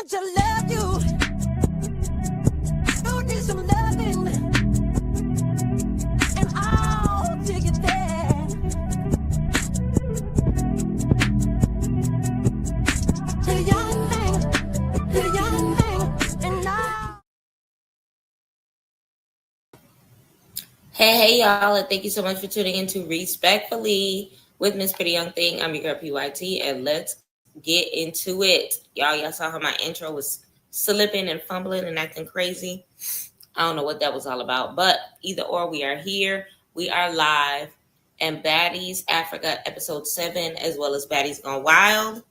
much I love you. You need some loving, and I'll take it there. You're a young thing, you're a young thing, and now. Hey, y'all, and thank you so much for tuning in to Respectfully with Miss Pretty Young Thing. I'm your girl, PYT, and let's get into it. Y'all saw how my intro was slipping and fumbling and acting crazy. I don't know what that was all about, but either or, we are here. We are live, and Baddies Africa episode 7, as well as Baddies Gone Wild,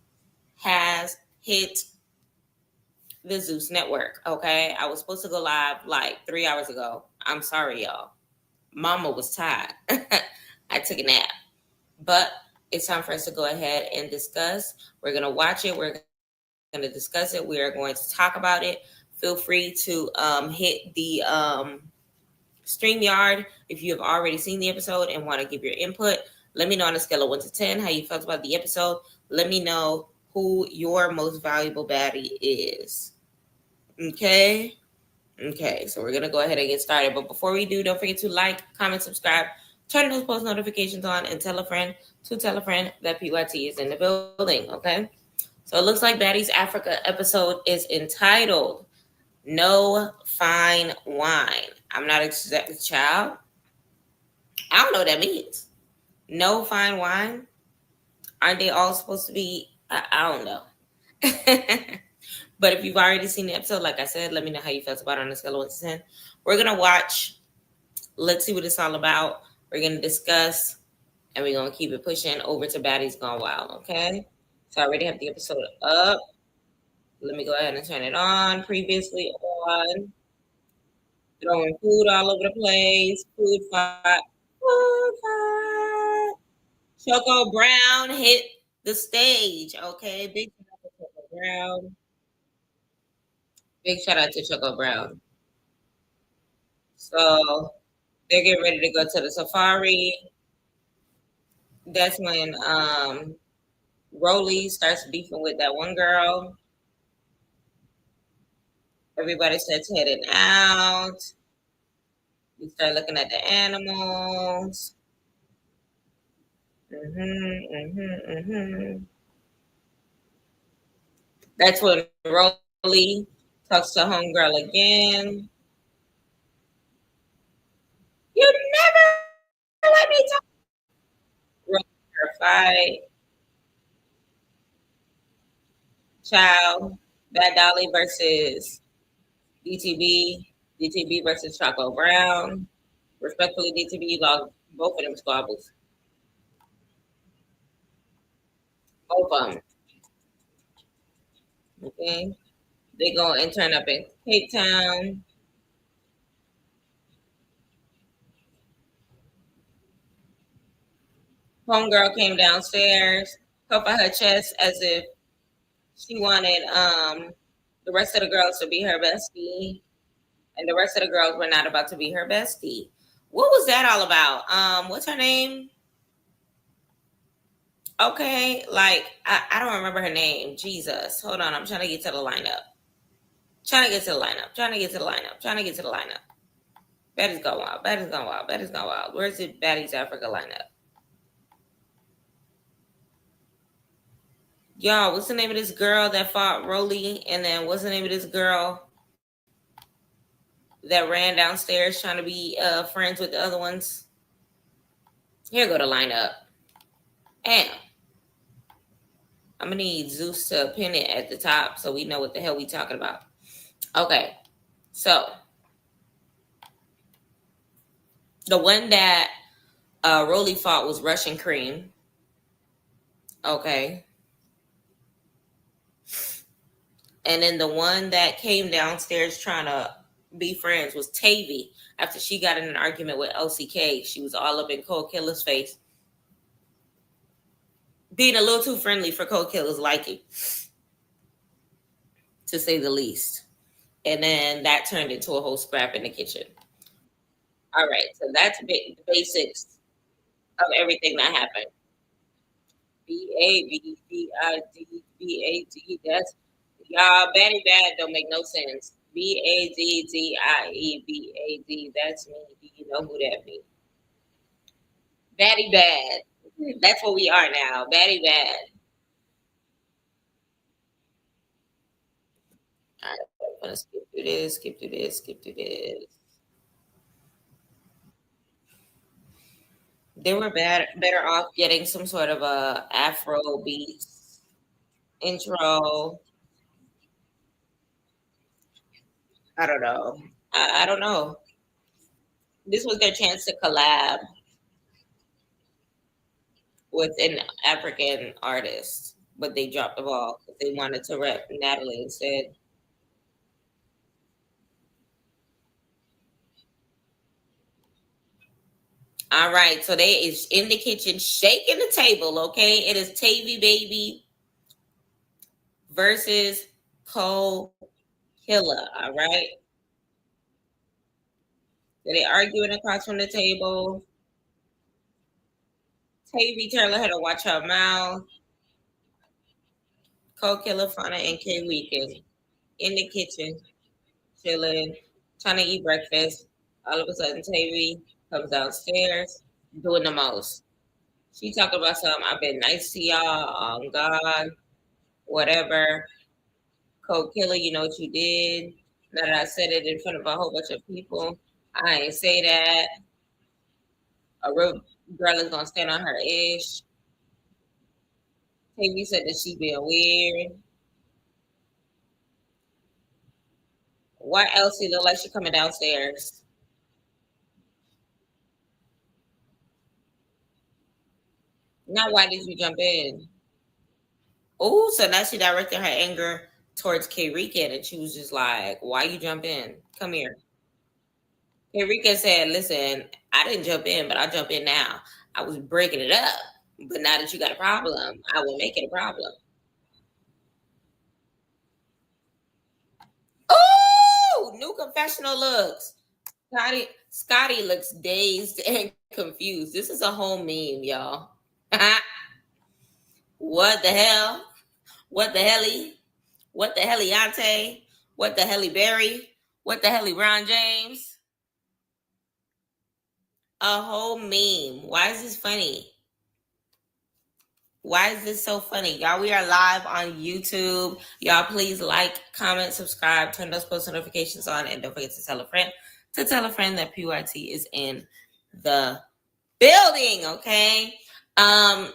has hit the Zeus network. Okay, I was supposed to go live like 3 hours ago. I'm sorry, y'all. Mama was tired. I took a nap. But it's time for us to go ahead and discuss. We're going to watch it. We're going to discuss it. We are going to talk about it. Feel free to hit the StreamYard if you have already seen the episode and want to give your input. Let me know on a scale of 1 to 10 how you felt about the episode. Let me know who your most valuable baddie is. Okay? Okay, so we're going to go ahead and get started. But before we do, don't forget to like, comment, subscribe, turn those post notifications on, and tell a friend to tell a friend that PYT is in the building, okay? So it looks like Baddies Africa episode is entitled No Fine Wine. I'm not a child. I don't know what that means. No fine wine? Aren't they all supposed to be? I don't know. But if you've already seen the episode, like I said, let me know how you felt about it on a scale of 1 to 10. We're going to watch. Let's see what it's all about. We're going to discuss, and we're going to keep it pushing over to Baddies Gone Wild, okay? So I already have the episode up. Let me go ahead and turn it on. Previously on. Throwing food all over the place. Food fight. Food fight. Choco Brown hit the stage, okay? Big shout out to Choco Brown. Big shout out to Choco Brown. So they're getting ready to go to the safari. That's when Rolley starts beefing with that one girl. Everybody starts heading out. We start looking at the animals. That's when Rolley talks to homegirl again. You never let me talk. Rolley her fight. Child. Bad Dolly versus DTB. DTB versus Choco Brown. Respectfully, DTB lost both of them squabbles. Both of them. Okay. They go and turn up in Cape Town. Homegirl came downstairs, puffed out her chest as if she wanted the rest of the girls to be her bestie, and the rest of the girls were not about to be her bestie. What was that all about? What's her name? Okay, like I don't remember her name. Jesus, hold on, I'm trying to get to the lineup. Trying to get to the lineup. Trying to get to the lineup. Trying to get to the lineup. Baddies Gone Wild. Baddies Gone Wild. Baddies Gone Wild. Where's the Baddies Africa lineup? Y'all, what's the name of this girl that fought Rolley? And then what's the name of this girl that ran downstairs trying to be friends with the other ones? Here go the lineup. Damn. I'm going to need Zeus to pin it at the top so we know what the hell we talking about. Okay. So, the one that Rolley fought was Russian Cream. Okay. And then the one that came downstairs trying to be friends was Tavy. After she got in an argument with LCK, she was all up in Cold Killer's face. Being a little too friendly for Cold Killer's liking, to say the least. And then that turned into a whole scrap in the kitchen. All right, so that's the basics of everything that happened. BABDIDBAD. That's Y'all, Batty Bad don't make no sense. Baddied. That's me. Do you know who that means? Batty Bad. That's what we are now. Batty Bad. All right, I'm gonna skip through this, skip through this, skip through this. They were better off getting some sort of a Afro beats intro. I don't know. I don't know. This was their chance to collab with an African artist, but they dropped the ball because they wanted to rep Natalie instead. All right, so they is in the kitchen shaking the table. Okay, it is Tavy Baby versus Cole Killer. All right, so they arguing across from the table. Tavy telling her to watch her mouth. Cole Killer, Fauna, and K Weekend in the kitchen, chilling, trying to eat breakfast. All of a sudden, Tavy comes downstairs, doing the most. She talking about something. I've been nice to y'all. God, whatever. Cole Killer, you know what you did. Now that I said it in front of a whole bunch of people, I ain't say that. A real girl is gonna stand on her ish. Tavy said that she being weird. Why Elsie look like she coming downstairs? Now why did you jump in? Oh, so now she directed her anger towards K Rican and she was just like, why you jump in? Come here. K Rican said, listen, I didn't jump in, but I'll jump in now. I was breaking it up. But now that you got a problem, I will make it a problem. Oh, new confessional looks. Scotty looks dazed and confused. This is a whole meme, y'all. What the hell? What the helly? What the heliante? What the helly Berry? What the helly Ron James? A whole meme. Why is this funny? Why is this so funny? Y'all, we are live on YouTube. Y'all, please like, comment, subscribe, turn those post notifications on, and don't forget to tell a friend that PYT is in the building, okay? Um,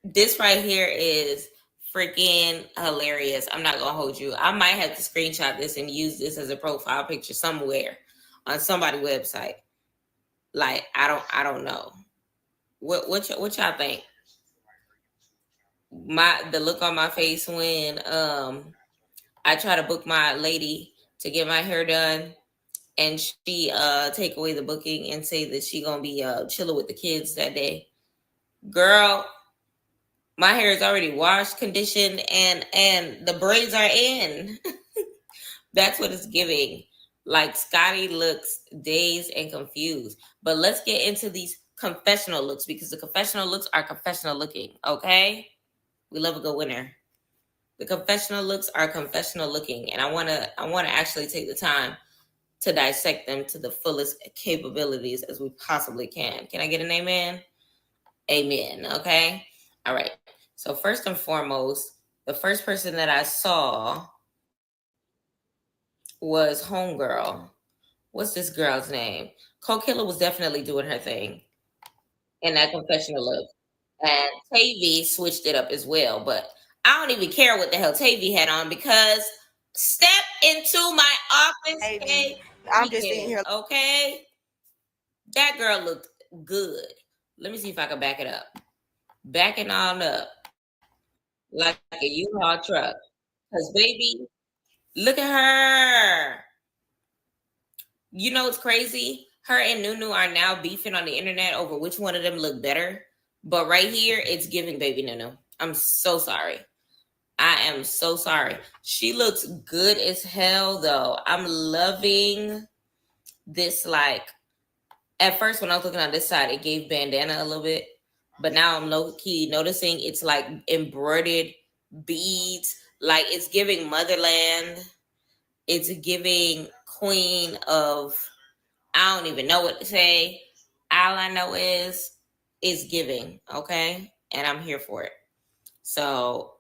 this right here is freaking hilarious. I'm not gonna hold you. I might have to screenshot this and use this as a profile picture somewhere on somebody's website. Like, I don't know. What y'all think? The look on my face when I try to book my lady to get my hair done and she take away the booking and say that she gonna be chilling with the kids that day. Girl, my hair is already washed, conditioned, and the braids are in. That's what it's giving. Like Scotty looks dazed and confused. But let's get into these confessional looks because the confessional looks are confessional looking, okay? We love a good winner. The confessional looks are confessional looking, and I wanna actually take the time to dissect them to the fullest capabilities as we possibly can. Can I get an amen? Amen. Okay. All right. So first and foremost, the first person that I saw was Homegirl. What's this girl's name? Cole Killer was definitely doing her thing in that confessional look. And Tavy switched it up as well. But I don't even care what the hell Tavy had on because step into my office, Maybe. Kay I'm just sitting Weekend. here. Okay. That girl looked good. Let me see if I can back it up. Backing on up like a U-Haul truck. Because, baby, look at her. You know what's crazy? Her and Nunu are now beefing on the internet over which one of them look better. But right here, it's giving baby Nunu. I'm so sorry. I am so sorry. She looks good as hell, though. I'm loving this. Like, at first, when I was looking on this side, it gave bandana a little bit. But now I'm low key noticing it's like embroidered beads. Like it's giving motherland. It's giving queen of, I don't even know what to say. All I know is it's giving, okay? And I'm here for it. So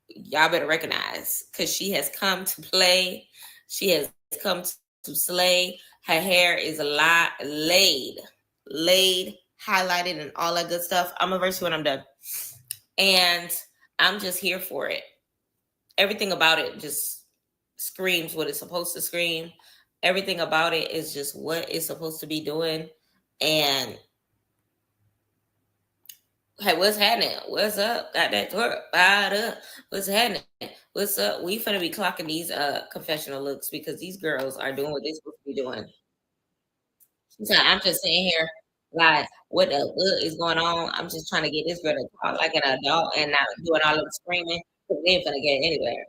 y'all better recognize because she has come to play. She has come to slay. Her hair is a lot laid, highlighted, and all that good stuff. I'm gonna verse you when I'm done. And I'm just here for it. Everything about it just screams what it's supposed to scream. Everything about it is just what it's supposed to be doing. And hey, what's happening? What's up? Got that twerk fired up. What's happening? What's up? We finna be clocking these confessional looks because these girls are doing what they're supposed to be doing. So I'm just sitting here like, what the what is going on? I'm just trying to get this girl to talk like an adult and not doing all of the screaming because we ain't finna get anywhere.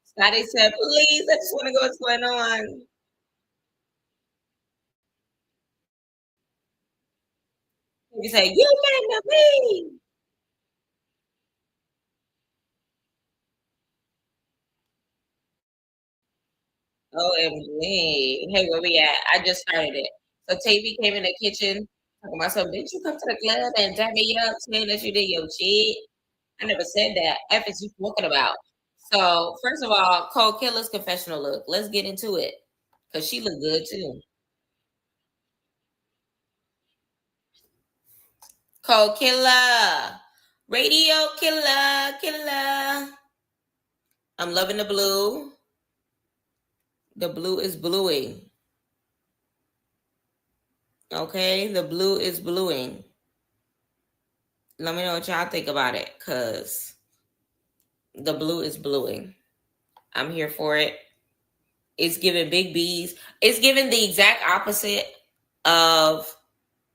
Scotty said, please, I just want to go what's going on. You say, you meant to be. OMG. Hey, where we at? I just started it. So Tavy came in the kitchen talking about something. Didn't you come to the club and dap me up saying that you did your shit? I never said that. F is you talking about. So first of all, Cole Killer's confessional look. Let's get into it. Cause she looked good too. Cole Killer. Radio killer. I'm loving the blue. The blue is bluing. Okay, the blue is bluing. Let me know what y'all think about it, cause the blue is bluing. I'm here for it. It's giving big B's. It's giving the exact opposite of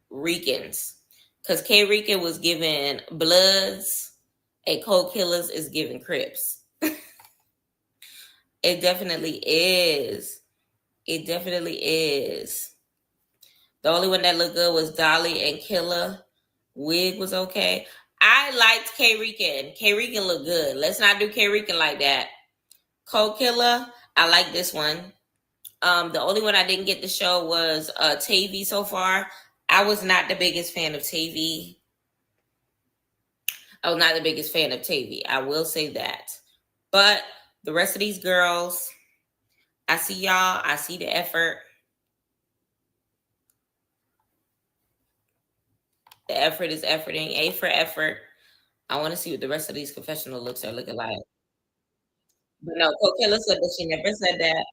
Ricans, cause K Rican was giving Bloods, and Cold Killers is giving Crips. It definitely is. It definitely is. The only one that looked good was Dolly and Killer. Wig was okay. I liked K Rican. K Rican looked good. Let's not do K Rican like that. Cold Killer, I like this one. The only one I didn't get to show was Tavy so far. I was not the biggest fan of Tavy. I was not the biggest fan of Tavy. I will say that. But the rest of these girls, I see y'all. I see the effort. The effort is efforting. A for effort. I want to see what the rest of these confessional looks are looking like. But no, Coquilla said that she never said that.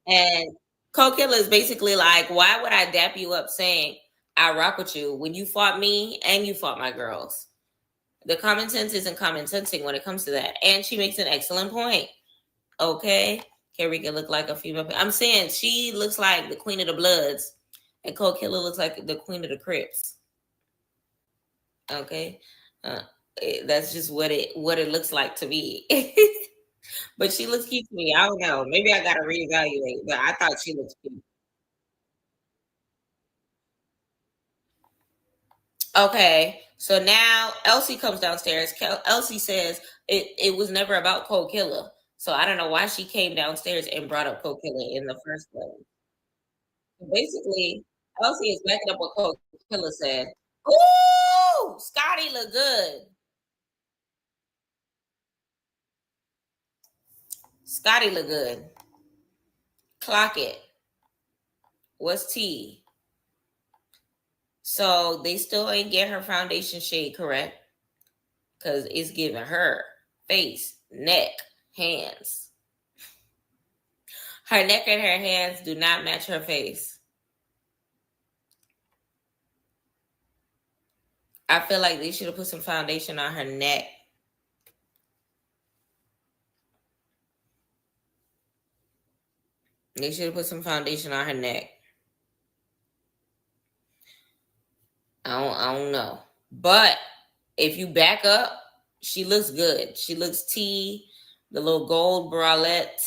And Coquilla is basically like, why would I dap you up saying I rock with you when you fought me and you fought my girls? The common sense isn't common sensing when it comes to that. And she makes an excellent point. Okay. Carrie can look like a female. I'm saying she looks like the queen of the bloods. And Coquilla looks like the queen of the crips. Okay. Uh, that's just what it looks like to me. But she looks cute to me. I don't know. Maybe I gotta reevaluate. But I thought she looked cute. Okay. So now Elsie comes downstairs. Elsie says it was never about Cold Killer. So I don't know why she came downstairs and brought up Cold Killer in the first place. Basically, Elsie is backing up what Cold Killer said. Ooh, Scotty look good. Scotty look good. Clock it. What's T? So they still ain't get her foundation shade correct because it's giving her face, neck, hands. Her neck and her hands do not match her face. I feel like they should have put some foundation on her neck. They should have put some foundation on her neck. I don't know. But if you back up, she looks good. She looks T, the little gold bralette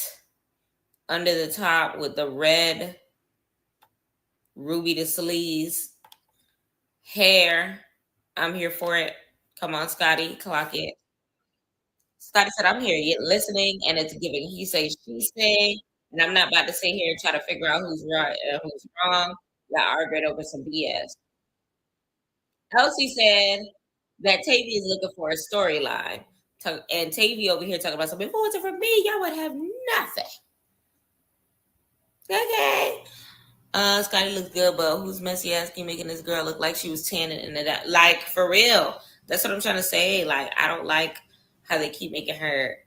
under the top with the red ruby the sleeves, hair. I'm here for it. Come on, Scotty, clock it. Scotty said, I'm here yet listening, and it's giving he say, she say, and I'm not about to sit here and try to figure out who's right and who's wrong. Y'all arguing over some BS. Elsie said that Tavy is looking for a storyline. And Tavy over here talking about something. If it wasn't for me, y'all would have nothing. Okay. Scotty looks good, but who's messy asking making this girl look like she was tanning and that? Like, for real. That's what I'm trying to say. Like, I don't like how they keep making her.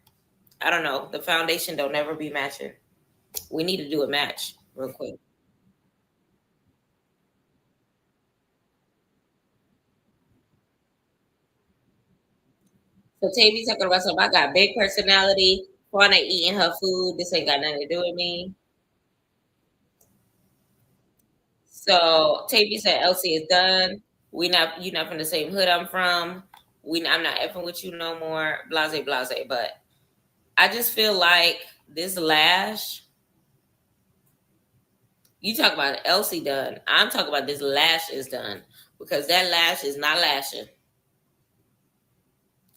I don't know. The foundation don't never be matching. We need to do a match real quick. So Tavy talking about something. I got big personality. Fauna eating her food. This ain't got nothing to do with me. So Tavy said Elsie is done. We not you not from the same hood I'm from. I'm not effing with you no more. Blase blase. But I just feel like this lash. You talk about Elsie done. I'm talking about this lash is done because that lash is not lashing.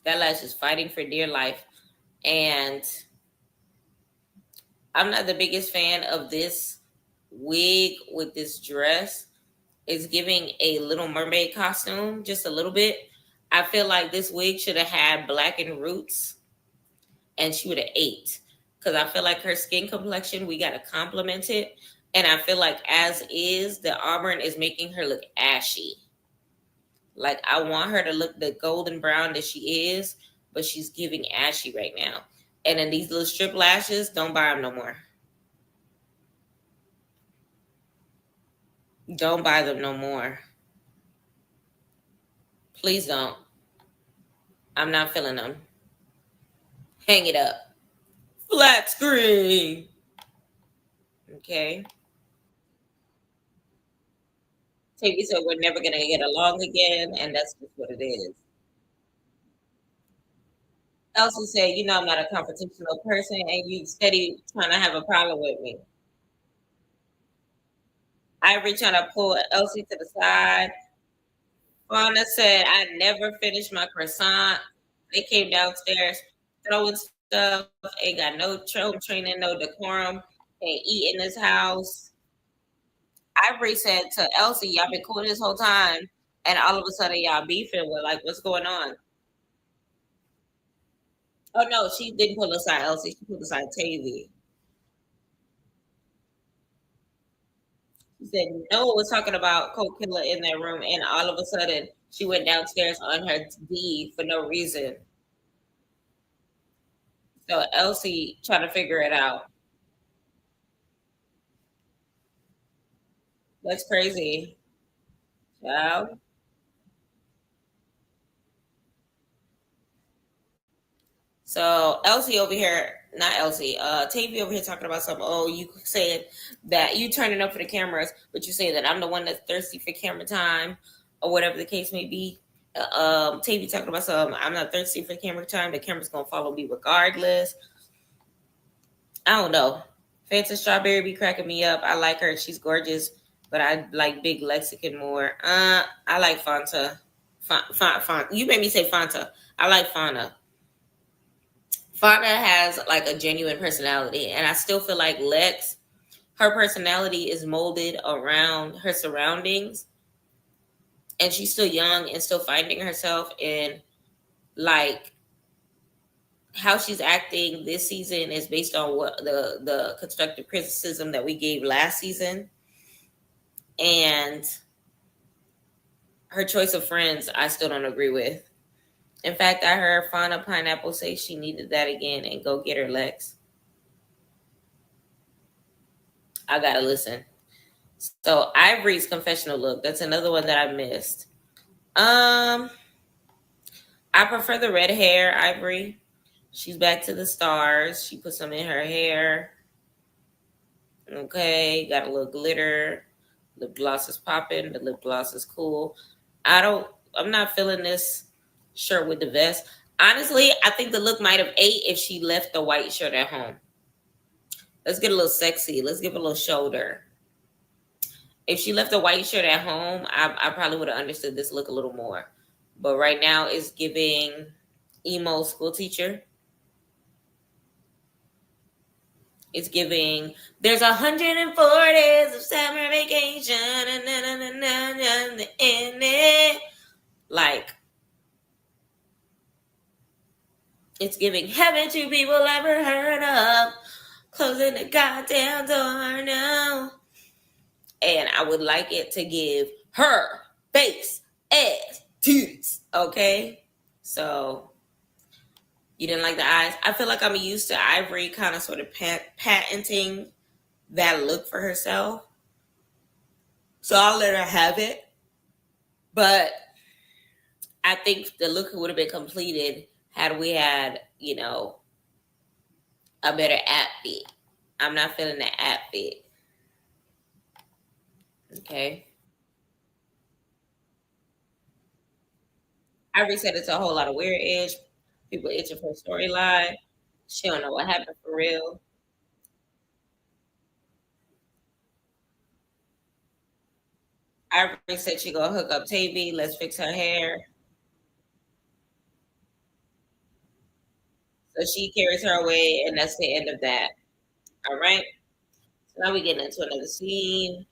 That lash is fighting for dear life, and I'm not the biggest fan of this wig with this dress. It's giving a Little Mermaid costume, just a little bit. I feel like this wig should have had blackened roots and she would have ate. Because I feel like her skin complexion, we got to compliment it. And I feel like as is, the auburn is making her look ashy. Like I want her to look the golden brown that she is, but she's giving ashy right now. And then these little strip lashes, don't buy them no more. Don't buy them no more. Please don't. I'm not feeling them. Hang it up. Flat screen. Okay. Tavy said we're never gonna get along again, and that's just what it is. Elsie said, you know I'm not a confrontational person, and you steady trying to have a problem with me. Ivory trying to pull Elsie to the side. Fauna said, I never finished my croissant. They came downstairs throwing stuff. Ain't got no training, no decorum. Can't eat in this house. Ivory said to Elsie, y'all been cool this whole time. And all of a sudden, y'all beefing with like, what's going on? Oh, no, she didn't pull aside Elsie. She pulled aside Tavy. She said, no, was talking about Coke Killer in that room. And all of a sudden, she went downstairs on her D for no reason. So Elsie trying to figure it out. That's crazy. Child. So Elsie over here, not Elsie, Tavy over here talking about something. Oh, you saying that you turning up for the cameras, but you saying that I'm the one that's thirsty for camera time, or whatever the case may be. Tavy talking about something. I'm not thirsty for camera time. The camera's gonna follow me regardless. I don't know. Fancy Strawberry be cracking me up. I like her. She's gorgeous, but I like Big Lexicon more. I like Fanta. Font. You made me say Fanta. I like Fauna. Fauna has like a genuine personality, and I still feel like Lex, her personality is molded around her surroundings, and she's still young and still finding herself. And like how she's acting this season is based on what the constructive criticism that we gave last season, and her choice of friends I still don't agree with. In fact, I heard Fauna Pineapple say she needed that again, and go get her, Lex. I gotta listen. So Ivory's confessional look. That's another one that I missed. Um, I prefer the red hair, Ivory. She's back to the stars. She put some in her hair. Okay, got a little glitter. Lip gloss is popping. The lip gloss is cool. I'm not feeling this shirt with the vest. Honestly, I think the look might have ate if she left the white shirt at home. Let's get a little sexy. Let's give a little shoulder. If she left the white shirt at home, I probably would have understood this look a little more. But right now, it's giving emo school teacher. It's giving. There's 104 days of summer vacation, and it. Like, it's giving. Haven't you people ever heard of closing the goddamn door now? And I would like it to give her face, ass, titties. Okay, so you didn't like the eyes. I feel like I'm used to Ivory kind of sort of patenting that look for herself. So I'll let her have it. But I think the look would have been completed had we had, a better outfit. I'm not feeling the outfit. Okay. Ivory said it's a whole lot of weird edge. People itching for a storyline. She don't know what happened for real. Ivory said she gonna hook up Tavy. Let's fix her hair. So she carries her away, and that's the end of that. All right. So now we getting into another scene.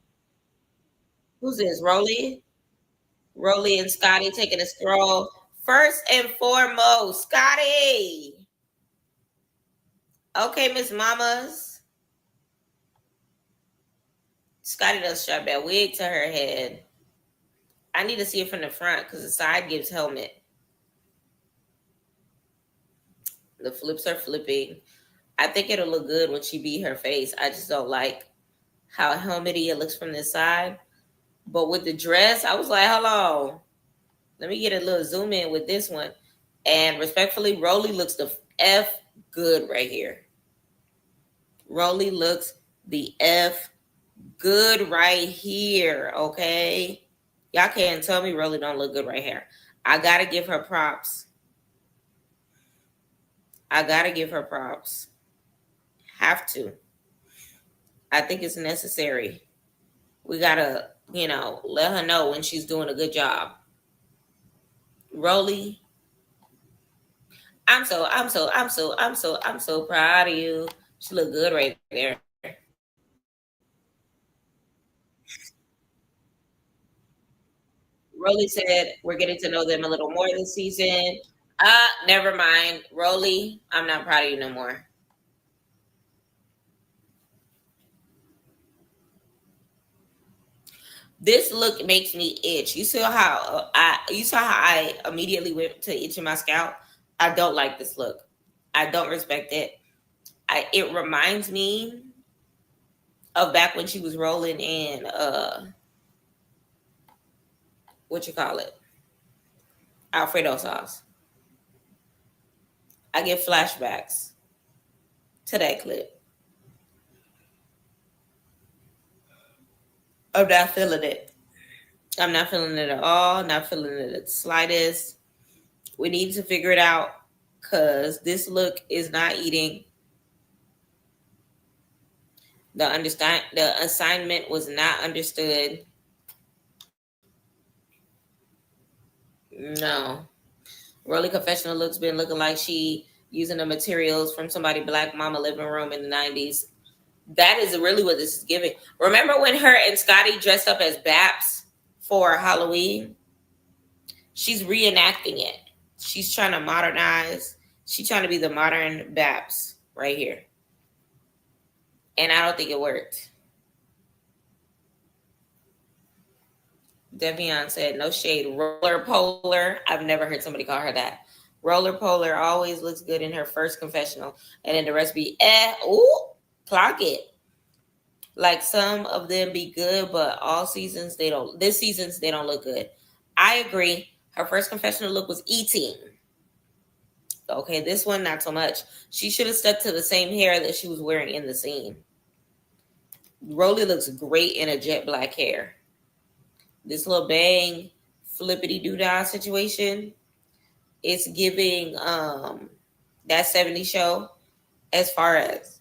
Who's this? Rolley? Rolley and Scotty taking a stroll. First and foremost, Scotty. Okay, Miss Mamas. Scotty done strapped that wig to her head. I need to see it from the front because the side gives helmet. The flips are flipping. I think it'll look good when she beat her face. I just don't like how helmety it looks from this side. But with the dress, I was like, hold on. Let me get a little zoom in with this one. And respectfully, Rolley looks the F good right here. Rolley looks the F good right here, okay? Y'all can't tell me Rolley don't look good right here. I gotta give her props. I gotta give her props. Have to. I think it's necessary. We gotta, let her know when she's doing a good job. Rolley, I'm so proud of you. She look good right there. Roly said we're getting to know them a little more this season. Never mind. Roly, I'm not proud of you no more. This look makes me itch. You saw how I immediately went to itching my scalp. I don't like this look. I don't respect it. It reminds me of back when she was rolling in what you call it? Alfredo sauce. I get flashbacks to that clip. I'm not feeling it. I'm not feeling it at all. Not feeling it at the slightest. We need to figure it out because this look is not eating. The assignment was not understood. No. Rolly Confessional looks been looking like she using the materials from somebody black mama living room in the 90s. That is really what this is giving. Remember when her and Scotty dressed up as Baps for Halloween? She's reenacting it. She's trying to modernize. She's trying to be the modern Baps right here. And I don't think it worked. Devion said, no shade. Roller Polar. I've never heard somebody call her that. Roller Polar always looks good in her first confessional. And then the rest be, clock it. Like some of them be good, but all seasons they don't. This season's they don't look good. I agree. Her first confessional look was eating. Okay, this one not so much. She should have stuck to the same hair that she was wearing in the scene. Rolly looks great in a jet black hair. This little bang flippity doodah situation, it's giving that 70s show as far as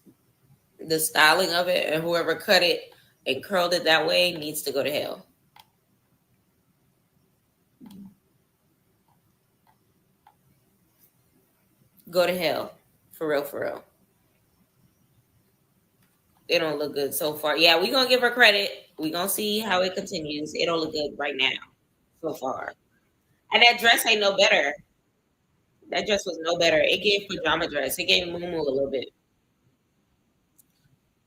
the styling of it, and whoever cut it and curled it that way needs to go to hell. Go to hell. For real, for real. It don't look good so far. Yeah, we gonna give her credit. We gonna see how it continues. It don't look good right now so far. And that dress ain't no better. That dress was no better. It gave pajama dress. It gave Moo a little bit.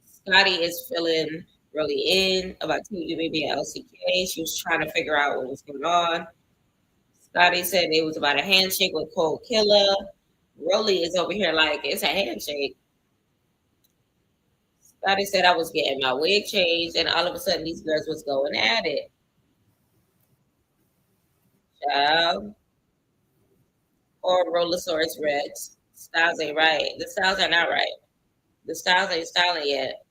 Scotty is feeling really in about TJ Baby at LCK. She was trying to figure out what was going on. Scotty said it was about a handshake with Cole Killer. Rolley is over here like it's a handshake. Scotty said I was getting my wig changed, and all of a sudden these girls was going at it. Child. Or Rollosaurus Rex. Styles ain't right. The styles are not right. The styles ain't styling yet.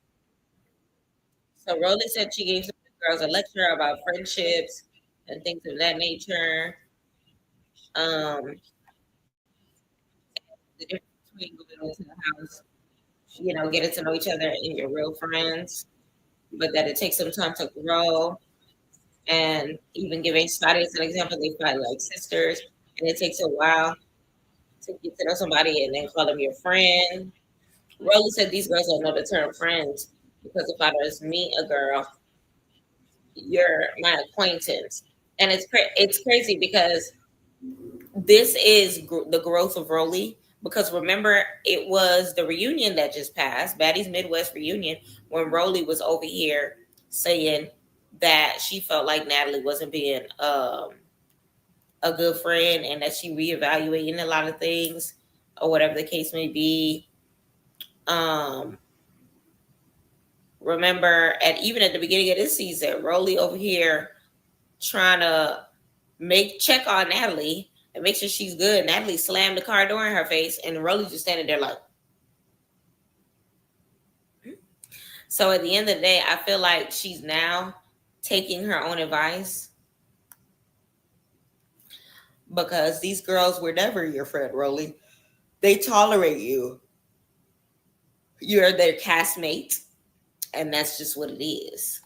So Rolly said she gave some girls a lecture about friendships and things of that nature. Um, the difference between going into the house, getting to know each other and your real friends, but that it takes some time to grow. And even giving Scotty as an example, they fight like sisters, and it takes a while to get to know somebody and then call them your friend. Rolly said these girls don't know the term friends because if I just meet a girl, you're my acquaintance, and it's crazy because this is the growth of Rolly. Because remember, it was the reunion that just passed, Baddies Midwest reunion, when Rolly was over here saying that she felt like Natalie wasn't being a good friend and that she reevaluating a lot of things or whatever the case may be. Um, Remember, even at the beginning of this season, Rolly over here trying to check on Natalie and make sure she's good. Natalie slammed the car door in her face, and Rolly just standing there like. So at the end of the day, I feel like she's now taking her own advice because these girls were never your friend, Rolly. They tolerate you. You're their castmate, and that's just what it is.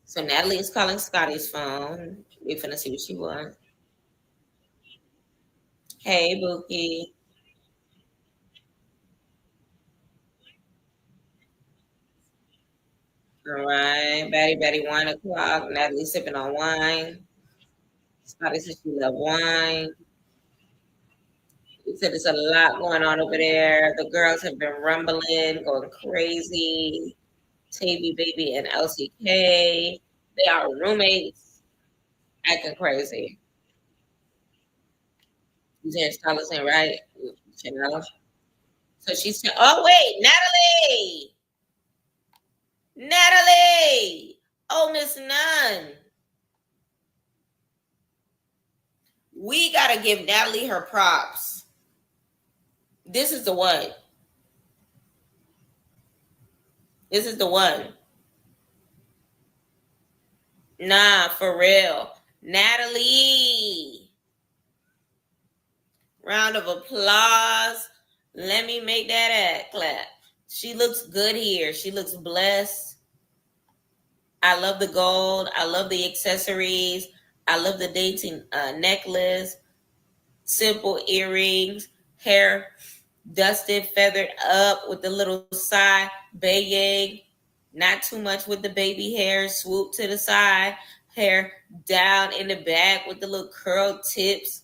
So Natalie is calling Scotty's phone. We finna see what she wants. Hey, Bookie. All right. Batty, 1 o'clock. Natalie sipping on wine. Scotty said she love wine. He said there's a lot going on over there. The girls have been rumbling, going crazy. Tavy Baby and LCK. They are roommates, acting crazy. These hairstylists ain't right. Chanel. So she said, oh, wait, Natalie. Natalie. Oh, Miss Nunn. We got to give Natalie her props. This is the one. This is the one. Nah, for real. Natalie. Round of applause. Let me make that ad clap. She looks good here. She looks blessed. I love the gold. I love the accessories. I love the dainty necklace. Simple earrings. Hair dusted, feathered up with the little side baying. Not too much with the baby hair. Swoop to the side. Hair down in the back with the little curl tips.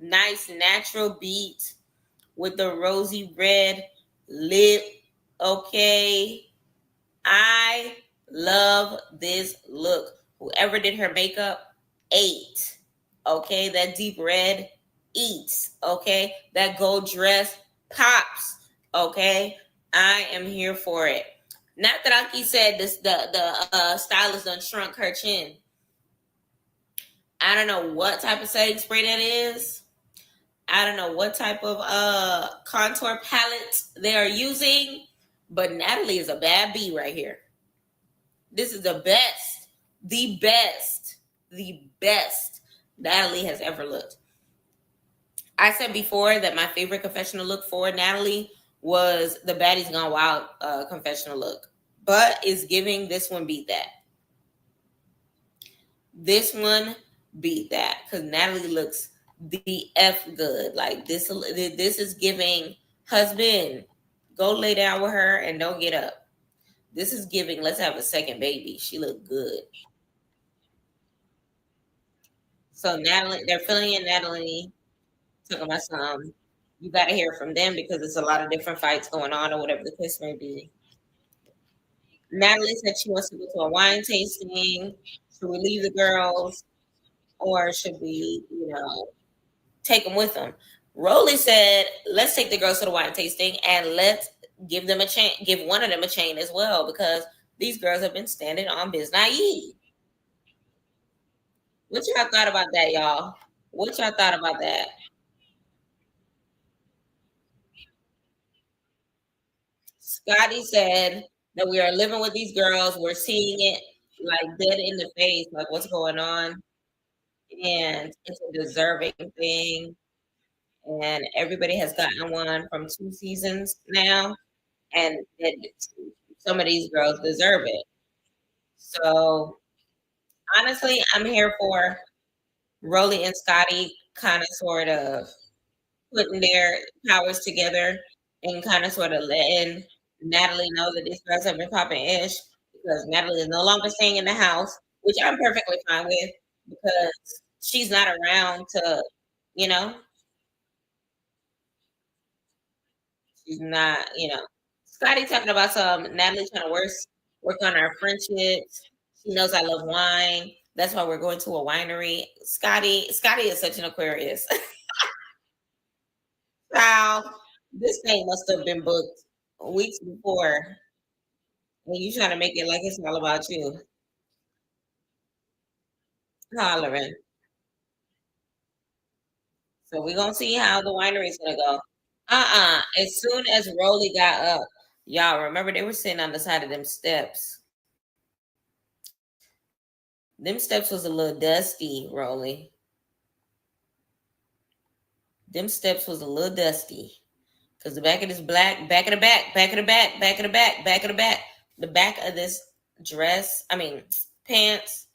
Nice natural beat with the rosy red lip. Okay. I love this look. Whoever did her makeup, ate. Okay. That deep red eats. Okay. That gold dress pops. Okay. I am here for it. Natalie said this the stylist done shrunk her chin. I don't know what type of setting spray that is. I don't know what type of contour palette they are using, but Natalie is a bad bee right here. This is the best Natalie has ever looked. I said before that my favorite confessional look for Natalie was the Baddies Gone Wild confessional look, but is giving this one beat that. This one beat that because Natalie looks the F good. Like this is giving husband Go lay down with her and don't get up. This is giving. Let's have a second baby. She looked good. So Natalie, they're filling in Natalie, talking about some. You got to hear from them because it's a lot of different fights going on, or whatever the case may be. Natalie said she wants to go to a wine tasting. Should we leave the girls, or should we, take them with them? Roly said, let's take the girls to the wine tasting and let's give them a chain, give one of them a chain as well, because these girls have been standing on biz naive. What y'all thought about that, y'all? What y'all thought about that? Scotty said that we are living with these girls. We're seeing it like dead in the face, like what's going on. And it's a deserving thing. And everybody has gotten one from 2 seasons now. And some of these girls deserve it. So honestly, I'm here for Roly and Scotty kind of sort of putting their powers together and kind of sort of letting Natalie know that these girls have been popping ish, because Natalie is no longer staying in the house, which I'm perfectly fine with, because she's not around to, you know, she's not, Scotty talking about some Natalie trying to work on our friendships. She knows I love wine. That's why we're going to a winery. Scotty is such an Aquarius. Wow, this thing must have been booked weeks before, and you trying to make it like it's all about you. Hollering. So we're gonna see how the winery's gonna go. As soon as Rolly got up, y'all remember they were sitting on the side of them steps. Them steps was a little dusty, Rolly. Them steps was a little dusty. Cause the back of this back of the back, back of the back, back of the back, back of the back, the back of this dress, I mean pants.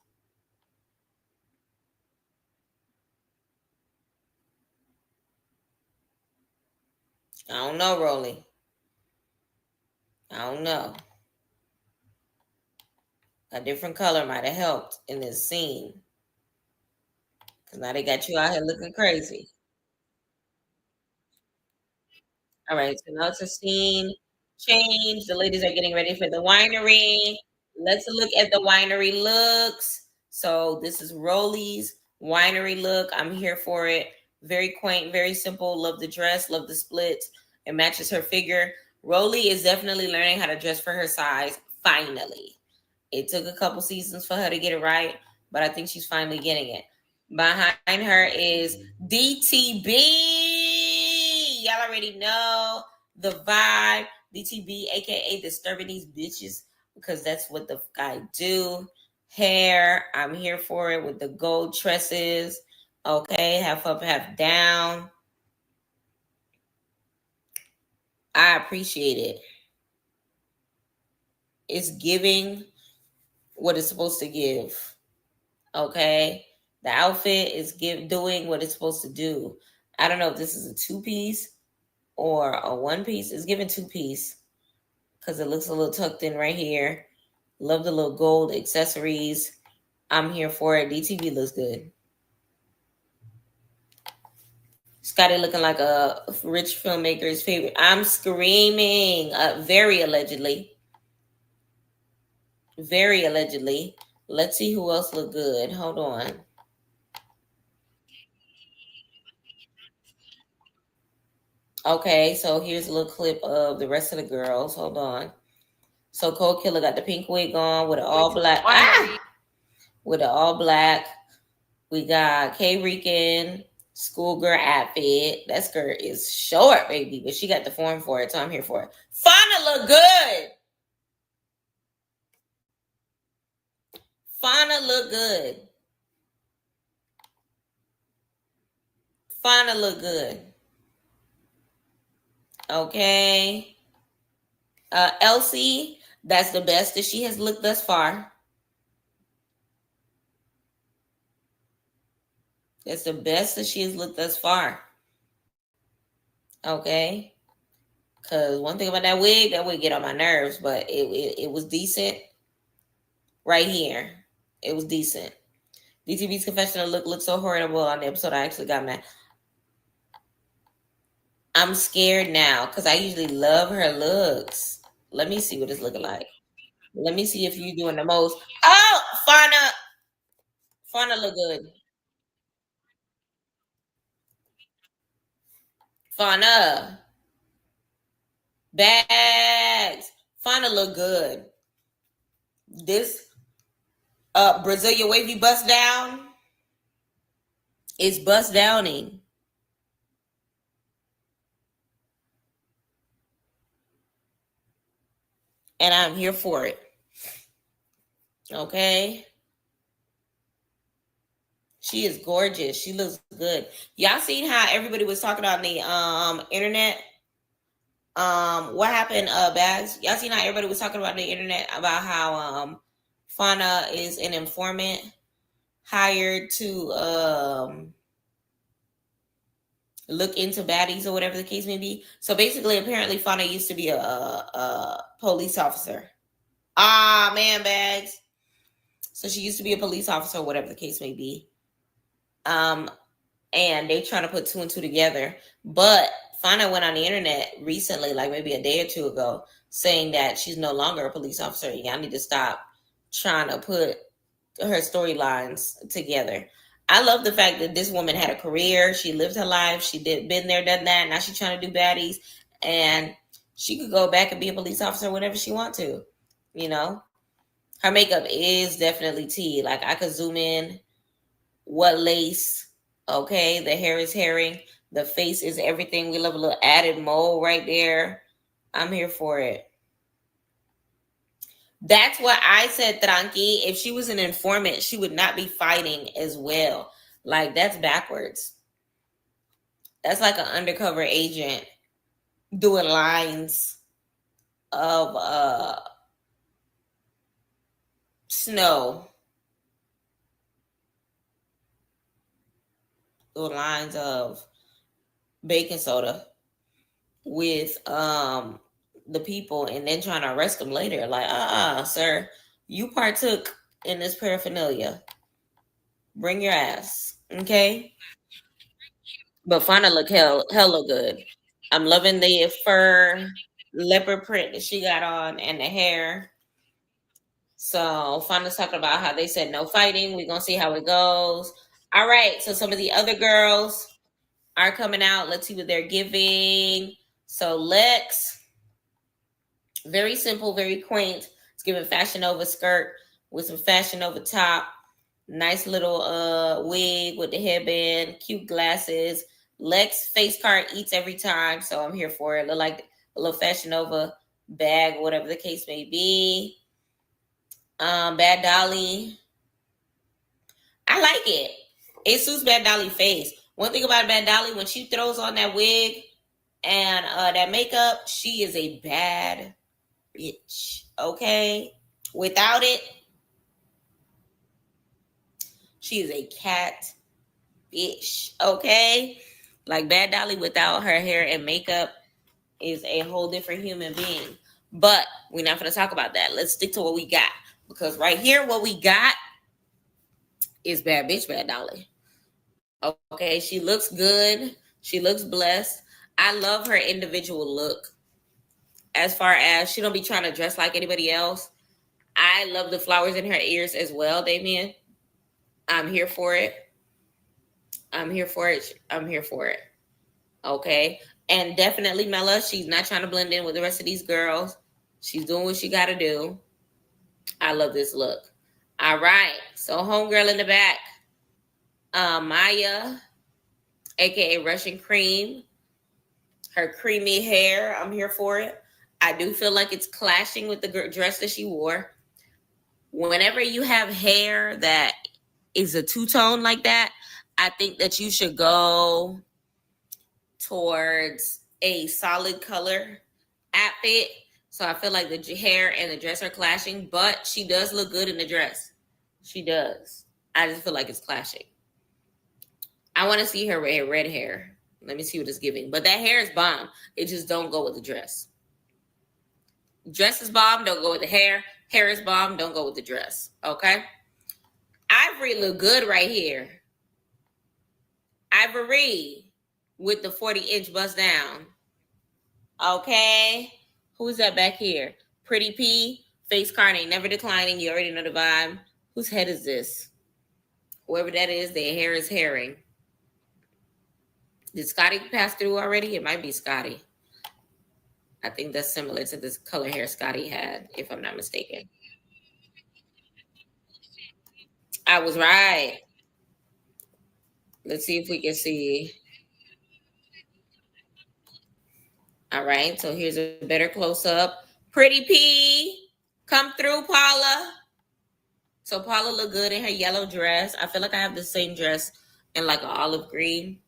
I don't know, Rolly. I don't know. A different color might have helped in this scene. Cause now they got you out here looking crazy. All right, so now it's a scene change. The ladies are getting ready for the winery. Let's look at the winery looks. So this is Rolly's winery look. I'm here for it. Very quaint, very simple. Love the dress, love the splits. It matches her figure. Rolly is definitely learning how to dress for her size. Finally, it took a couple seasons for her to get it right, but I think she's finally getting it. Behind her is DTB. Y'all already know the vibe. DTB, aka disturbing these bitches, because that's what the guy do. Hair, I'm here for it with the gold tresses. Okay, half up, half down. I appreciate it. It's giving what it's supposed to give. Okay, the outfit is doing what it's supposed to do. I don't know if this is a two-piece or a one-piece. It's giving two-piece because it looks a little tucked in right here. Love the little gold accessories. I'm here for it. DTV looks good. Scotty looking like a rich filmmaker's favorite. I'm screaming. Very allegedly. Very allegedly. Let's see who else look good. Hold on. Okay, so here's a little clip of the rest of the girls. Hold on. So Cold Killer got the pink wig on with an all black. With an all black. We got K Rican schoolgirl outfit. That skirt is short, baby, but she got the form for it, so I'm here for it. Fauna look good. Fauna look good. Fauna look good. Okay. Elsie, that's the best that she has looked thus far. That's the best that she has looked thus far. Okay. Cause one thing about that wig get on my nerves, but it was decent right here. It was decent. DTV's confessional looked so horrible on the episode. I actually got mad. I'm scared now because I usually love her looks. Let me see what it's looking like. Let me see if you're doing the most. Oh, Fauna look good. Fauna, bags. Fauna look good. This Brazilian wavy bust down is bust downing, and I'm here for it. Okay. She is gorgeous. She looks good. Y'all seen how everybody was talking on the internet? What happened, Bags? Y'all seen how everybody was talking about the internet about how Fauna is an informant hired to look into baddies or whatever the case may be. So basically, apparently, Fauna used to be a police officer. Ah, man, Bags. So she used to be a police officer, whatever the case may be. And they trying to put two and two together. But Fauna went on the internet recently, like maybe a day or two ago, saying that she's no longer a police officer. Y'all need to stop trying to put her storylines together. I love the fact that this woman had a career. She lived her life. She been there, done that. Now she's trying to do baddies, and she could go back and be a police officer whenever she want to. You know, her makeup is definitely tea. Like I could zoom in. What lace? Okay, the hair is herring. The face is everything. We love a little added mole right there. I'm here for it. That's what I said, Tranqui. If she was an informant, she would not be fighting as well. Like, that's backwards. That's like an undercover agent doing lines of snow. Doing lines of baking soda with the people and then trying to arrest them later. Like, sir, you partook in this paraphernalia. Bring your ass. Okay? But Fauna look hella good. I'm loving the fur leopard print that she got on and the hair. So Fauna's talking about how they said no fighting. We're gonna see how it goes. All right. So some of the other girls are coming out. Let's see what they're giving. So Lex, very simple, very quaint. It's giving Fashion Nova skirt with some Fashion Nova top. Nice little wig with the headband, cute glasses. Lex face card eats every time, so I'm here for it. Look like a little Fashion Nova bag, whatever the case may be. Bad Dolly. I like it. It suits Bad Dolly face. One thing about Bad Dolly, when she throws on that wig and that makeup, she is a bad bitch. Okay? Without it, she is a cat bitch. Okay? Like Bad Dolly without her hair and makeup is a whole different human being. But we're not going to talk about that. Let's stick to what we got. Because right here, what we got is Bad Bitch Bad Dolly. Okay, she looks good. She looks blessed. I love her individual look. As far as she don't be trying to dress like anybody else. I love the flowers in her ears as well, Damien. I'm here for it. I'm here for it. I'm here for it. Okay. And definitely Mella, she's not trying to blend in with the rest of these girls. She's doing what she got to do. I love this look. All right. So homegirl in the back. Maya, aka Russian Cream. Her creamy hair. I'm here for it. I do feel like it's clashing with the dress that she wore. Whenever you have hair that is a two-tone like that, I think that you should go towards a solid color outfit. So I feel like the hair and the dress are clashing, but she does look good in the dress. She does. I just feel like it's clashing. I want to see her red hair. Let me see what it's giving. But that hair is bomb. It just don't go with the dress. Dress is bomb, don't go with the hair. Hair is bomb, don't go with the dress. Okay? Ivory look good right here. Ivory with the 40-inch bust down. Okay? Who's that back here? Pretty P, face card ain't never declining. You already know the vibe. Whose head is this? Whoever that is, their hair is herring. Did Scotty pass through already? It might be Scotty. I think that's similar to this color hair Scotty had, if I'm not mistaken. I was right. Let's see if we can see. All right, so here's a better close up. Pretty P, come through, Paula. So Paula looked good in her yellow dress. I feel like I have the same dress in like an olive green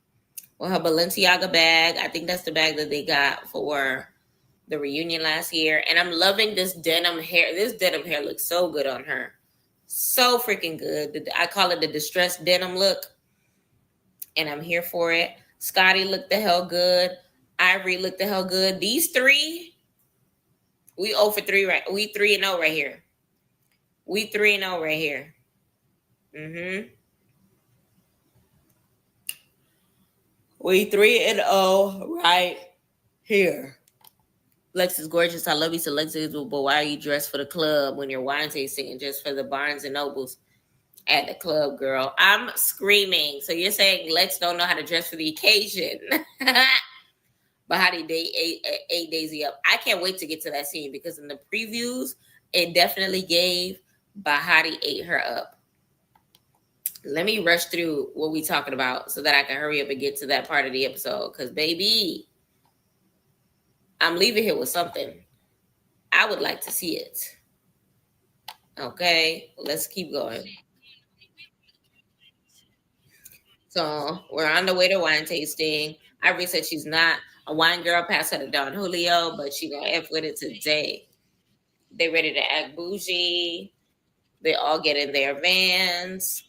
with her Balenciaga bag. I think that's the bag that they got for the reunion last year. And I'm loving this denim hair. This denim hair looks so good on her. So freaking good. I call it the distressed denim look. And I'm here for it. Scotty looked the hell good. Ivory looked the hell good. These three, we 0 for 3 right. We 3 and 0 right here. We 3 and 0 right here. We 3 and 0 right here. Lex is gorgeous. I love you. So Lex is, but why are you dressed for the club when you're wine tasting and just for the Barnes and Nobles at the club, girl? I'm screaming. So you're saying Lex don't know how to dress for the occasion. But how did they ate Daisy up? I can't wait to get to that scene because in the previews, it definitely gave Bahati ate her up. Let me rush through what we talking about so that I can hurry up and get to that part of the episode. Because, baby, I'm leaving here with something. I would like to see it. Okay, let's keep going. So we're on the way to wine tasting. Ivory said she's not a wine girl past her to Don Julio, but she gonna F with it today. They ready to act bougie. They all get in their vans.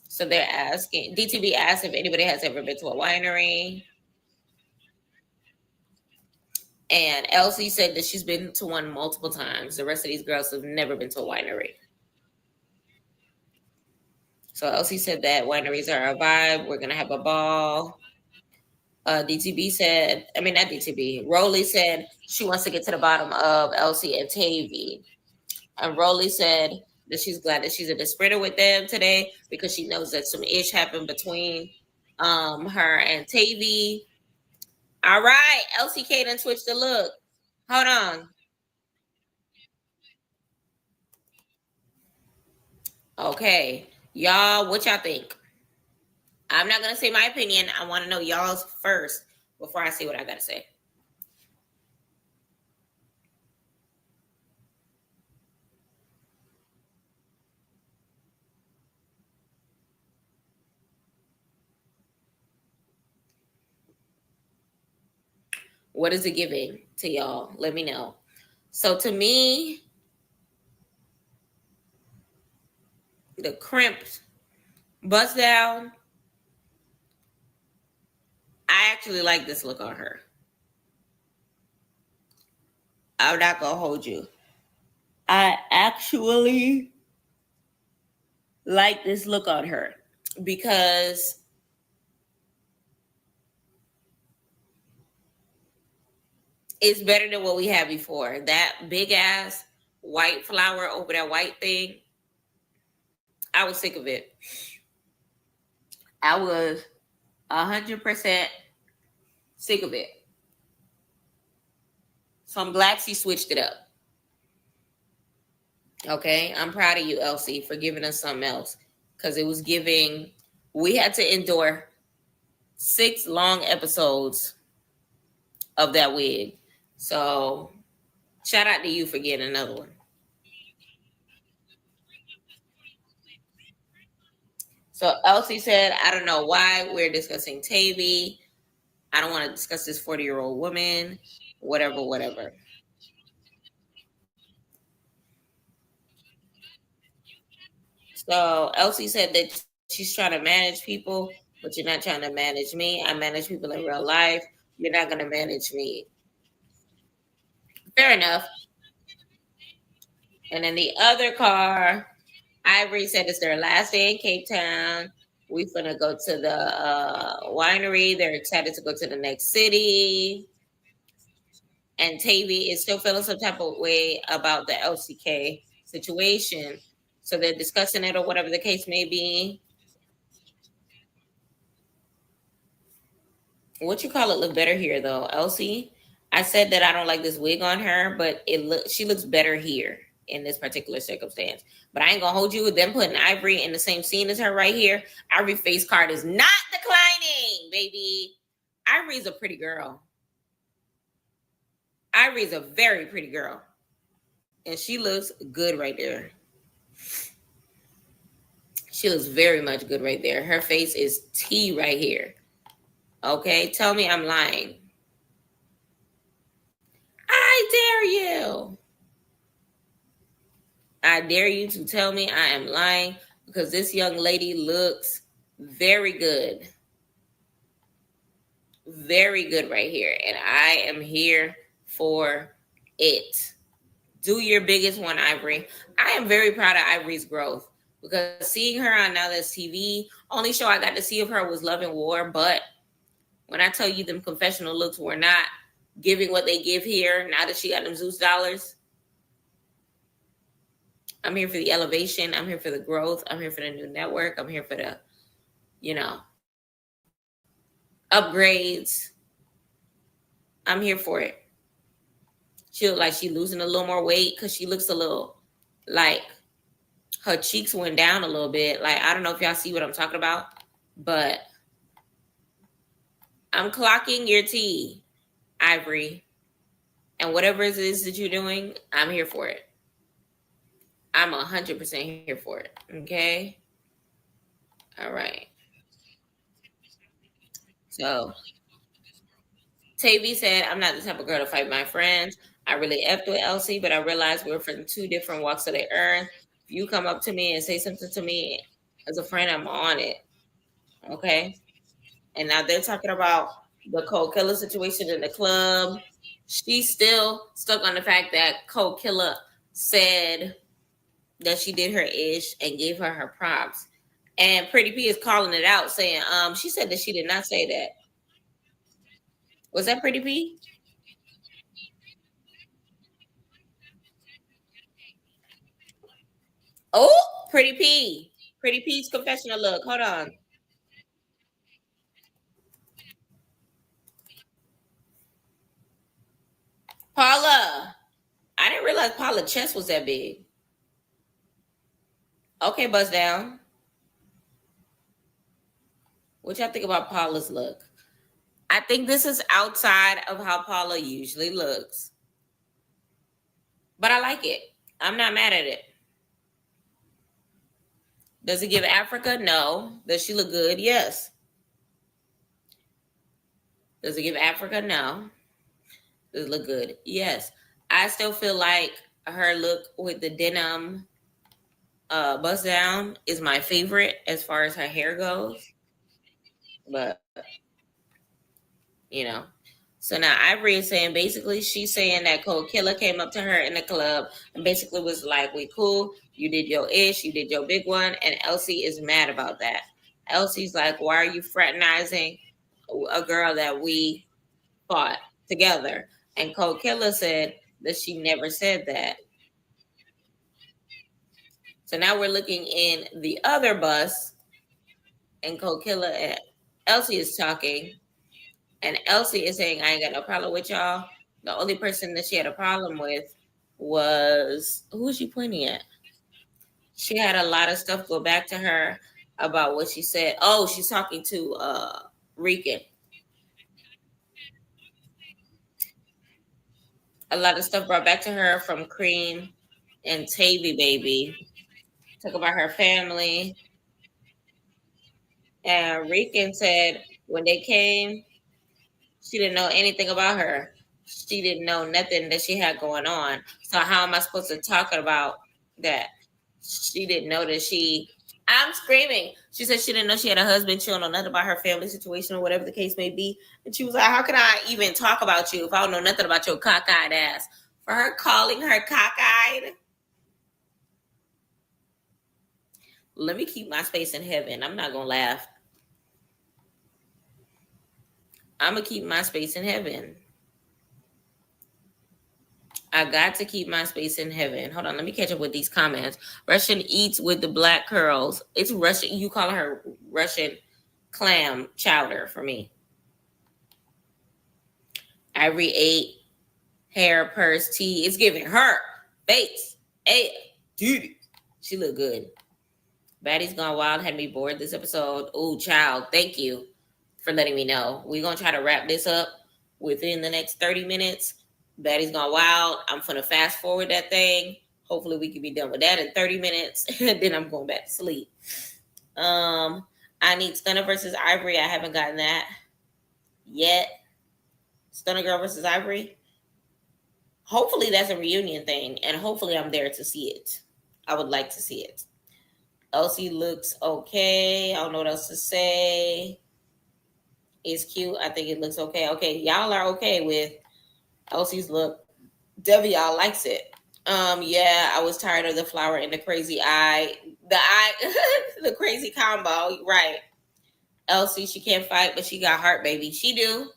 So they're asking, DTB asked if anybody has ever been to a winery. And Elsie said that she's been to one multiple times. The rest of these girls have never been to a winery. So Elsie said that wineries are a vibe. We're going to have a ball. DTB said, I mean, not DTB. Rolley said she wants to get to the bottom of Elsie and Tavy. And Rolley said that she's glad that she's in the sprinter with them today because she knows that some ish happened between her and Tavy. All right, Elsie K done switched the look. Hold on. Okay, y'all, what y'all think? I'm not gonna say my opinion. I want to know y'all's first before I say what I gotta say. What is it giving to y'all? Let me know. So to me, the crimped bust down, I actually like this look on her. I'm not gonna hold you. I actually like this look on her because it's better than what we had before. That big ass white flower over that white thing, I was sick of it. I was 100% sick of it. So I'm glad she switched it up. Okay, I'm proud of you, Elsie, for giving us something else. Because it was giving, we had to endure 6 long episodes of that wig. So shout out to you for getting another one. So Elsie said, I don't know why we're discussing Tavy. I don't want to discuss this 40-year-old woman. Whatever, whatever. So Elsie said that she's trying to manage people but you're not trying to manage me. I manage people in real life. You're not gonna manage me. Fair enough. And then the other car, Ivory said it's their last day in Cape Town. We finna go to the winery. They're excited to go to the next city. And Tavy is still feeling some type of way about the LCK situation. So they're discussing it or whatever the case may be. What you call it look better here though, Elsie? I said that I don't like this wig on her, but she looks better here in this particular circumstance. But I ain't gonna hold you with them putting Ivory in the same scene as her right here. Ivory face card is not declining, baby. Ivory's a pretty girl. Ivory's a very pretty girl. And she looks good right there. She looks very much good right there. Her face is T right here. Okay, tell me I'm lying. I dare you. I dare you to tell me I am lying because this young lady looks very good. Very good right here. And I am here for it. Do your biggest one, Ivory. I am very proud of Ivory's growth because seeing her on Now That's TV, only show I got to see of her was Love and War. But when I tell you them confessional looks were not giving what they give here, now that she got them Zeus dollars, I'm here for the elevation. I'm here for the growth. I'm here for the new network. I'm here for the, upgrades. I'm here for it. She look like she losing a little more weight because she looks a little like her cheeks went down a little bit. Like, I don't know if y'all see what I'm talking about, but I'm clocking your tea, Ivory. And whatever it is that you're doing, I'm here for it. I'm 100% here for it. Okay? All right. So, Tavy said, I'm not the type of girl to fight my friends. I really effed with Elsie, but I realized we're from two different walks of the earth. If you come up to me and say something to me as a friend, I'm on it. Okay? And now they're talking about the Cole Killer situation in the club. She's still stuck on the fact that Cole Killer said that she did her ish and gave her props. And Pretty P is calling it out, saying, she said that she did not say that. Was that Pretty P? Oh, Pretty P. Pretty P's confessional look. Hold on. Paula. I didn't realize Paula's chest was that big. Okay, buzz down. What y'all think about Paula's look? I think this is outside of how Paula usually looks. But I like it. I'm not mad at it. Does it give Africa? No. Does she look good? Yes. Does it give Africa? No. Does it look good? Yes. I still feel like her look with the denim bust down is my favorite as far as her hair goes. But, you know. So now Ivory is saying basically she's saying that Cold Killer came up to her in the club and basically was like, we cool, you did your ish, you did your big one, and Elsie is mad about that. Elsie's like, why are you fraternizing a girl that we fought together? And Cold Killer said that she never said that. So now we're looking in the other bus, and Cold Killer and Elsie is talking. And Elsie is saying, I ain't got no problem with y'all. The only person that she had a problem with was, who was she pointing at? She had a lot of stuff go back to her about what she said. Oh, she's talking to Rican. A lot of stuff brought back to her from Cream and Tavy Baby. Talk about her family. And Rican said when they came, she didn't know anything about her. She didn't know nothing that she had going on. So how am I supposed to talk about that? She didn't know that she I'm screaming. She said she didn't know she had a husband. She don't know nothing about her family situation or whatever the case may be. And she was like, how can I even talk about you if I don't know nothing about your cockeyed ass? For her calling her cockeyed. Let me keep my space in heaven. I'm not going to laugh. I'm going to keep my space in heaven. I got to keep my space in heaven. Hold on, let me catch up with these comments. Russian eats with the black curls. It's Russian. You call her Russian clam chowder for me. Ivory ate hair, purse, tea. It's giving her face. Hey, dude, she look good. Baddies Gone Wild had me bored this episode. Oh, child, thank you for letting me know. We're going to try to wrap this up within the next 30 minutes. Baddies Gone Wild. I'm going to fast forward that thing. Hopefully we can be done with that in 30 minutes. And then I'm going back to sleep. I need Stunner versus Ivory. I haven't gotten that yet. Stunner Girl versus Ivory. Hopefully that's a reunion thing. And hopefully I'm there to see it. I would like to see it. Elsie looks okay. I don't know what else to say. It's cute. I think it looks okay. Okay, y'all are okay with Elsie's look. Debbie, y'all likes it. Yeah, I was tired of the flower and the crazy eye. The crazy combo. Right. Elsie, she can't fight, but she got heart, baby. She do.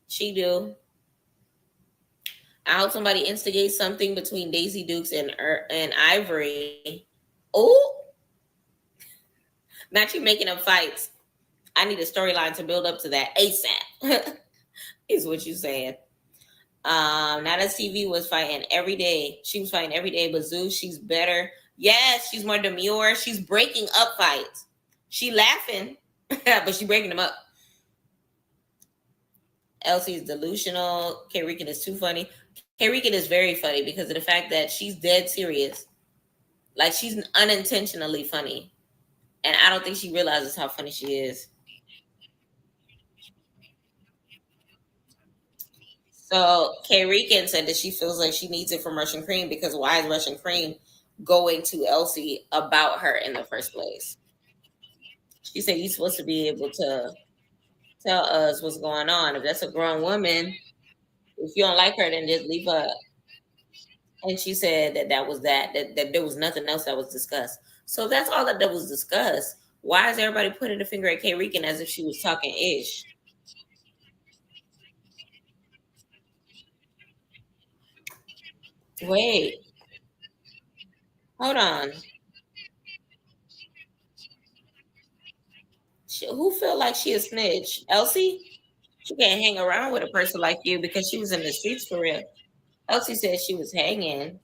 She do. I hope somebody instigates something between Daisy Dukes and Ivory. Oh, not you making up fights. I need a storyline to build up to that ASAP. Is what you saying. Natalie TV was fighting every day. She was fighting every day, but Zeus, she's better. Yes, she's more demure. She's breaking up fights. She laughing, but she breaking them up. Elsie's delusional. K. Rican is too funny. K. Rican is very funny because of the fact that she's dead serious. Like, she's unintentionally funny. And I don't think she realizes how funny she is. So K. Rican said that she feels like she needs it from Russian Cream because why is Russian Cream going to Elsie about her in the first place? She said you're supposed to be able to tell us what's going on. If that's a grown woman, if you don't like her, then just leave her. And she said that was that there was nothing else that was discussed. So if that's all that was discussed, why is everybody putting a finger at K. Rican as if she was talking ish? Wait, hold on. Who felt like she a snitch? Elsie? She can't hang around with a person like you because she was in the streets for real. Elsie said she was hanging.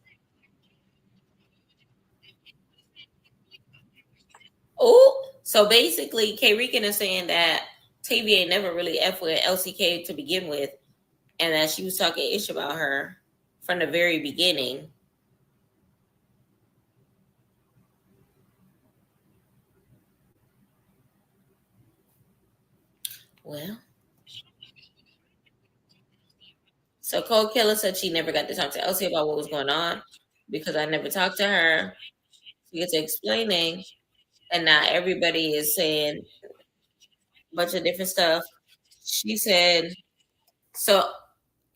Oh, so basically, K. Rican is saying that TVA never really F with LCK to begin with, and that she was talking ish about her from the very beginning. Well, so Cold Killer said she never got to talk to Elsie about what was going on because I never talked to her. She gets explaining, and now everybody is saying a bunch of different stuff. She said, so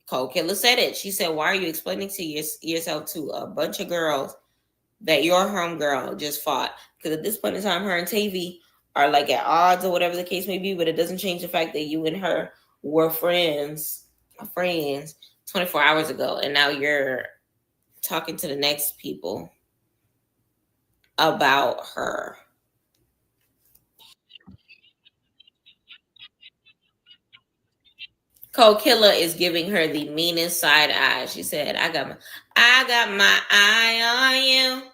Cold Killer said it. She said, why are you explaining to yourself to a bunch of girls that your homegirl just fought? Because at this point in time, her and Tavy are like at odds or whatever the case may be, but it doesn't change the fact that you and her were friends 24 hours ago, and now you're talking to the next people about her. Cold Killer is giving her the meanest side eye. She said, I got my eye on you.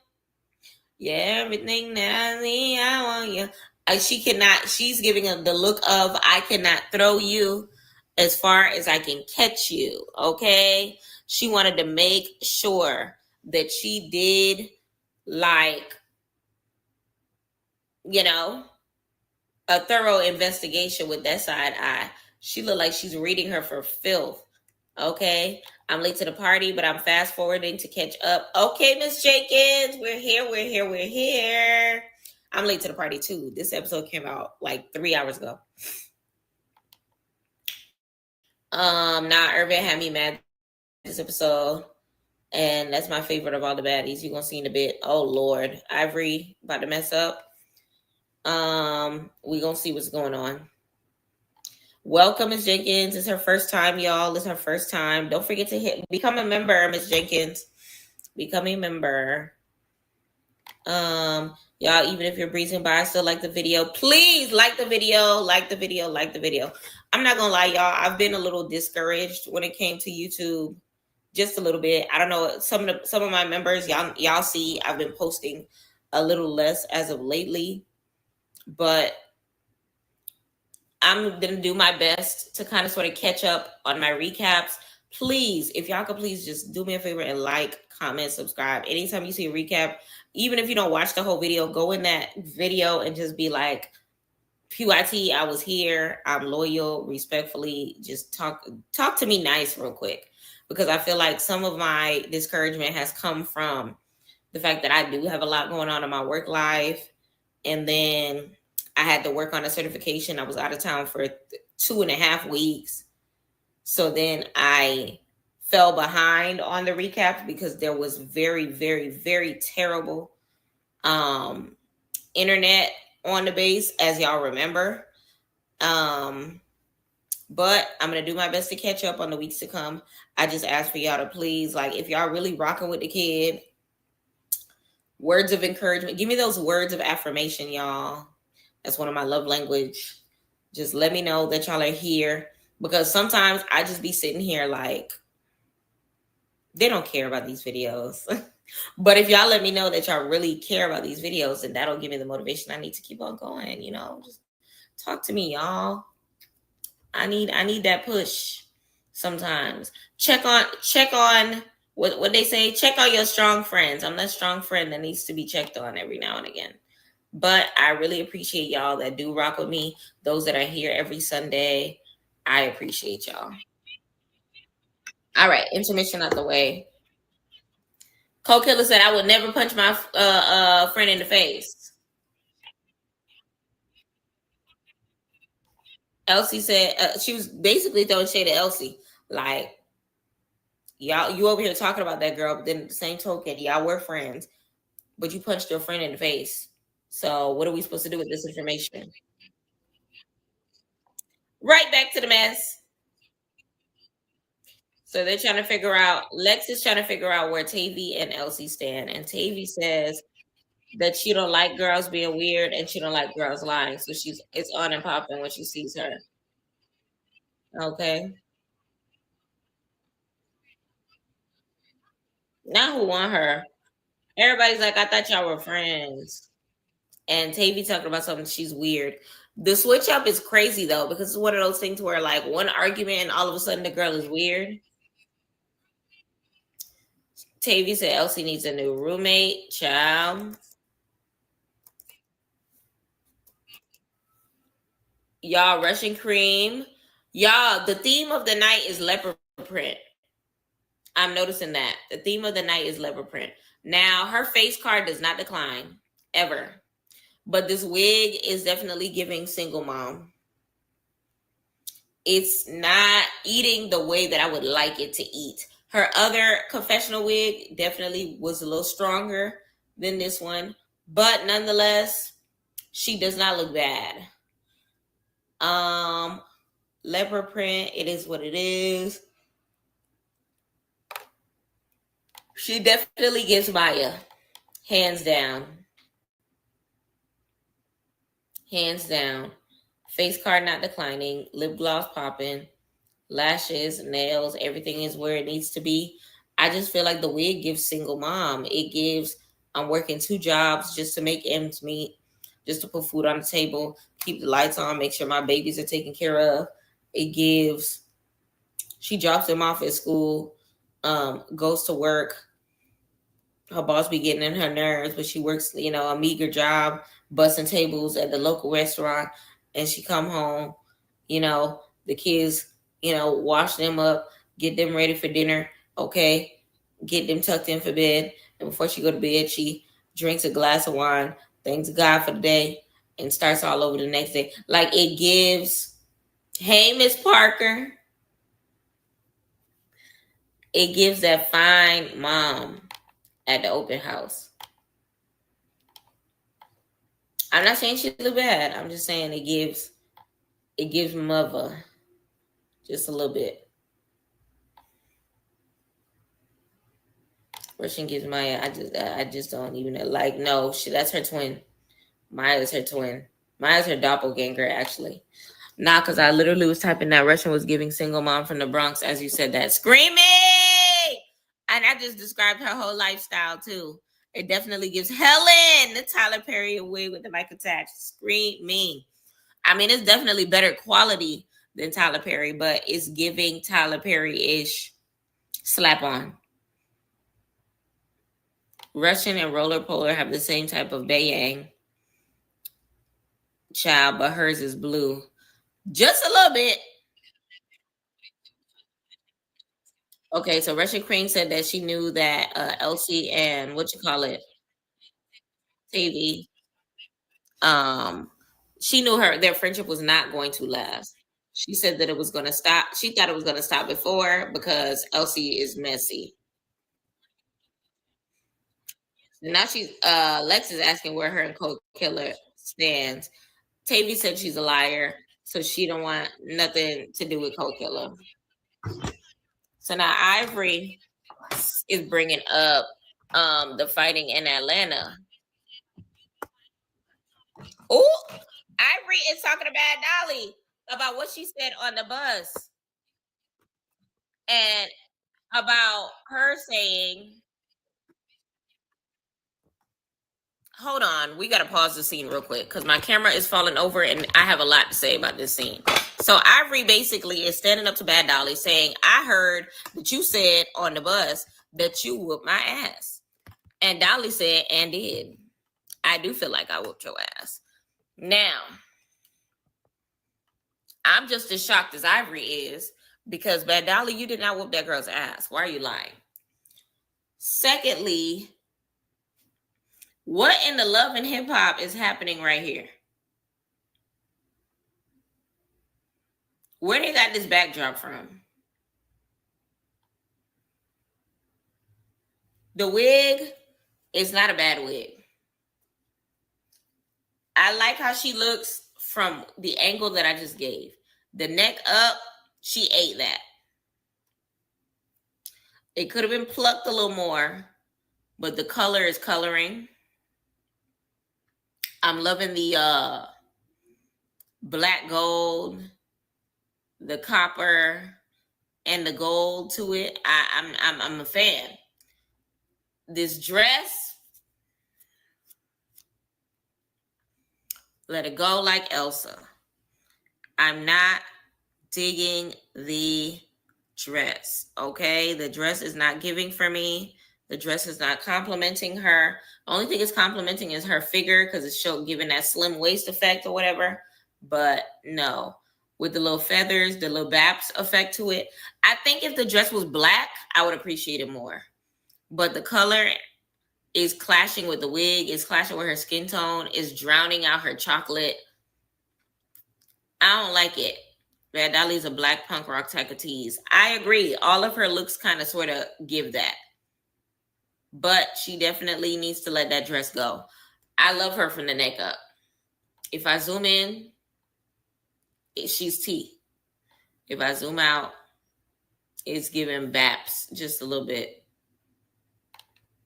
Yeah, everything that I need, I want you. She's giving him the look of, I cannot throw you as far as I can catch you. Okay. She wanted to make sure that she did, like, you know, a thorough investigation with that side eye. She looked like she's reading her for filth. Okay. I'm late to the party, but I'm fast forwarding to catch up. Okay, Miss Jenkins, we're here. I'm late to the party too. This episode came out like 3 hours ago. Now Irvin had me mad this episode, and that's my favorite of all the baddies. You're gonna see in a bit. Oh Lord, Ivory about to mess up. We gonna see what's going on. Welcome, Miss Jenkins. It's her first time, y'all. It's her first time. Don't forget to become a member, Miss Jenkins. Become a member. Y'all, even if you're breezing by, still like the video. Please like the video, like the video, like the video. I'm not gonna lie, y'all. I've been a little discouraged when it came to YouTube, just a little bit. I don't know. Some of my members, y'all see, I've been posting a little less as of lately, but I'm gonna do my best to kind of sort of catch up on my recaps. Please, if y'all could please just do me a favor and like, comment, subscribe. Anytime you see a recap, even if you don't watch the whole video, go in that video and just be like, PYT, I was here. I'm loyal, respectfully. Just talk to me nice real quick, because I feel like some of my discouragement has come from the fact that I do have a lot going on in my work life, and then I had to work on a certification. I was out of town for 2.5 weeks. So then I fell behind on the recap because there was very, very, very terrible internet on the base, as y'all remember. But I'm going to do my best to catch up on the weeks to come. I just ask for y'all to please, like, if y'all really rocking with the kid, words of encouragement. Give me those words of affirmation, y'all. That's one of my love language. Just let me know that y'all are here, because sometimes I just be sitting here like, they don't care about these videos. But if y'all let me know that y'all really care about these videos, then that'll give me the motivation I need to keep on going. Just talk to me, y'all. I need that push sometimes. Check on what they say. Check on your strong friends. I'm that strong friend that needs to be checked on every now and again. But I really appreciate y'all that do rock with me. Those that are here every Sunday, I appreciate y'all. All right, intermission out the way. Cole Killer said I would never punch my friend in the face. Elsie said she was basically throwing shade at Elsie. Like, y'all, you over here talking about that girl, but then the same token, y'all were friends, but you punched your friend in the face. So what are we supposed to do with this information? Right back to the mess. So they're trying to figure out, Lex is trying to figure out where Tavy and Elsie stand. And Tavy says that she don't like girls being weird and she don't like girls lying. So it's on and popping when she sees her. Okay. Now who want her? Everybody's like, I thought y'all were friends. And Tavy talking about something, she's weird. The switch up is crazy though, because it's one of those things where like one argument and all of a sudden the girl is weird. Tavy said Elsie needs a new roommate. Child. Y'all, Russian cream. Y'all, the theme of the night is leopard print. I'm noticing that. The theme of the night is leopard print. Now, her face card does not decline, ever. But this wig is definitely giving single mom. It's not eating the way that I would like it to eat. Her other confessional wig definitely was a little stronger than this one. But nonetheless, she does not look bad. Leopard print, it is what it is. She definitely gives Maya. Hands down. Hands down. Face card not declining. Lip gloss popping. Lashes, nails, everything is where it needs to be. I just feel like the wig gives single mom. It gives, I'm working 2 jobs just to make ends meet, just to put food on the table, keep the lights on, make sure my babies are taken care of. It gives, she drops them off at school, goes to work. Her boss be getting in her nerves, but she works, a meager job, busting tables at the local restaurant, and she come home, the kids, wash them up, get them ready for dinner, okay, get them tucked in for bed, and before she go to bed, she drinks a glass of wine, thanks God for the day, and starts all over the next day. Like it gives, hey, Miss Parker, it gives that fine mom at the open house. I'm not saying she look bad. I'm just saying it gives mother just a little bit. Russian gives Maya. I just don't even like. No, that's her twin. Maya's her twin. Maya's her doppelganger, actually. Nah, because I literally was typing that Russian was giving single mom from the Bronx as you said that. Screaming! And I just described her whole lifestyle too. It definitely gives Helen the Tyler Perry away with the mic attached. Screaming. I mean, it's definitely better quality than Tyler Perry, but it's giving Tyler Perry-ish slap on. Russian and Roller Polar have the same type of bayang child, but hers is blue. Just a little bit. Okay, so Russian Cream said that she knew that Elsie and what you call it, TV, um, she knew their friendship was not going to last. She said that it was going to stop. She thought it was going to stop before because Elsie is messy. Now she's Lex is asking where her and Cold Killer stands. Tavy said she's a liar, so she don't want nothing to do with Cold Killer. So now Ivory is bringing up the fighting in Atlanta. Oh, Ivory is talking about Dolly about what she said on the bus and about her saying, hold on, we got to pause the scene real quick because my camera is falling over and I have a lot to say about this scene. So Ivory basically is standing up to Bad Dolly saying, I heard that you said on the bus that you whooped my ass. And Dolly said, and did. I do feel like I whooped your ass. Now, I'm just as shocked as Ivory is because Bad Dolly, you did not whoop that girl's ass. Why are you lying? Secondly, what in the love and hip hop is happening right here? Where they got this backdrop from? The wig is not a bad wig. I like how she looks from the angle that I just gave. The neck up, she ate that. It could have been plucked a little more, but the color is coloring. I'm loving the black gold, the copper, and the gold to it. I'm a fan. This dress, let it go like Elsa. I'm not digging the dress. Okay, the dress is not giving for me. The dress is not complimenting her. The only thing it's complimenting is her figure because it's giving that slim waist effect or whatever. But no, with the little feathers, the little baps effect to it. I think if the dress was black, I would appreciate it more. But the color is clashing with the wig, is clashing with her skin tone, is drowning out her chocolate. I don't like it. Bad Dolly's a black punk rock type of tease. I agree. All of her looks kind of sort of give that. But she definitely needs to let that dress go. I love her from the neck up. If I zoom in, she's T. If I zoom out, it's giving Baps just a little bit.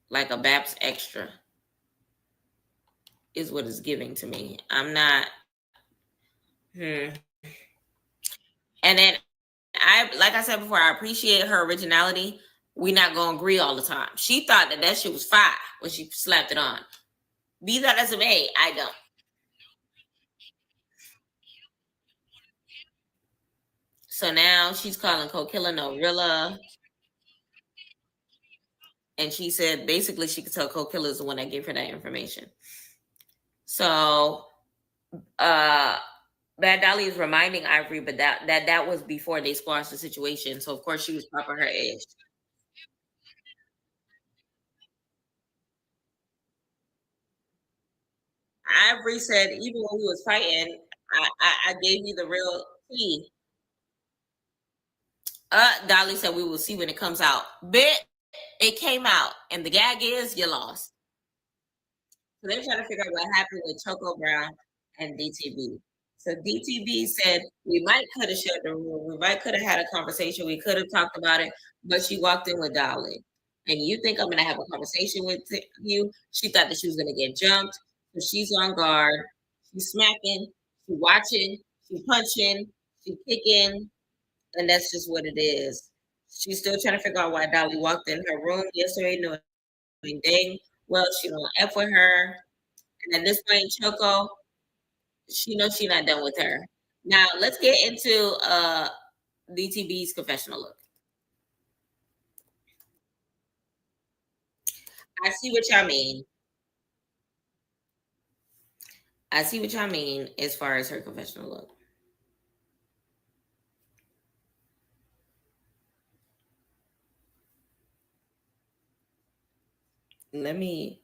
Like a Baps extra is what it's giving to me. I'm not. And then like I said before, I appreciate her originality. We not gonna agree all the time. She thought that shit was fire when she slapped it on. Be that as it may, I don't. So now she's calling Kokilla Norilla. And she said basically she could tell Kokilla is the one that gave her that information. So Bad Dolly is reminding Ivory, but that was before they squashed the situation. So of course she was popping her edge. Ivory said, even when we was fighting, I gave you the real tea. Dolly said we will see when it comes out. Bit it came out, and the gag is you lost. So they're trying to figure out what happened with Choco Brown and DTV. So DTV said we might could have shut the room, we might could have had a conversation, we could have talked about it, but she walked in with Dolly. And you think I'm gonna have a conversation with you? She thought that she was gonna get jumped, so she's on guard. She's smacking, she's watching, she's punching, she's kicking, and that's just what it is. She's still trying to figure out why Dolly walked in her room yesterday, knowing dang well she don't f with her. And at this point, Choco, she knows she's not done with her. Now let's get into DTB's confessional look. I see what y'all mean. I see what y'all mean as far as her confessional look. Let me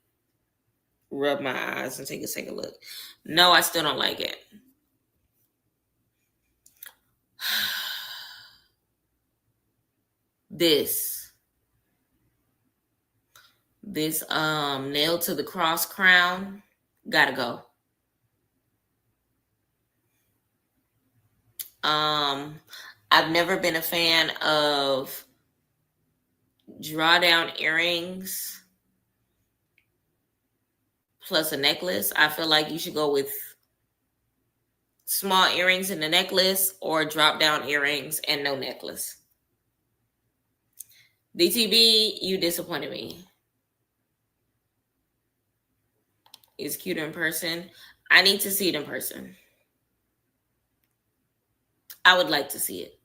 rub my eyes and take a second look. No, I still don't like it. This nailed to the cross crown gotta go. I've never been a fan of drawdown earrings plus a necklace. I feel like you should go with small earrings and a necklace, or drop down earrings and no necklace. DTB, you disappointed me. It's cute in person. I need to see it in person. I would like to see it.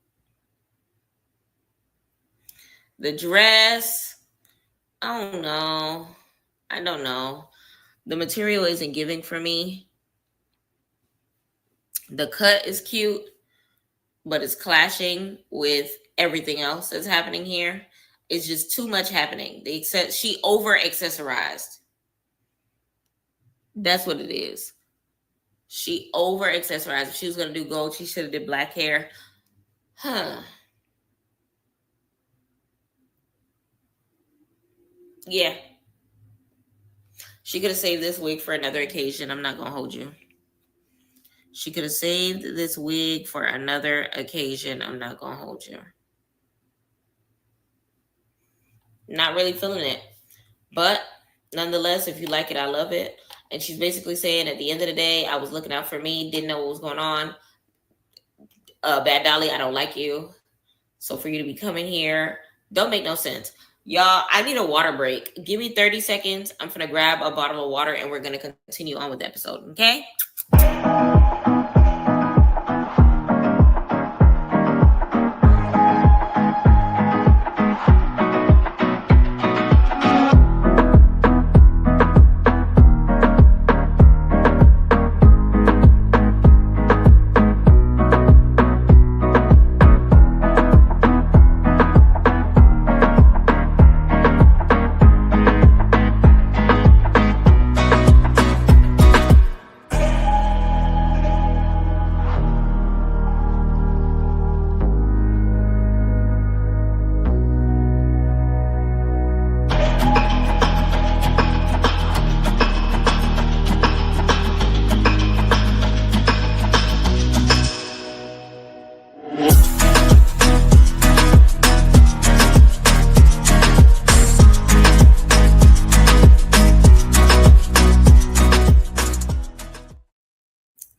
The dress, I don't know. I don't know. The material isn't giving for me. The cut is cute, but it's clashing with everything else that's happening here. It's just too much happening. She over accessorized. That's what it is. She over accessorized. If she was gonna do gold, she should have did black hair. Huh. Yeah. She could have saved this wig for another occasion. I'm not gonna hold you. She could have saved this wig for another occasion. I'm not gonna hold you. Not really feeling it. But nonetheless, if you like it, I love it. And she's basically saying at the end of the day, I was looking out for me, didn't know what was going on. Bad Dolly, I don't like you. So for you to be coming here, don't make no sense. Y'all, I need a water break. Give me 30 seconds. I'm going to grab a bottle of water and we're going to continue on with the episode. Okay?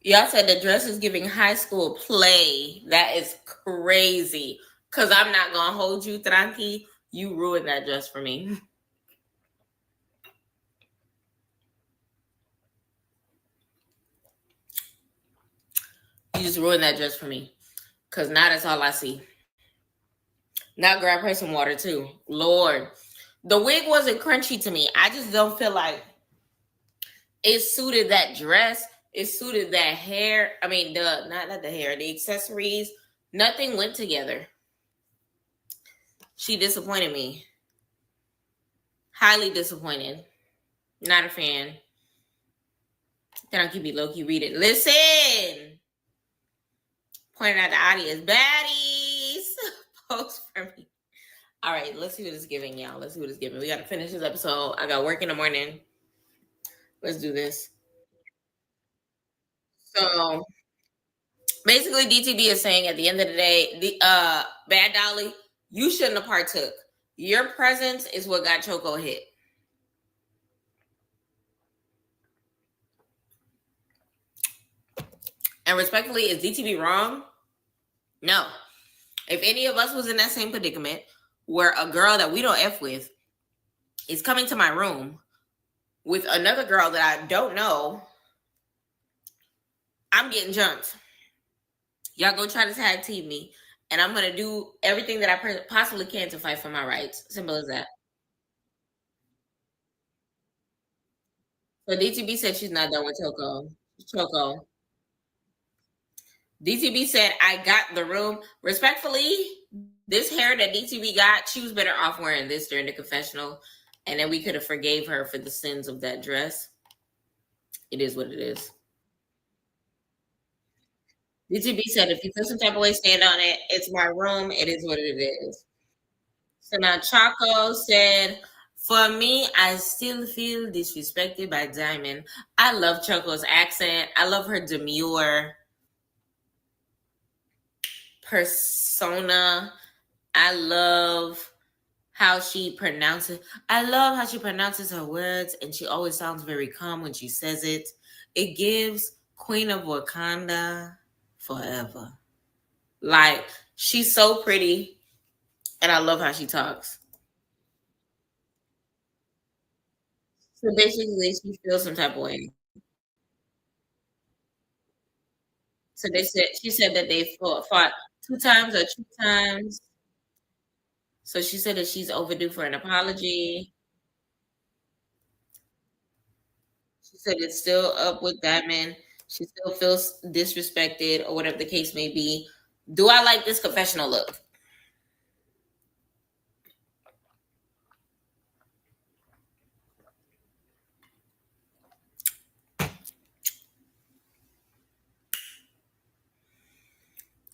Y'all said the dress is giving high school play. That is crazy. Because I'm not going to hold you, Tranqui. You ruined that dress for me. You just ruined that dress for me. Because now that's all I see. Now grab her some water too. Lord. The wig wasn't crunchy to me. I just don't feel like it suited that dress. It suited that hair. I mean, not the hair, the accessories. Nothing went together. She disappointed me. Highly disappointed. Not a fan. Then I'll keep you low key reading. Listen. Pointing out the audience. Baddies. Post for me. All right, let's see what it's giving, y'all. Let's see what it's giving. We got to finish this episode. I got work in the morning. Let's do this. So basically, DTB is saying at the end of the day, the Bad Dolly, you shouldn't have partook. Your presence is what got Choco hit. And respectfully, is DTB wrong? No. If any of us was in that same predicament where a girl that we don't F with is coming to my room with another girl that I don't know, I'm getting jumped. Y'all go try to tag team me, and I'm going to do everything that I possibly can to fight for my rights. Simple as that. So DTB said she's not done with Choco. Choco. DTB said, I got the room. Respectfully, this hair that DTB got, she was better off wearing this during the confessional. And then we could have forgave her for the sins of that dress. It is what it is. DTB said, if you feel some type of way, stand on it. It's my room. It is what it is. So now Chaco said, for me, I still feel disrespected by Diamond. I love Choco's accent. I love her demure persona. I love how she pronounces. I love how she pronounces her words, and she always sounds very calm when she says it. It gives Queen of Wakanda forever. Like, she's so pretty, and I love how she talks. So basically, she feels some type of way. So she said that they fought 2 times or 2 times. So she said that she's overdue for an apology. She said it's still up with Diamond. She still feels disrespected or whatever the case may be. Do I like this confessional look?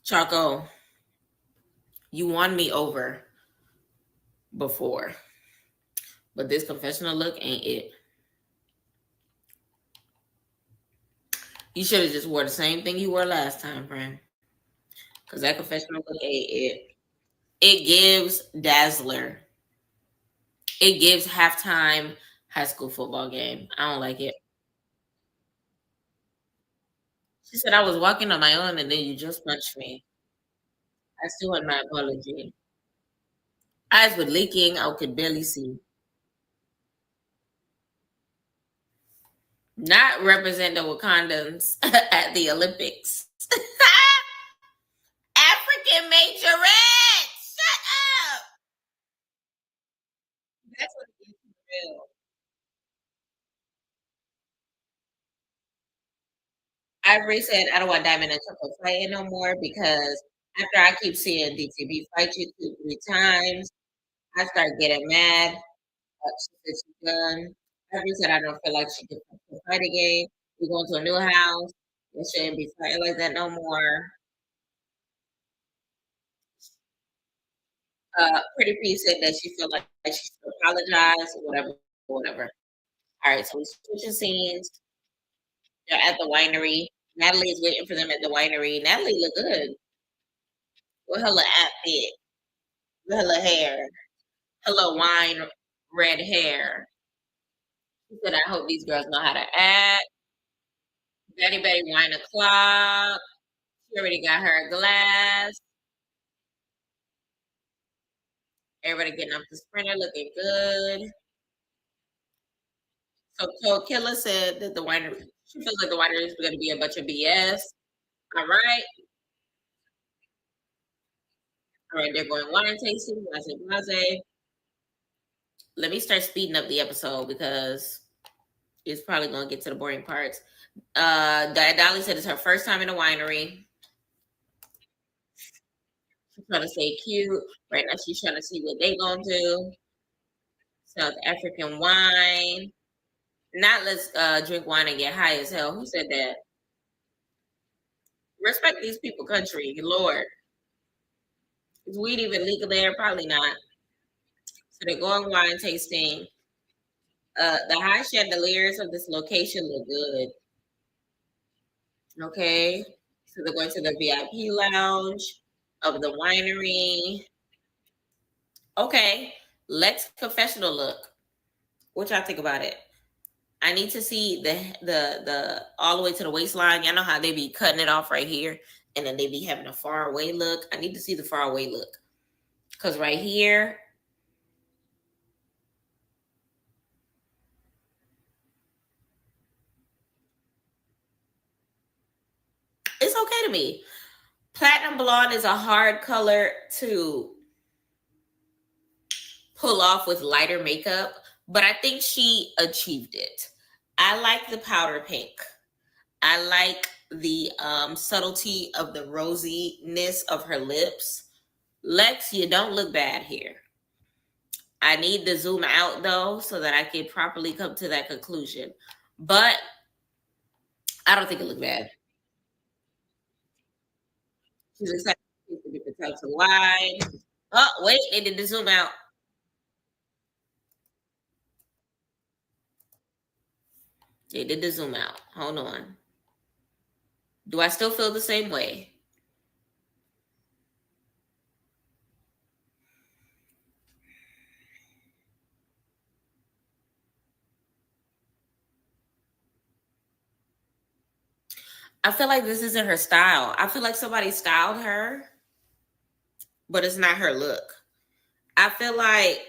Chaco, you won me over before, but this confessional look ain't it. You should have just wore the same thing you wore last time, friend. Because that confessional look ain't it. It gives Dazzler. It gives halftime high school football game. I don't like it. She said I was walking on my own and then you just punched me. I still want my apology. Eyes were leaking. I could barely see. Not represent the Wakandans at the Olympics. African majorette. Shut up. That's what it is for real. Ivory said, I don't want Diamond and Choco fighting no more because after I keep seeing DTB fight you 2, 3 times, I start getting mad. She said she's done. Ivory said, I don't feel like she can fight again. We're going to a new house. They shouldn't be fighting like that no more. Pretty P said that she felt like she should apologize or whatever, whatever. All right, so we switching scenes. They're at the winery. Natalie is waiting for them at the winery. Natalie look good with her little outfit, with her little hair, her little wine red hair. She said, I hope these girls know how to act. Betty wine o'clock. She already got her a glass. Everybody getting off the sprinter looking good. So Cold Killer said that the winery, she feels like the winery is going to be a bunch of BS. All right. All right, they're going wine tasting. Blase, blase. Let me start speeding up the episode because it's probably going to get to the boring parts. Dolly said it's her first time in a winery. She's trying to stay cute. Right now, she's trying to see what they going to do. South African wine. Not let's drink wine and get high as hell. Who said that? Respect these people country. Lord. Is weed even legal there? Probably not. So they're going wine tasting. The high chandeliers of this location look good. Okay. So they're going to the VIP lounge of the winery. Okay. Let's confessional look. What y'all think about it? I need to see the all the way to the waistline. Y'all know how they be cutting it off right here, and then they be having a far away look. I need to see the far away look. Cause right here, it's okay to me. Platinum blonde is a hard color to pull off with lighter makeup, but I think she achieved it. I like the powder pink. I like the subtlety of the rosiness of her lips. Lex, you don't look bad here. I need to zoom out though so that I can properly come to that conclusion. But I don't think it looked bad. She's excited for different types of wine. Oh, wait, they did the zoom out. They did the zoom out. Hold on. Do I still feel the same way? I feel like this isn't her style. I feel like somebody styled her, but it's not her look. I feel like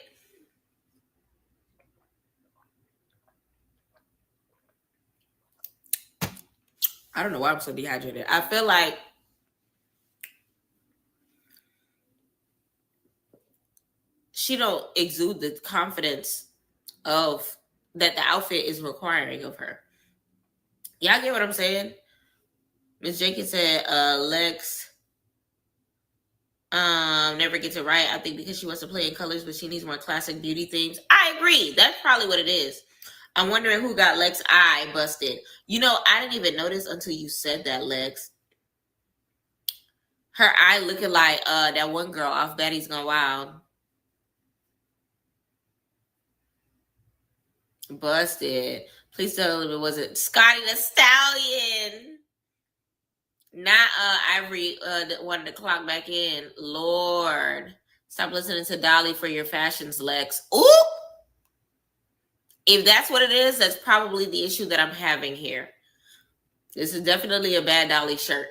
I don't know why I'm so dehydrated. I feel like she don't exude the confidence of that the outfit is requiring of her. Y'all get what I'm saying? Miss Jenkins said, Lex never gets it right. I think because she wants to play in colors, but she needs more classic beauty themes. I agree. That's probably what it is. I'm wondering who got Lex eye busted. You know, I didn't even notice until you said that, Lex. Her eye looking like that one girl off Baddies Gone Wild. Busted. Please tell me, was it Scotty the Stallion? Not Ivory wanted to clock back in. Lord. Stop listening to Dolly for your fashions, Lex. Ooh! If that's what it is, that's probably the issue that I'm having here. This is definitely a Bad Dolly shirt.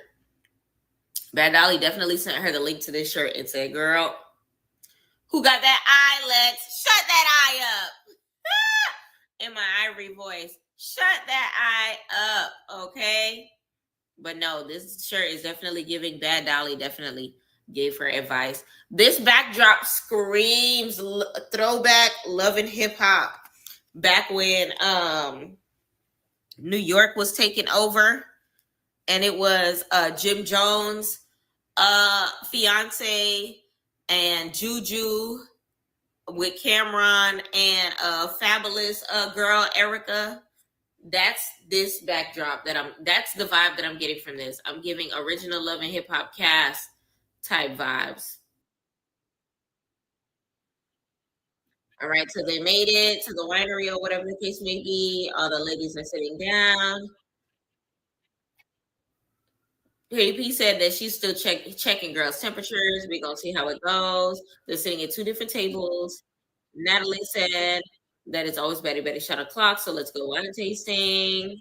Bad Dolly definitely sent her the link to this shirt and said, girl, who got that eye, Lex? Shut that eye up. In my Ivory voice. Shut that eye up, okay? But no, this shirt is definitely giving Bad Dolly, definitely gave her advice. This backdrop screams throwback Love and Hip Hop. Back when New York was taken over and it was Jim Jones, fiance, and Juju with Cameron and fabulous girl Erica. That's this backdrop that's the vibe that I'm getting from this. I'm giving original Love and Hip Hop cast type vibes. All right, so they made it to the winery or whatever the case may be. All the ladies are sitting down. KP said that she's still checking girls' temperatures. We're gonna see how it goes. They're sitting at two different tables. Natalie said that it's always better shot o'clock. So let's go wine tasting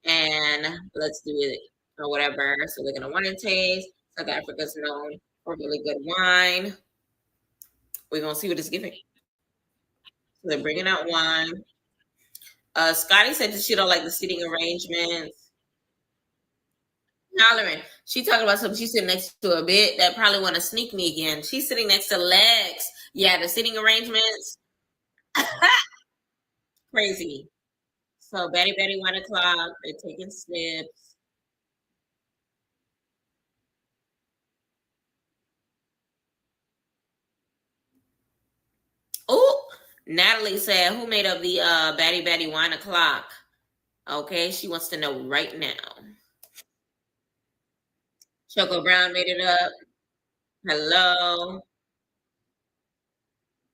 and let's do it or whatever. So they're gonna wine and taste. South Africa's known for really good wine. We're gonna see what it's giving. So they're bringing out wine. Scotty said that she don't like the seating arrangements. Hollering. She talking about something. She's sitting next to a bit that probably want to sneak me again. She's sitting next to Lex. Yeah, the seating arrangements. Crazy. So Betty 1 o'clock. They're taking snips. Oh, Natalie said, "Who made up the Baddie wine o'clock?" Okay, she wants to know right now. Choco Brown made it up. Hello.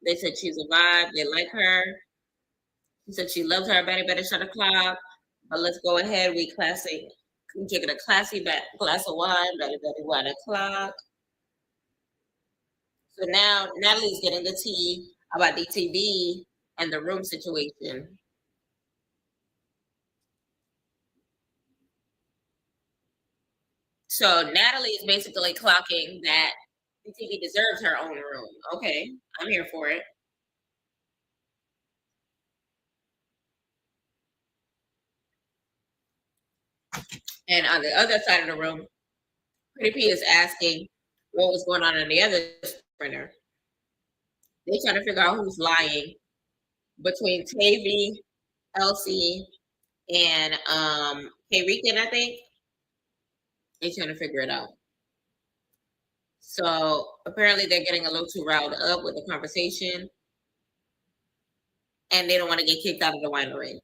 They said she's a vibe. They like her. She said she loves her Baddie shot o'clock. But let's go ahead. We classy. We drinking a classy glass of wine. Baddie wine o'clock. So now Natalie's getting the tea about DTV and the room situation. So Natalie is basically clocking that DTV deserves her own room. Okay, I'm here for it. And on the other side of the room, Pretty P is asking what was going on in the other sprinter. They're trying to figure out who's lying between Tavy, Elsie, and K Rican, I think. They're trying to figure it out. So apparently they're getting a little too riled up with the conversation and they don't want to get kicked out of the winery.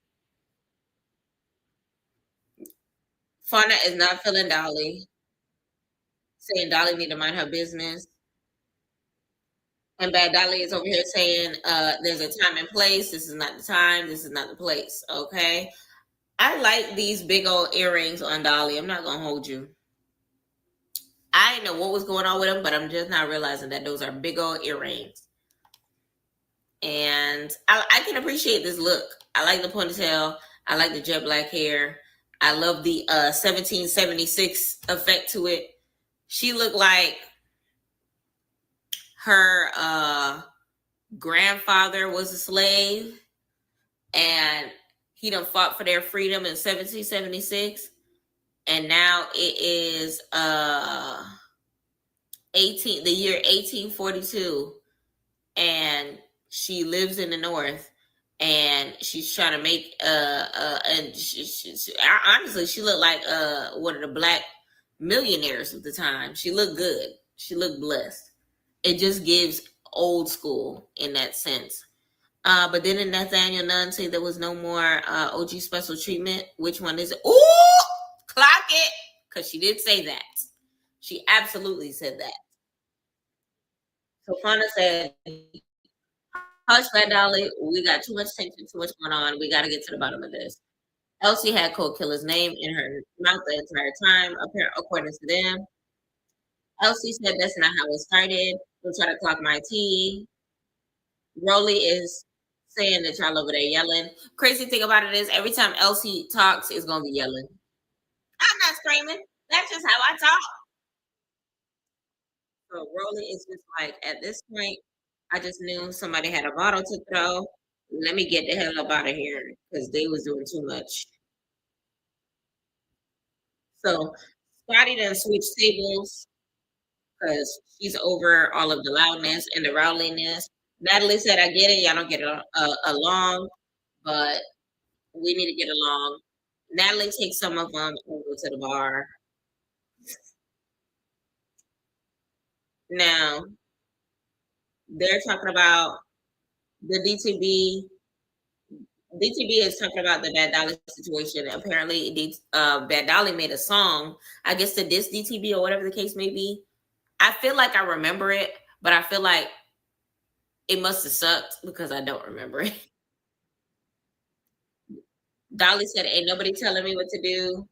Fauna is not feeling Dolly, saying Dolly need to mind her business. And Bad Dolly is over here saying there's a time and place. This is not the time. This is not the place. Okay. I like these big old earrings on Dolly. I'm not going to hold you. I didn't know what was going on with them, but I'm just not realizing that those are big old earrings. And I can appreciate this look. I like the ponytail. I like the jet black hair. I love the 1776 effect to it. She looked like her grandfather was a slave and he done fought for their freedom in 1776. And now it is the year 1842. And she lives in the North. And she's trying to make and honestly, she looked like one of the black millionaires of the time. She looked good. She looked blessed. It just gives old school in that sense. But didn't Nathaniel Nunn say there was no more OG special treatment? Which one is it? Ooh, clock it, because she did say that. She absolutely said that. So Fauna said, "Hush, Bad Dolly. We got too much tension, too much going on. We got to get to the bottom of this." Elsie had Cold Killer's name in her mouth the entire time, according to them. Elsie said that's not how it started. Don't try to clock my tea. Rolley is saying that y'all over there yelling. Crazy thing about it is every time Elsie talks, it's gonna be yelling. I'm not screaming. That's just how I talk. So Rolley is just like, at this point, I just knew somebody had a bottle to throw. Let me get the hell up out of here because they was doing too much. So Scotty then switched tables because she's over all of the loudness and the rowliness. Natalie said, "I get it. Y'all don't get along, but we need to get along." Natalie takes some of them over to the bar. Now they're talking about the DTB. DTB is talking about the Bad Dolly situation. Apparently, Bad Dolly made a song, I guess, to diss DTB or whatever the case may be. I feel like I remember it, but I feel like it must have sucked because I don't remember it. Dolly said, "Ain't nobody telling me what to do.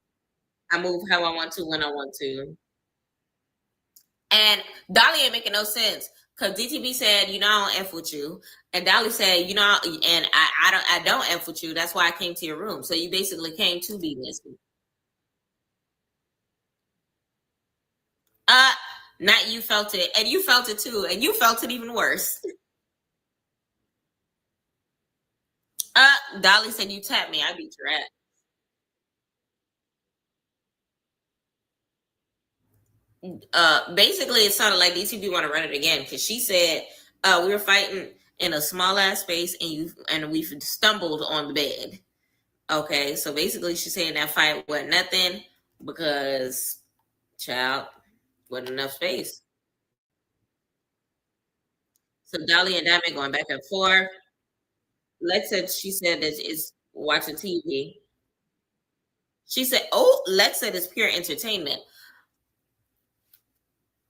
I move how I want to when I want to." And Dolly ain't making no sense because DTB said, "You know, I don't f with you," and Dolly said, "You know, and I don't f with you. That's why I came to your room. So you basically came to be missing." Uh, Not you felt it, and you felt it too, and you felt it even worse. Dolly said, "You tapped me. I beat your ass." Basically, it sounded like DTB want to run it again because she said, "We were fighting in a small ass space, and we stumbled on the bed." Okay, so basically, she's saying that fight wasn't nothing because, child, wasn't enough space. So Dolly and Diamond going back and forth. Lex said she said that it's watching TV. She said, "Oh, Lex said it's pure entertainment."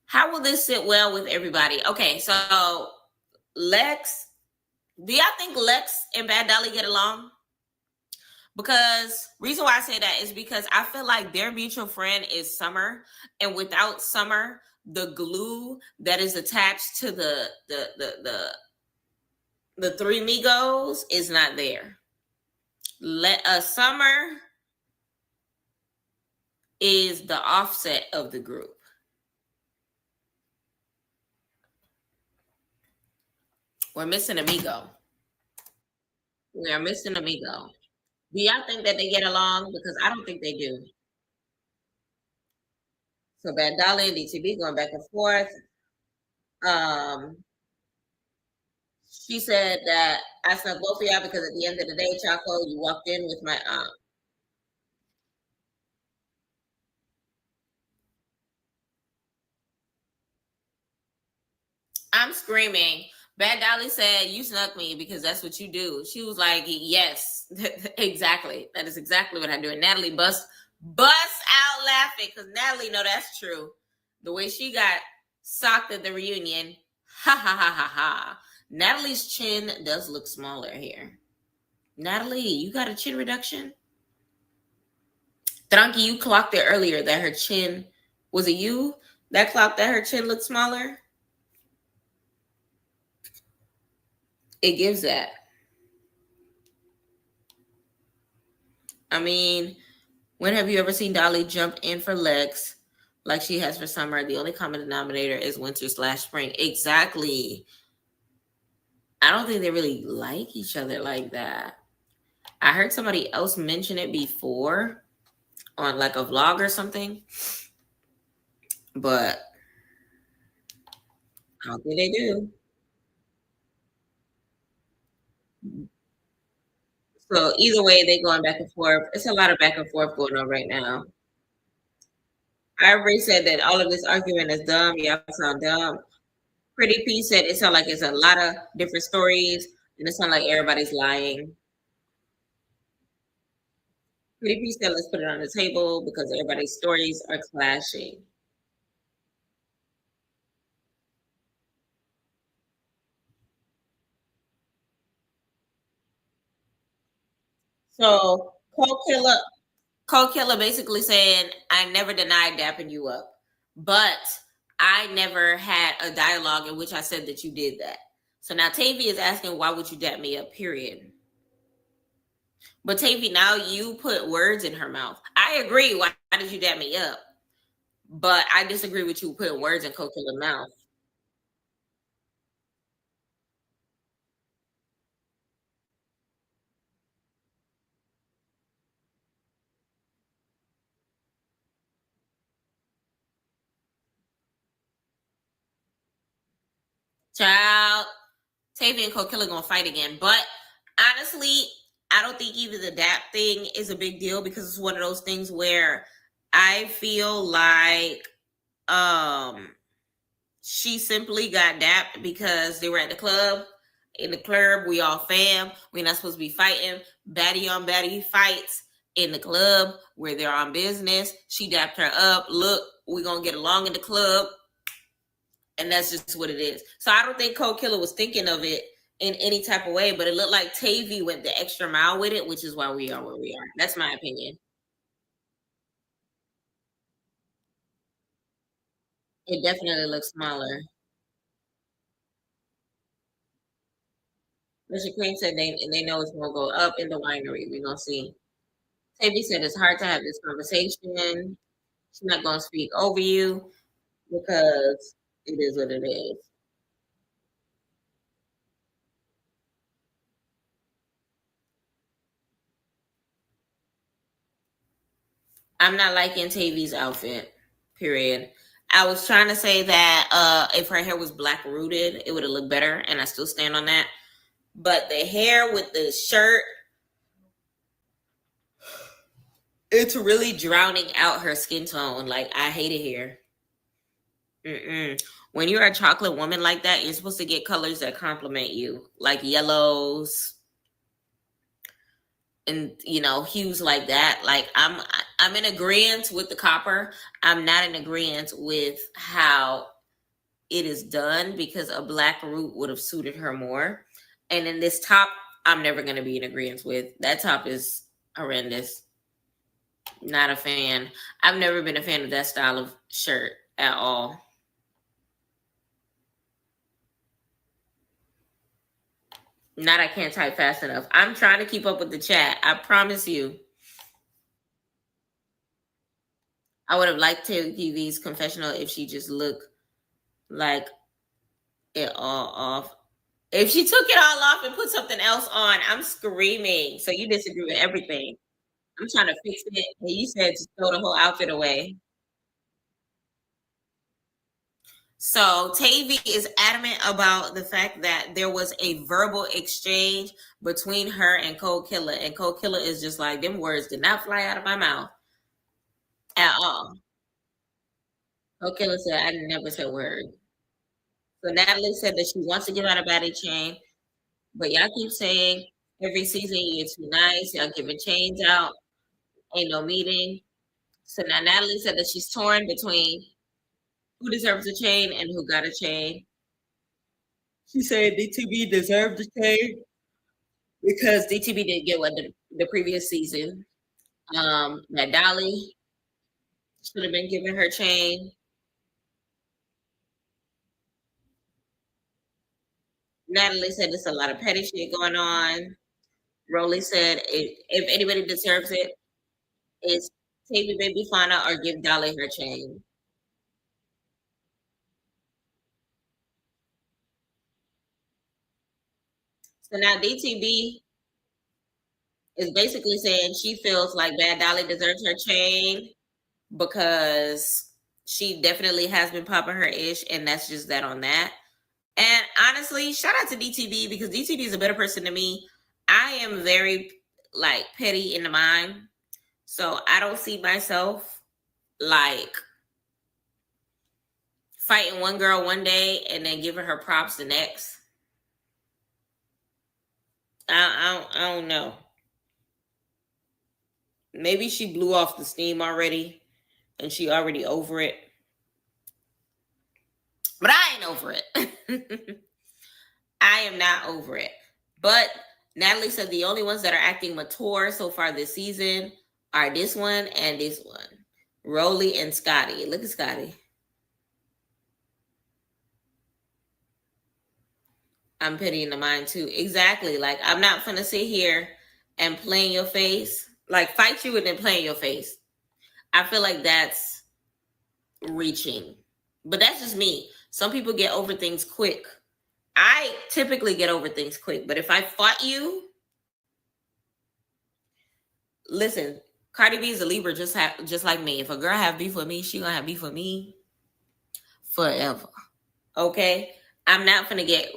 How will this sit well with everybody? Okay, so Lex, do y'all think Lex and Bad Dolly get along? Because reason why I say that is because I feel like their mutual friend is Summer, and without Summer, the glue that is attached to the three Migos is not there. Let Summer is the offset of the group. We're missing Amigo. We are missing Amigo. Do y'all think that they get along? Because I don't think they do. So Bad Dolly and DTB going back and forth. Um, she said that I snuck both of y'all because at the end of the day, Chaco, you walked in with my I'm screaming. Bad Dolly said, "You snuck me because that's what you do." She was like, "Yes, exactly. That is exactly what I do." And Natalie bust out laughing because Natalie know that's true. The way she got socked at the reunion, ha ha ha ha ha. Natalie's chin does look smaller here. Natalie, you got a chin reduction? Tranqui, you clocked it earlier that her chin was it you that clocked that her chin looked smaller? It gives that. I mean, when have you ever seen Dolly jump in for Lex like she has for Summer? The only common denominator is winter/spring. Exactly. I don't think they really like each other like that. I heard somebody else mention it before on like a vlog or something, but I don't think they do. So either way, they going back and forth. It's a lot of back and forth going on right now. I already said that all of this argument is dumb. Y'all sound dumb. Pretty P said it sounds like it's a lot of different stories, and it sounds like everybody's lying. Pretty P said let's put it on the table because everybody's stories are clashing. So Cole Killer basically saying, I never denied dapping you up, but I never had a dialogue in which I said that you did that. So now Tavy is asking, why would you dap me up, period? But Tavy, now you put words in her mouth. I agree. Why did you dap me up? But I disagree with you putting words in Cole Killer's mouth. Child, Tavy and Cole Killer gonna fight again. But honestly, I don't think even the dap thing is a big deal because it's one of those things where I feel like um she simply got dapped because they were at the club. In the club, we all fam. We're not supposed to be fighting. Baddie on baddie fights in the club where they're on business. She dapped her up. Look, we're gonna get along in the club. And that's just what it is. So I don't think Cole Killer was thinking of it in any type of way, but it looked like Tavy went the extra mile with it, which is why we are where we are. That's my opinion. It definitely looks smaller. Mr. Queen said they know it's gonna go up in the winery. We're gonna see. Tavy said it's hard to have this conversation. She's not gonna speak over you because it is what it is. I'm not liking Tavy's outfit. Period. I was trying to say that if her hair was black rooted, it would have looked better, and I still stand on that. But the hair with the shirt, it's really drowning out her skin tone. Like I hate it here. Mm-mm. When you're a chocolate woman like that, you're supposed to get colors that complement you, like yellows, and hues like that. Like I'm in agreement with the copper. I'm not in agreement with how it is done because a black root would have suited her more. And in this top, I'm never going to be in agreement with. That top is horrendous. Not a fan. I've never been a fan of that style of shirt at all. Not I can't type fast enough. I'm trying to keep up with the chat. I promise you. I would have liked to give these confessional if she just looked like it all off. If she took it all off and put something else on, I'm screaming. So you disagree with everything. I'm trying to fix it. And you said to throw the whole outfit away. So Tavy is adamant about the fact that there was a verbal exchange between her and Cold Killer. And Cold Killer is just like, them words did not fly out of my mouth at all. Cold Killer said, I never said word. So Natalie said that she wants to get out of Baddie chain, but y'all keep saying every season you're too nice, y'all giving chains out, ain't no meeting. So now Natalie said that she's torn between who deserves a chain and who got a chain. She said DTB deserved the chain because DTB didn't get one the previous season. That Dolly should have been given her chain. Natalie said there's a lot of petty shit going on. Rolley said if anybody deserves it, it's Tavy Baby Fauna or give Dolly her chain. So now DTB is basically saying she feels like Bad Dolly deserves her chain because she definitely has been popping her ish, and that's just that on that. And honestly, shout out to DTB because DTB is a better person than me. I am very like petty in the mind, so I don't see myself like fighting one girl one day and then giving her props the next. I don't know. Maybe she blew off the steam already and she already over it. But I ain't over it. I am not over it. But Natalie said the only ones that are acting mature so far this season are this one and this one. Rolley and Scotty. Look at Scotty. I'm pitying the mind too. Exactly. Like I'm not gonna sit here and play in your face. Like fight you and then play in your face. I feel like that's reaching. But that's just me. Some people get over things quick. I typically get over things quick, but if I fought you, listen, Cardi B is a Libra just like me. If a girl have beef with me, she gonna have beef with me forever. Okay? I'm not gonna get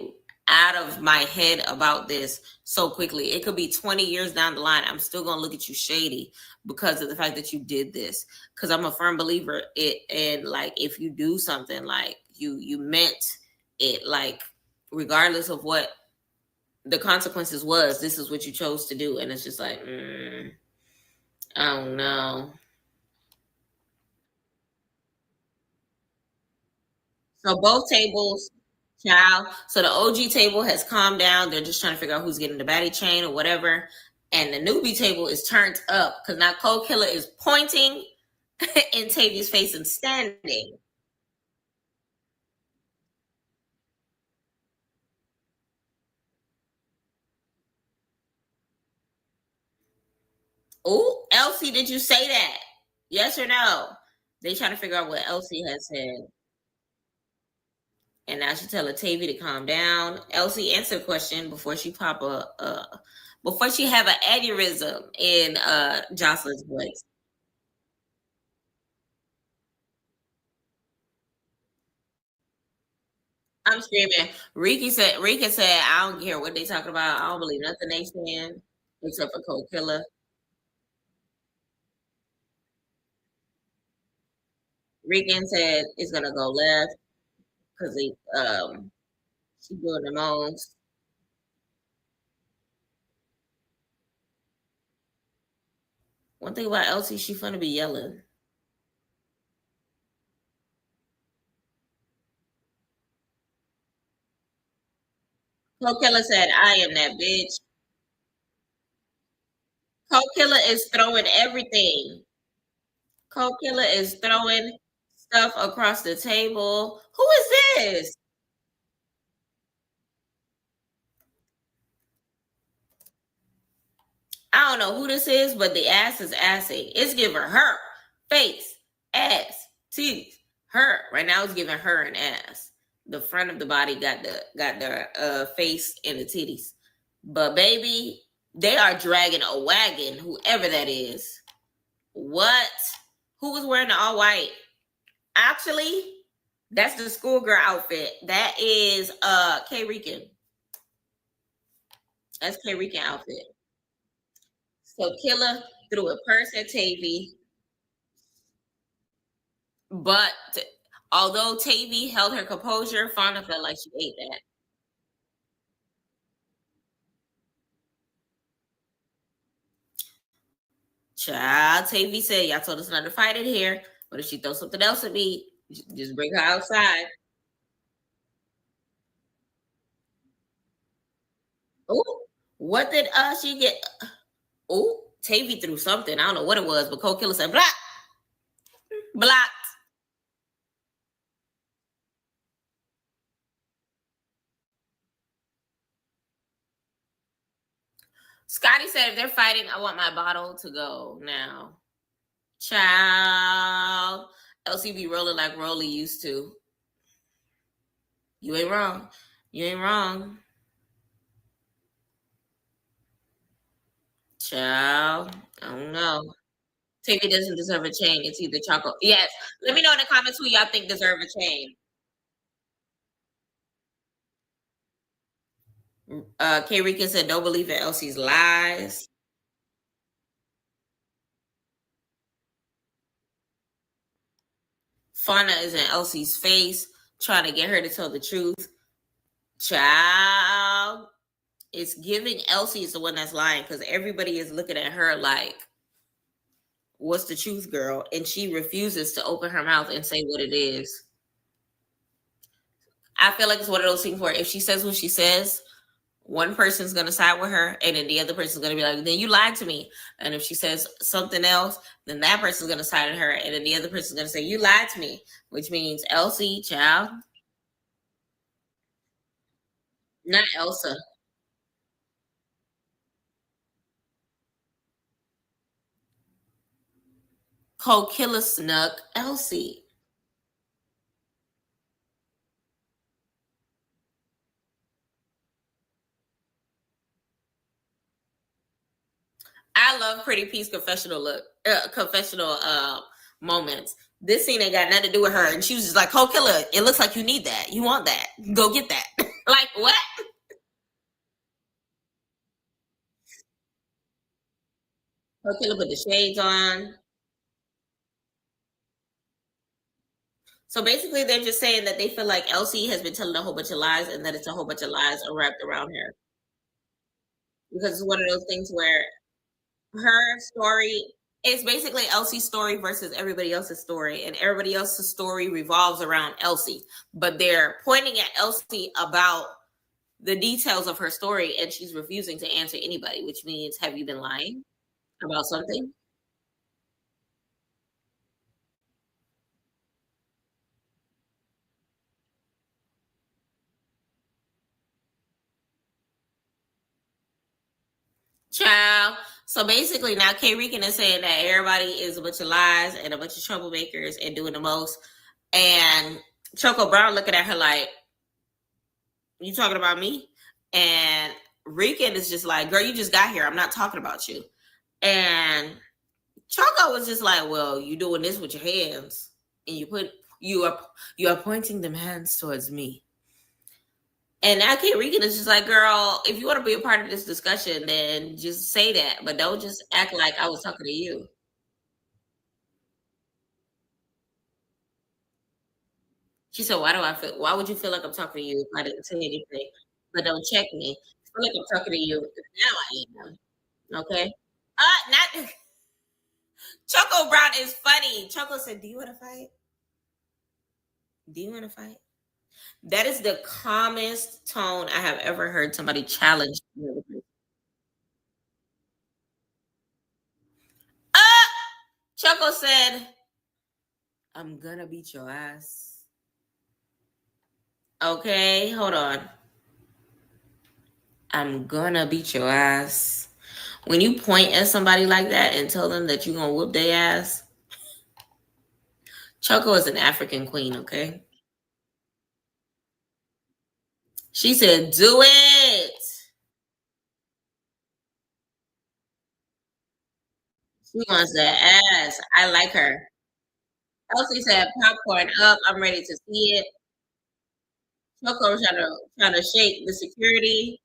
out of my head about this so quickly. It could be 20 years down the line. I'm still gonna look at you shady because of the fact that you did this. Because I'm a firm believer and like if you do something like you meant it, like regardless of what the consequences was, this is what you chose to do. And it's just like, I don't know. So both tables, child. So the OG table has calmed down. They're just trying to figure out who's getting the baddie chain or whatever. And the newbie table is turned up because now Cold Killer is pointing in Tavy's face and standing. Oh, Elsie, did you say that? Yes or no? They trying to figure out what Elsie has said. And now she telling Tavy to calm down. Elsie, answer the question before she pop before she have an aneurysm in Jocelyn's voice. I'm screaming. Rika said, I don't care what they talking about. I don't believe nothing they saying except for Cold Killer. Regan said it's gonna go left because she doing the most. One thing about Elsie, she finna be yelling. Cold Killer said, "I am that bitch." Cold Killer is throwing everything. Cold Killer is throwing stuff across the table. Who is this? I don't know who this is, but the ass is assing. It's giving her face, ass, titties. Her right now it's giving her an ass. The front of the body got the face and the titties. But baby, they are dragging a wagon, whoever that is. What? Who was wearing the all white? Actually, that's the schoolgirl outfit. That is K Rican. That's K Rican outfit. So Killer threw a purse at Tavy, but although Tavy held her composure, Fauna felt like she ate that. Child, Tavy said, "Y'all told us not to fight it here, but if she throws something else at me, just bring her outside." Oh, what did she get? Oh, Tavy threw something. I don't know what it was, but Cold Killer said, "Block, block." Scotty said, "If they're fighting, I want my bottle to go now." Child, LCB rolling like Rolly used to. You ain't wrong. You ain't wrong. Child, I don't know. Tavy doesn't deserve a chain. It's either chocolate. Yes. Let me know in the comments who y'all think deserve a chain. K Rika said, "Don't believe in Elsie's lies." Fauna is in Elsie's face, trying to get her to tell the truth. Child, it's giving Elsie is the one that's lying because everybody is looking at her like, "What's the truth, girl?" And she refuses to open her mouth and say what it is. I feel like it's one of those things where if she says what she says, one person's gonna side with her, and then the other person's gonna be like, "Then you lied to me." And if she says something else, then that person's gonna side with her, and then the other person's gonna say, "You lied to me," which means Elsie, child, not Elsa. Cold Killer snuck Elsie. I love Pretty Peace confessional moments. This scene ain't got nothing to do with her, and she was just like, "Cold Killer, it looks like you need that. You want that? Go get that." Like what? Cold Killer put the shades on. So basically, they're just saying that they feel like Elsie has been telling a whole bunch of lies, and that it's a whole bunch of lies are wrapped around her because it's one of those things where her story is basically Elsie's story versus everybody else's story, and everybody else's story revolves around Elsie. But they're pointing at Elsie about the details of her story, and she's refusing to answer anybody, which means, have you been lying about something? Child. So basically, now K Rican is saying that everybody is a bunch of lies and a bunch of troublemakers and doing the most. And Choco Brown looking at her like, "You talking about me?" And Rican is just like, "Girl, you just got here. I'm not talking about you." And Choco was just like, "Well, you doing this with your hands, and you are pointing them hands towards me." And now Kate Regan is just like, "Girl, if you want to be a part of this discussion, then just say that, but don't just act like I was talking to you." She said, "Why do I feel? Why would you feel like I'm talking to you if I didn't say anything? But don't check me. I feel like I'm talking to you. Now I am. Okay. Not." Choco Brown is funny. Choco said, "Do you want to fight? Do you want to fight?" That is the calmest tone I have ever heard somebody challenge another person. Ah! Choco said, "I'm gonna beat your ass." Okay, hold on. I'm gonna beat your ass. When you point at somebody like that and tell them that you're gonna whoop their ass, Choco is an African queen, okay? She said, "Do it." She wants that ass. I like her. Elsie said, "Popcorn up. I'm ready to see it." Choco trying to shake the security.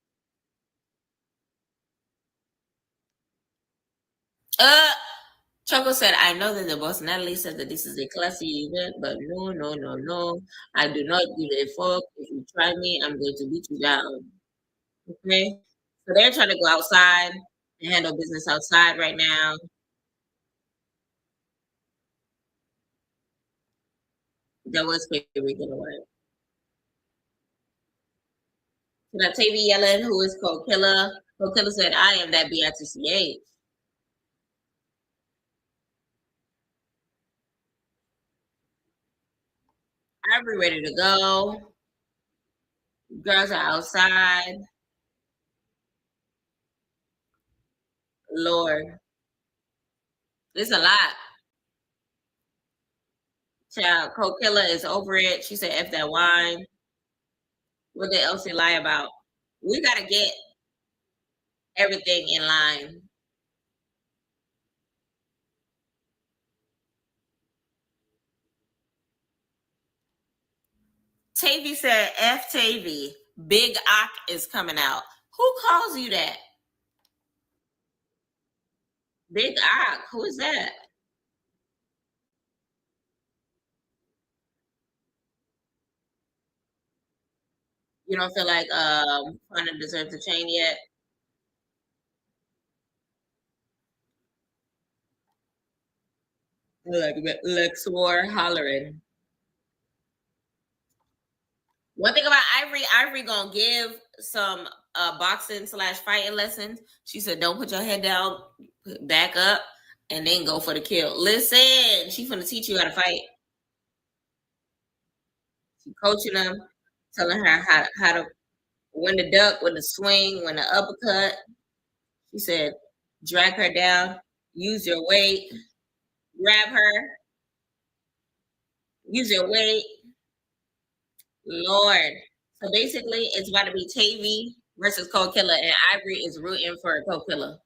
Uh, Choco said, "I know that the boss Natalie said that this is a classy event, but no, no, no, no. I do not give a fuck. If you try me, I'm going to beat you down." Okay? So they're trying to go outside and handle business outside right now. That was quick getaway. So that TV yelling, who is Coachella? Coachella said, "I am that BITCH." Ivory ready to go. Girls are outside. Lord, it's a lot. Child, Coachella is over it. She said, "F that wine." What did Elsie lie about? We got to get everything in line. Tavy said, "F Tavy. Big Ock is coming out." Who calls you that? Big Ock. Who is that? You don't feel like trying to deserve the chain yet? Like Lex War hollering. One thing about Ivory gonna give some boxing slash fighting lessons. She said, "Don't put your head down, back up, and then go for the kill." Listen, she's gonna teach you how to fight. She coaching them, telling her how to when to duck, when to swing, when to uppercut. She said, "Drag her down, use your weight, grab her, use your weight." Lord. So basically, it's about to be Tavy versus Cold Killer, and Ivory is rooting for Cold Killer.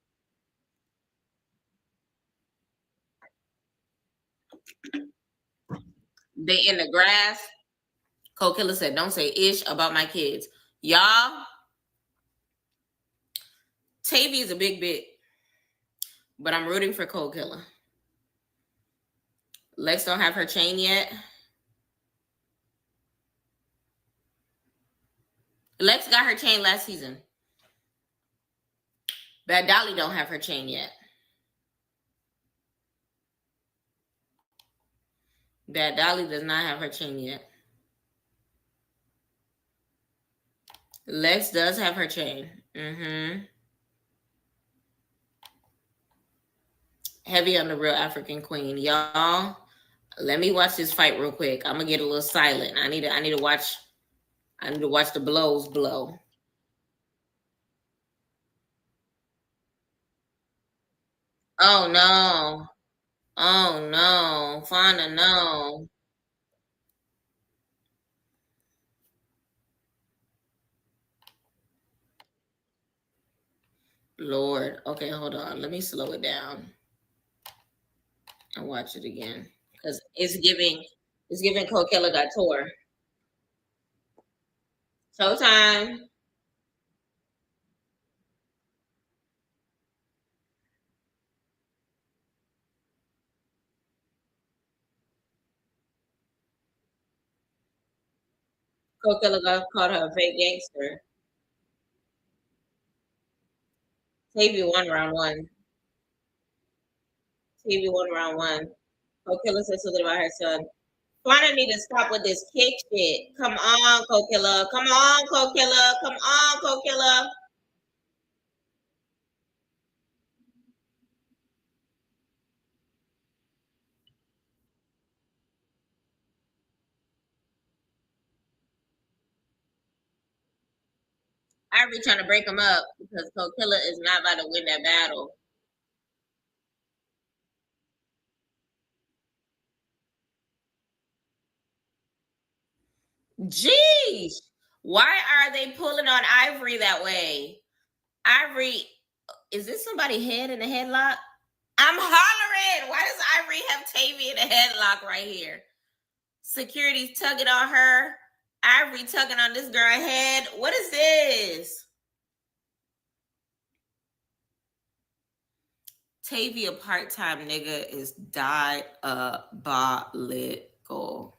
They in the grass. Cold Killer said, "Don't say ish about my kids." Y'all, Tavy is a big bit, but I'm rooting for Cold Killer. Lex don't have her chain yet. Lex got her chain last season. Bad Dolly don't have her chain yet. Bad Dolly does not have her chain yet. Lex does have her chain. Heavy on the real African queen. Y'all, let me watch this fight real quick. I'm gonna get a little silent. I need to watch the blows blow. Oh no. Oh no. Fauna, no. Lord. Okay, hold on. Let me slow it down and watch it again. Because it's giving Coachella got tour. Showtime. Coachella got called her a fake gangster. Tavy won round one. TV one round one. Kokilla said something about her son. Fana need to stop with this kick shit. Come on, Kokilla. Come on, Kokilla. Come on, Kokilla. I be trying to break him up because Kokilla is not about to win that battle. Jeez. Why are they pulling on Ivory that way? Ivory, is this somebody head in a headlock? I'm hollering. Why does Ivory have Tavy in a headlock right here? Security's tugging on her. Ivory tugging on this girl head. What is this? Tavy, a part-time nigga, is diabolical.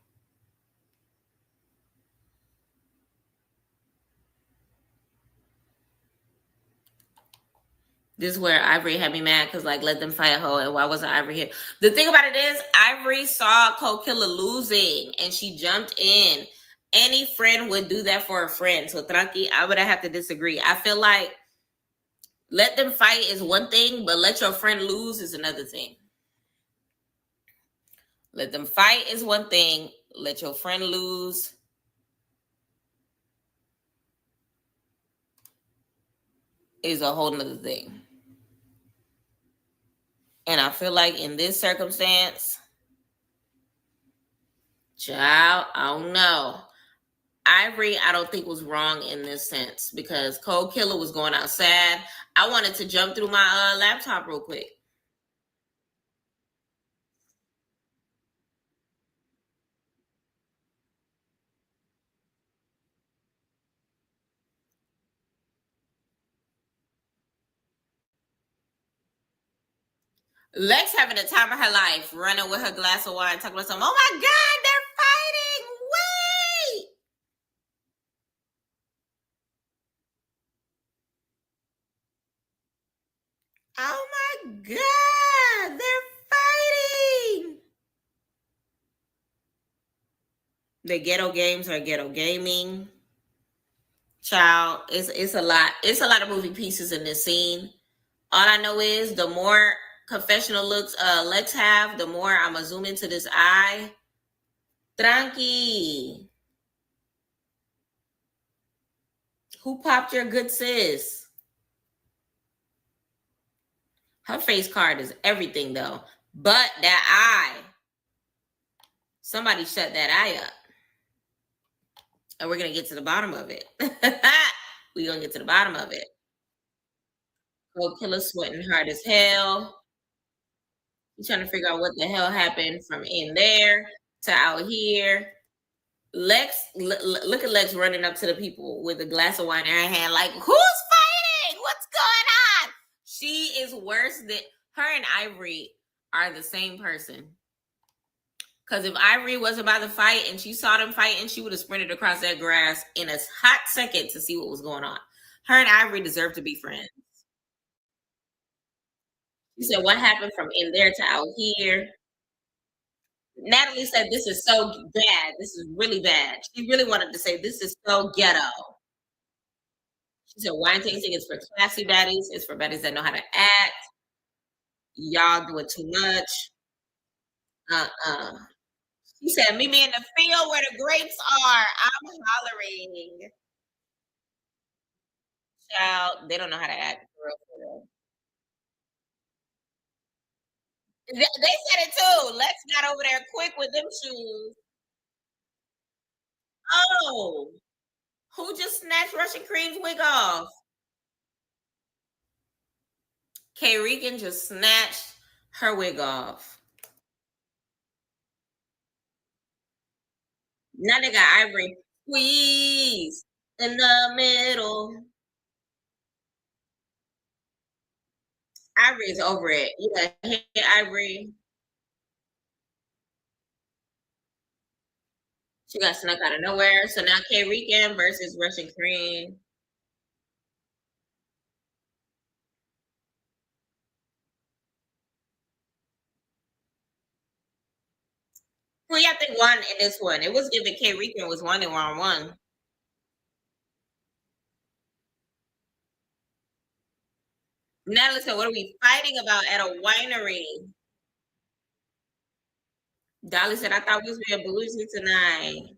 This is where Ivory had me mad because, like, let them fight a hoe, and why wasn't Ivory here? The thing about it is, Ivory saw Kokilla losing, and she jumped in. Any friend would do that for a friend. So, Tranqui, I would have to disagree. I feel like let them fight is one thing, but let your friend lose is another thing. Let them fight is one thing. Let your friend lose is a whole nother thing. And I feel like in this circumstance, child, I don't know. Ivory, I don't think was wrong in this sense because Cold Killer was going outside. I wanted to jump through my laptop real quick. Lex having the time of her life, running with her glass of wine, talking about something. Oh my God, they're fighting! Wait! Oh my God, they're fighting! The ghetto games are ghetto gaming. Child, it's a lot. It's a lot of moving pieces in this scene. All I know is the more confessional looks Lex have, the more I'm gonna zoom into this eye. Tranqui. Who popped your good sis? Her face card is everything though. But that eye. Somebody shut that eye up. And we're gonna get to the bottom of it. We're gonna get to the bottom of it. Cold Killer sweating hard as hell. He's trying to figure out what the hell happened from in there to out here. Lex, look at Lex running up to the people with a glass of wine in her hand, like, who's fighting? What's going on? She is worse than her and Ivory are the same person. Because if Ivory wasn't by the fight and she saw them fighting, she would have sprinted across that grass in a hot second to see what was going on. Her and Ivory deserve to be friends. She said, what happened from in there to out here? Natalie said, this is so bad. This is really bad. She really wanted to say, this is so ghetto. She said, wine tasting is for classy baddies. It's for baddies that know how to act. Y'all doing too much. Uh-uh. She said, meet me in the field where the grapes are. I'm hollering. Child, they don't know how to act for real, for real. They said it too. Lex got over there quick with them shoes. Oh, who just snatched Russian Cream's wig off? K Regan just snatched her wig off. Now they got Ivory squeeze in the middle. Ivory is over it. Yeah, hey, Ivory. She got snuck out of nowhere. So now K Regan versus Russian Cream. Who y'all think won in this one? It was given K Rican was one in round one. Natalie said, "What are we fighting about at a winery?" Dolly said, "I thought we was being bougie tonight.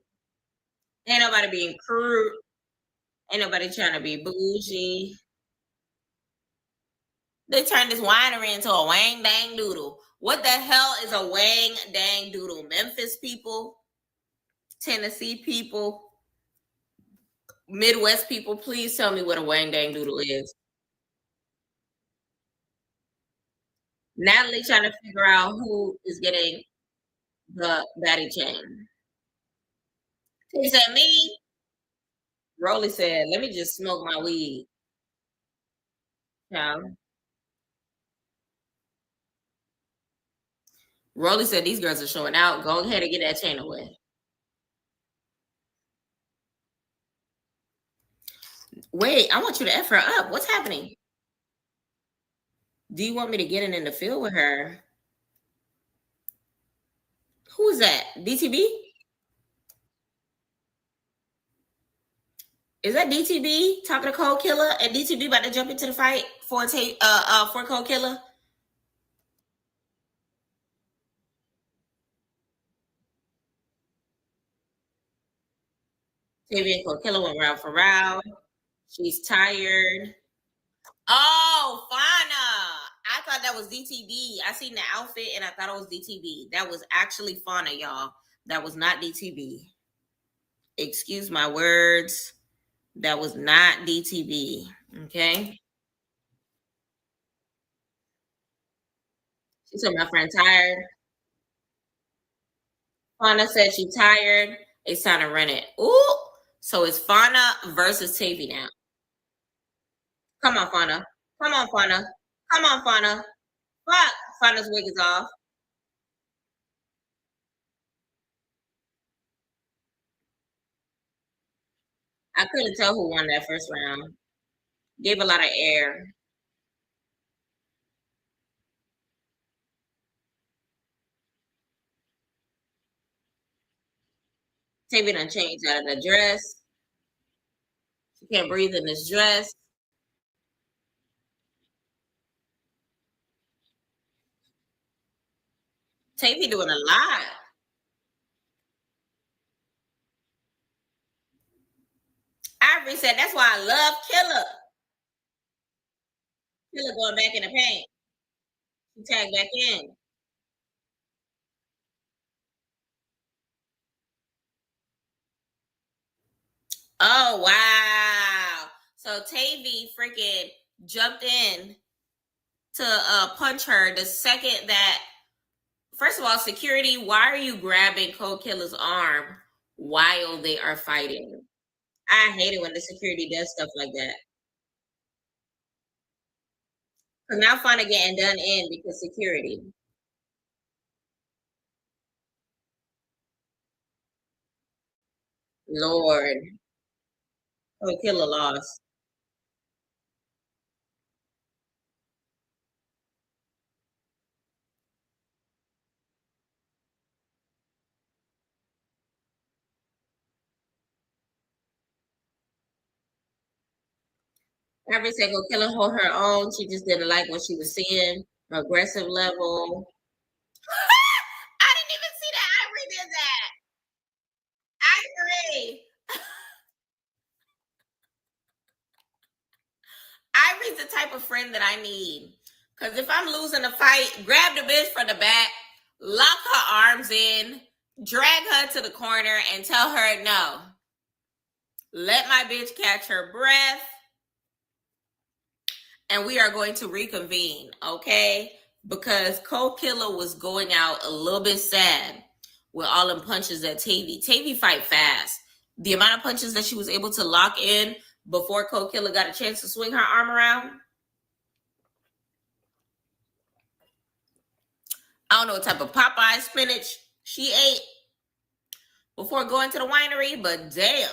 Ain't nobody being crude. Ain't nobody trying to be bougie. They turned this winery into a wang dang doodle. What the hell is a wang dang doodle? Memphis people, Tennessee people, Midwest people, please tell me what a wang dang doodle is." Natalie trying to figure out who is getting the baddie chain. He said, "Me." Rolly said, "Let me just smoke my weed." Yeah. Rolly said, "These girls are showing out. Go ahead and get that chain away." Wait, I want you to F her up. What's happening? Do you want me to get in the field with her? Who is that? DTB? Is that DTB talking to Cold Killer and DTB about to jump into the fight for Cold Killer? Tavy and Cold Killer went round for round. She's tired. Oh, Fauna. I thought that was DTB. I seen the outfit and I thought it was DTB. That was actually Fauna, y'all. That was not DTB. Excuse my words. That was not DTB. Okay. She said my friend tired. Fauna said she tired. It's time to run it. Ooh. So it's Fauna versus Tavy now. Come on, Fauna. Come on, Fauna. Come on, Fauna. Fuck. Fauna's wig is off. I couldn't tell who won that first round. Gave a lot of air. Tavy done changed out of the dress. She can't breathe in this dress. Tavy doing a lot. Ivory said that's why I love Killer. Killer going back in the paint. She tagged back in. Oh wow. So Tavy freaking jumped in to punch her the second that first of all, security, why are you grabbing Cold Killer's arm while they are fighting? I hate it when the security does stuff like that. Because now fun getting done in because security. Lord. Cold Killer lost. Every single killer hold her own. She just didn't like what she was seeing. Aggressive level. I didn't even see that. Ivory did that. Ivory. Ivory's the type of friend that I need. Because if I'm losing a fight, grab the bitch from the back, lock her arms in, drag her to the corner, and tell her no. Let my bitch catch her breath, and we are going to reconvene, okay? Because Cold Killer was going out a little bit sad with all them punches at Tavy. Tavy fight fast. The amount of punches that she was able to lock in before Cold Killer got a chance to swing her arm around. I don't know what type of Popeye spinach she ate before going to the winery, but damn.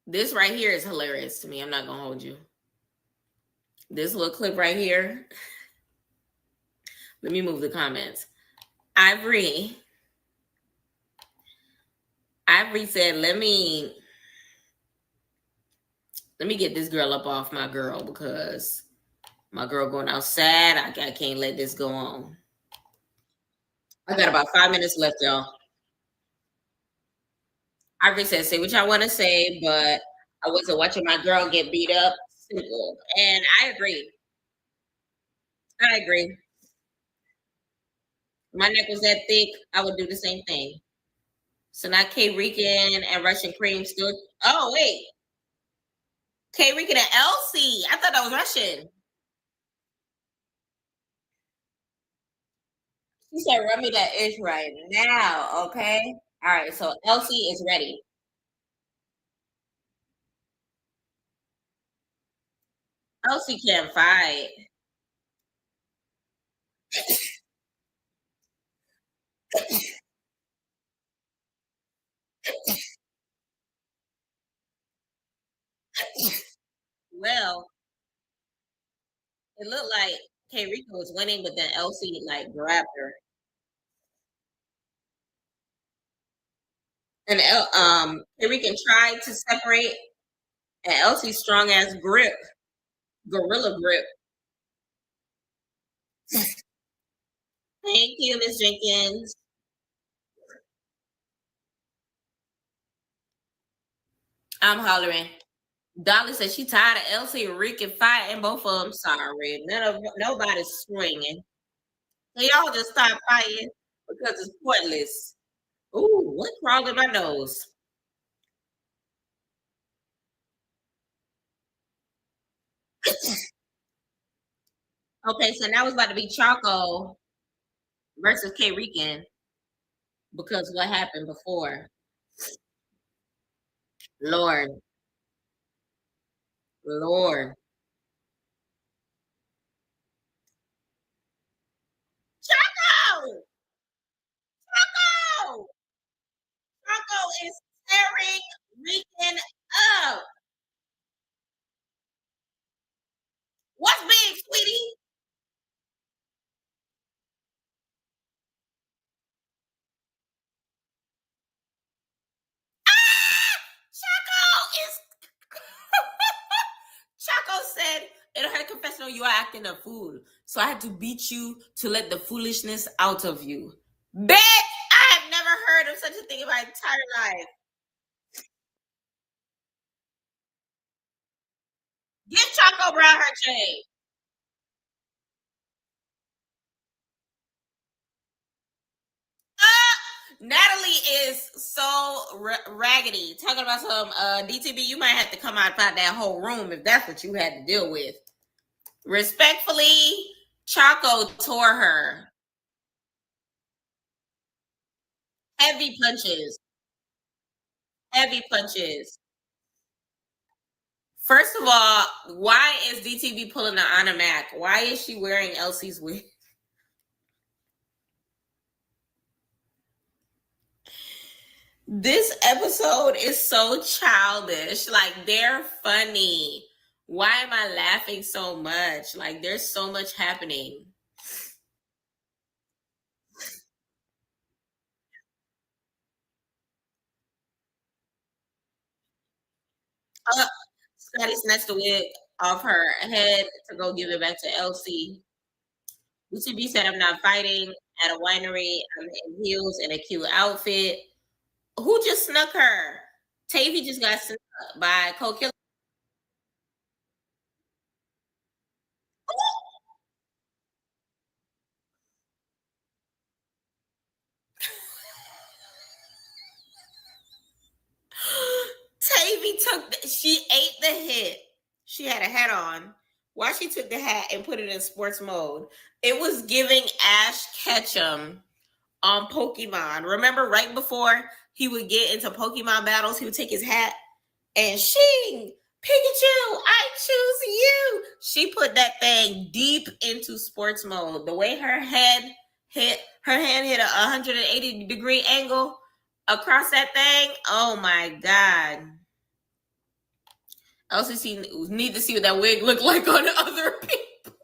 This right here is hilarious to me. I'm not going to hold you. This little clip right here. Let me move the comments. Ivory. Ivory said, let me get this girl up off my girl because my girl going outside. I can't let this go on. I got about 5 minutes left, y'all. Ivory said, say what y'all want to say, but I wasn't watching my girl get beat up. Simple. And I agree. I agree. My neck was that thick, I would do the same thing. So not K Rican and Russian cream still. Oh, wait. K Rican and Elsie. I thought that was Russian. She said, run me that ish right now, okay? All right, so Elsie is ready. Elsie can't fight. Well, it looked like K Rican was winning, but then Elsie like grabbed her. And K Rican tried to separate, and Elsie's strong ass grip, gorilla grip. Thank you, Miss Jenkins. I'm hollering. Dolly said she tired of Elsie and Rick and fighting. Both of them sorry. Nobody's swinging. So y'all just stop fighting because it's pointless. Ooh, what crawled in my nose? Okay, so now it's about to be Choco versus K Rican because what happened before? Lord, Lord. Choco! Choco! Choco is tearing Rican up. What's big, sweetie? Choco is Chaco said in her confessional, you are acting a fool. So I had to beat you to let the foolishness out of you. Bitch, I have never heard of such a thing in my entire life. Give Choco Brown her chain. Natalie is so raggedy. Talking about some DTB, you might have to come out that whole room if that's what you had to deal with. Respectfully, Choco tore her. Heavy punches. Heavy punches. First of all, why is DTV pulling the Anna Mac? Why is she wearing Elsie's wig? This episode is so childish. Like, they're funny. Why am I laughing so much? Like, there's so much happening. Uh, Scotty snatched the wig off her head to go give it back to Elsie. DTV said, I'm not fighting at a winery. I'm in heels and a cute outfit. Who just snuck her? Tavy just got snuck by Cole Killer. Tavy she ate the hit. She had a hat on. Why she took the hat and put it in sports mode? It was giving Ash Ketchum on Pokemon. Remember right before he would get into Pokemon battles, he would take his hat and shing, Pikachu, I choose you. She put that thing deep into sports mode. The way her hand hit a 180-degree angle across that thing. Oh my God. I also need to see what that wig looked like on other people.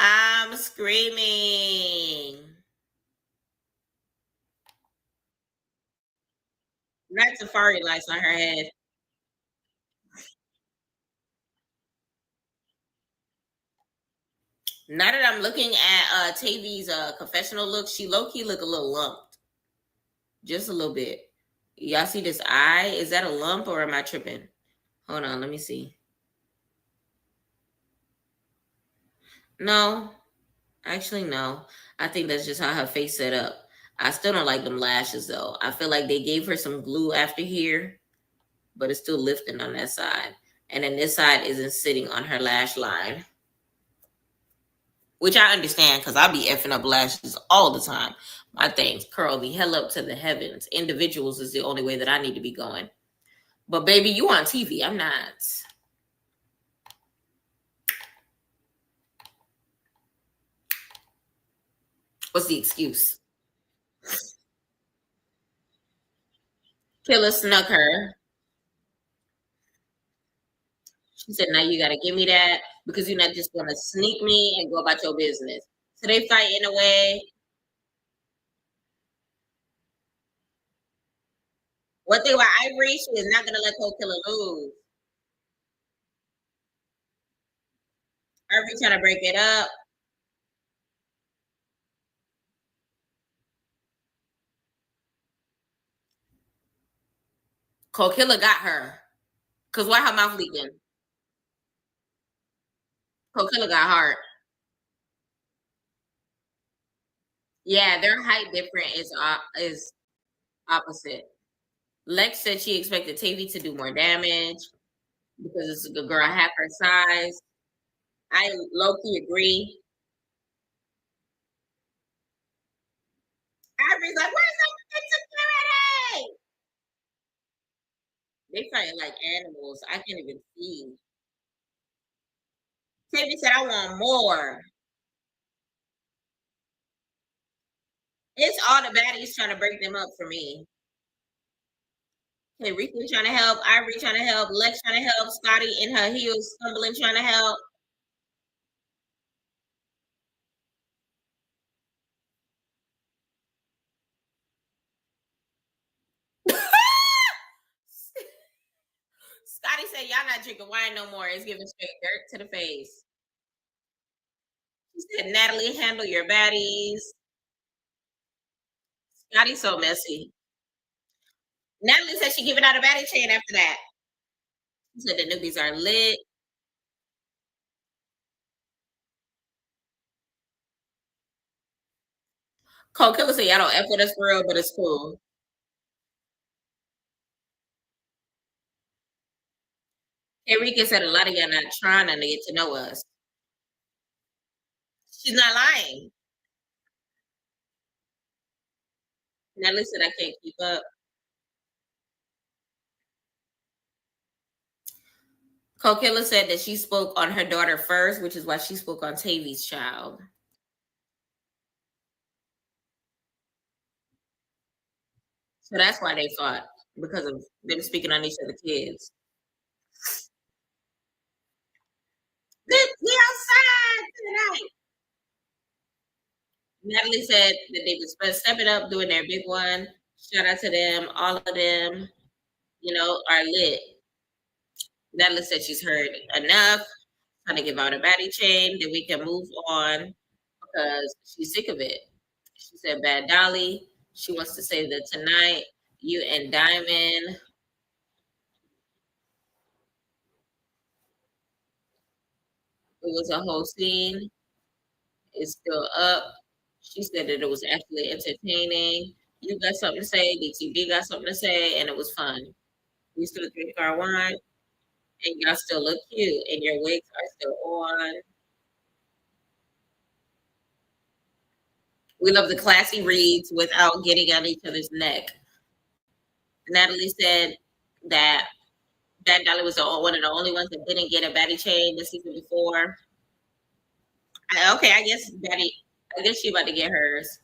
I'm screaming. Not safari lights on her head. Now that I'm looking at TV's confessional look, she low key look a little lumped, just a little bit. Y'all see this eye? Is that a lump or am I tripping? Hold on, let me see. No, actually, no. I think that's just how her face set up. I still don't like them lashes though. I feel like they gave her some glue after here, but it's still lifting on that side. And then this side isn't sitting on her lash line, which I understand because I be effing up lashes all the time. My things curl the hell up to the heavens. Individuals is the only way that I need to be going. But baby, you on TV. I'm not. What's the excuse? Killer snuck her. She said, now you got to give me that because you're not just going to sneak me and go about your business. So they fight in a way. One thing about Ivory, she is not going to let Cole Killer lose. Ivory trying to break it up. Cole Killer got her. Because why her mouth leaking? Cole Killer got heart. Yeah, their height different is opposite. Lex said she expected Tavy to do more damage because it's a girl half her size. I low key agree. Ivory's like, where's the security? They fighting like animals. I can't even see. Tavy said, I want more. It's all the baddies trying to break them up for me. Okay, Ricky trying to help, Ivory trying to help, Lex trying to help, Scotty in her heels stumbling trying to help. Scotty said, y'all not drinking wine no more. It's giving straight dirt to the face. She said, Natalie, handle your baddies. Scotty's so messy. Natalie said she giving out a baddie chain after that. She said the newbies are lit. Cole Killer said, y'all don't F with us for real, but it's cool. Enrique said, a lot of y'all not trying to get to know us. She's not lying. Natalie said, I can't keep up. Cole Killer said that she spoke on her daughter first, which is why she spoke on Tavy's child. So that's why they fought, because of them speaking on each other's kids. We outside tonight. Natalie said that they was stepping up, doing their big one. Shout out to them. All of them, are lit. Natalie said she's heard enough. Trying to give out a baddie chain, then we can move on because she's sick of it. She said, Bad Dolly. She wants to say that tonight, you and Diamond, it was a whole scene. It's still up. She said that it was actually entertaining. You got something to say. DTV got something to say, and it was fun. We still drink our wine, and y'all still look cute, and your wigs are still on. We love the classy reads without getting on each other's neck. Natalie said that Bad Dolly was one of the only ones that didn't get a baddie chain the season before. Okay, I guess she about to get hers.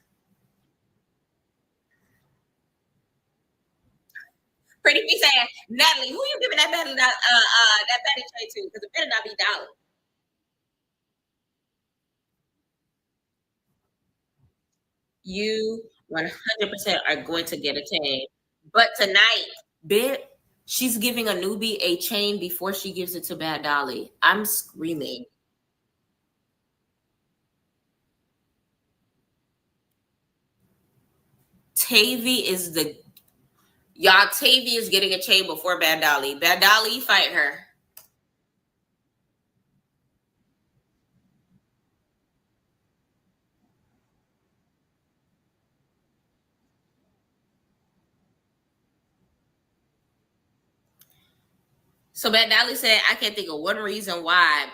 Pretty be saying, Natalie, who you giving that baddie chain to? Because it better not be Dolly. You 100% are going to get a chain. But tonight, bit she's giving a newbie a chain before she gives it to Bad Dolly. I'm screaming. Tavy is the y'all. Tavy is getting a chain before Bad Dolly. Bad Dolly, fight her. So Bad Dolly said, I can't think of one reason why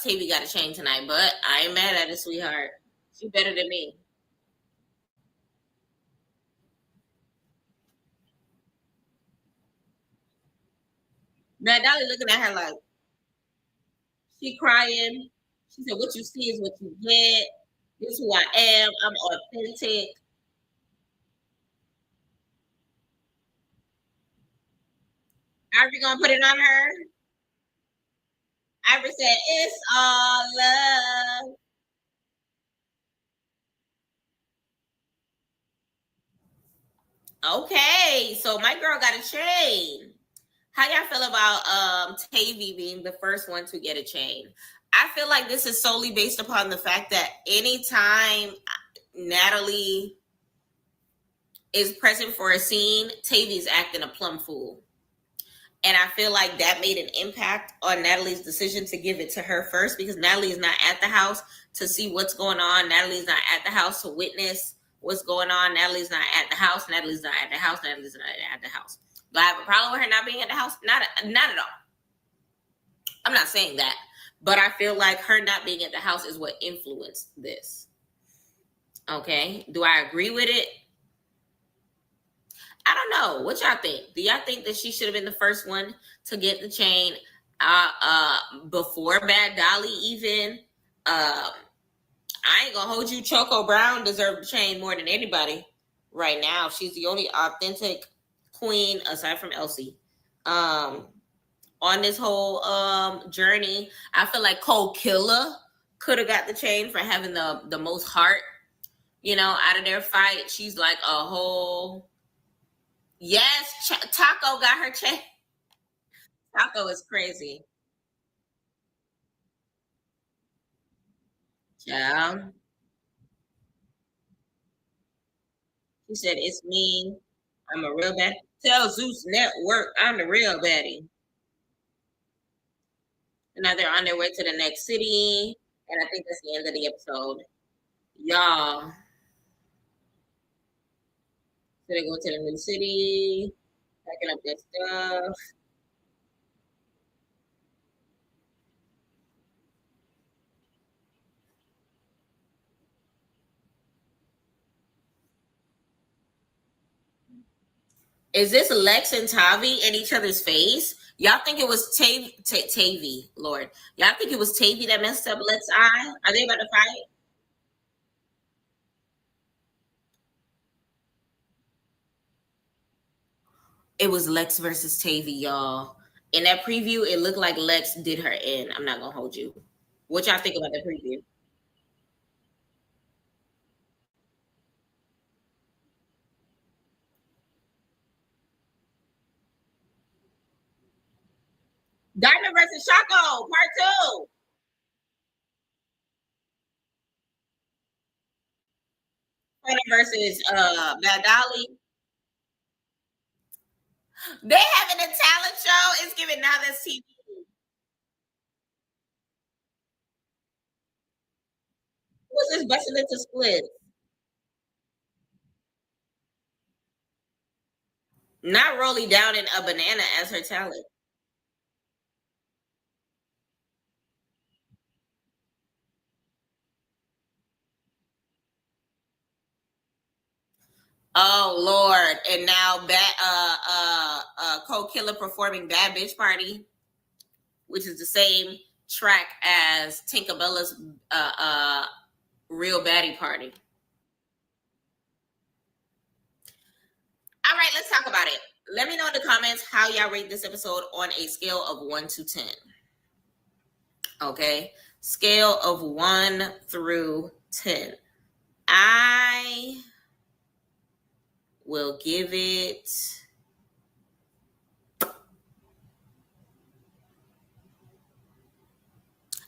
Tavy got a chain tonight, but I ain't mad at it, sweetheart. She better than me. Bad Dolly looking at her like she crying. She said, "What you see is what you get. This is who I am. I'm authentic." Ivory gonna put it on her. Ivory said, "It's all love." Okay, so my girl got a chain. How y'all feel about Tavy being the first one to get a chain? I feel like this is solely based upon the fact that anytime Natalie is present for a scene, Tavy's acting a plum fool. And I feel like that made an impact on Natalie's decision to give it to her first because Natalie is not at the house to see what's going on. Natalie's not at the house to witness what's going on. Natalie's not at the house. Natalie's not at the house. Natalie's not at the house. Do I have a problem with her not being at the house? Not at all. I'm not saying that. But I feel like her not being at the house is what influenced this. Okay. Do I agree with it? I don't know. What y'all think? Do y'all think that she should have been the first one to get the chain before Bad Dolly even? I ain't gonna hold you. Choco Brown deserved the chain more than anybody right now. She's the only authentic queen aside from Elsie. On this whole journey, I feel like Cole Killer could have got the chain for having the most heart. Out of their fight, she's like a whole. Yes, Taco got her chain. Taco is crazy. Yeah. She said, "It's me. I'm a real bad." Tell Zeus Network I'm the real baddie. And now they're on their way to the next city. And I think that's the end of the episode. Y'all. So they go to the new city, packing up their stuff. Is this Lex and Tavi in each other's face? Y'all think it was Tavy, Lord. Y'all think it was Tavy that messed up Lex's eye? Are they about to fight? It was Lex versus Tavy, y'all. In that preview, it looked like Lex did her in. I'm not gonna hold you. What y'all think about the preview? Diamond versus Shaco, part two. Diamond versus Bad Dolly. They having a talent show. It's giving now that's TV. Who's this busting into splits? Not Rolly down in a banana as her talent. Oh Lord! And now Co Killer performing Bad Bitch Party, which is the same track as Tinkabella's Real Baddie Party. All right, let's talk about it. Let me know in the comments how y'all rate this episode on a scale of 1 to 10. Okay, scale of 1 through 10. I will give it.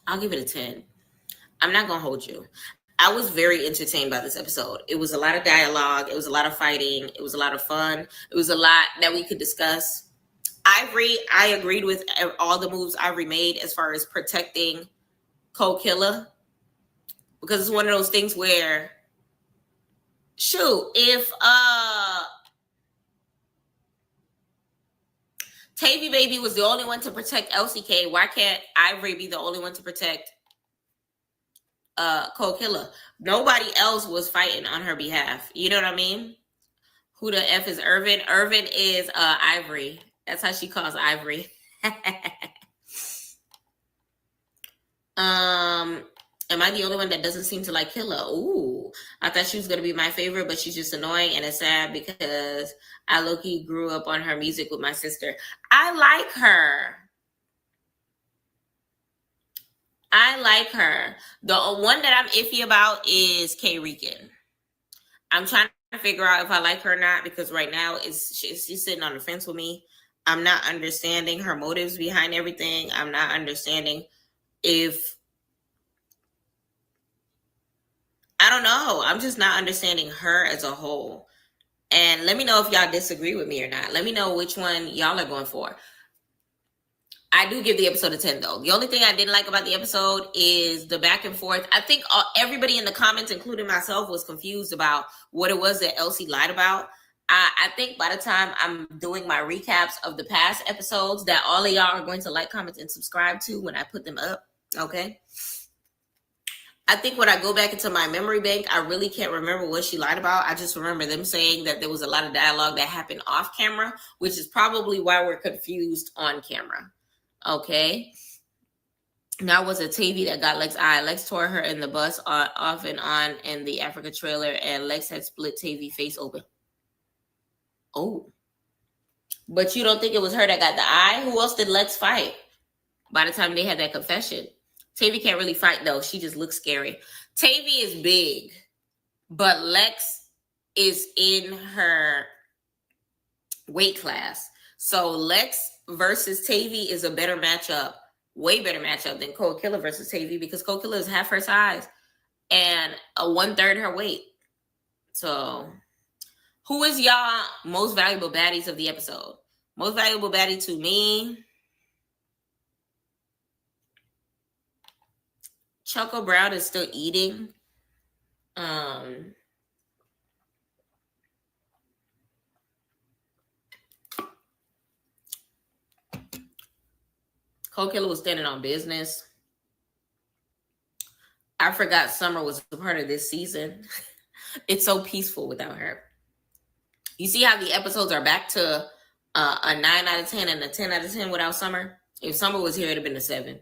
I'll give it a 10. I'm not going to hold you. I was very entertained by this episode. It was a lot of dialogue. It was a lot of fighting. It was a lot of fun. It was a lot that we could discuss. Ivory, I agreed with all the moves Ivory made as far as protecting Cold Killer, because it's one of those things where, shoot, if Tavy Baby was the only one to protect LCK, why can't Ivory be the only one to protect Cold Killer? Nobody else was fighting on her behalf. You know what I mean? Who the F is Irvin? Irvin is Ivory. That's how she calls Ivory. Am I the only one that doesn't seem to like Killer? Ooh, I thought she was gonna be my favorite, but she's just annoying, and it's sad because I low-key grew up on her music with my sister. I like her. The one that I'm iffy about is K Rican. I'm trying to figure out if I like her or not, because right now she's sitting on the fence with me. I'm not understanding her motives behind everything. I'm not understanding if, I don't know. I'm just not understanding her as a whole. And let me know if y'all disagree with me or not. Let me know which one y'all are going for. I do give the episode a 10, though. The only thing I didn't like about the episode is the back and forth. I think everybody in the comments, including myself, was confused about what it was that Elsie lied about. I think by the time I'm doing my recaps of the past episodes, that all of y'all are going to like, comment, and subscribe to when I put them up, okay? I think when I go back into my memory bank, I really can't remember what she lied about. I just remember them saying that there was a lot of dialogue that happened off camera, which is probably why we're confused on camera. Okay. Now was it Tavy that got Lex's eye? Lex tore her in the bus off and on in the Africa trailer, and Lex had split Tavy face open. Oh. But you don't think it was her that got the eye? Who else did Lex fight by the time they had that confession? Tavy can't really fight, though. She just looks scary. Tavy is big, but Lex is in her weight class. So Lex versus Tavy is a better matchup, way better matchup than Cold Killer versus Tavy, because Cold Killer is half her size and a 1/3 her weight. So who is y'all most valuable baddies of the episode? Most valuable baddie to me, Choco Brown is still eating. Cold Killer was standing on business. I forgot Summer was a part of this season. It's so peaceful without her. You see how the episodes are back to a 9 out of 10 and a 10 out of 10 without Summer? If Summer was here, it'd have been a 7.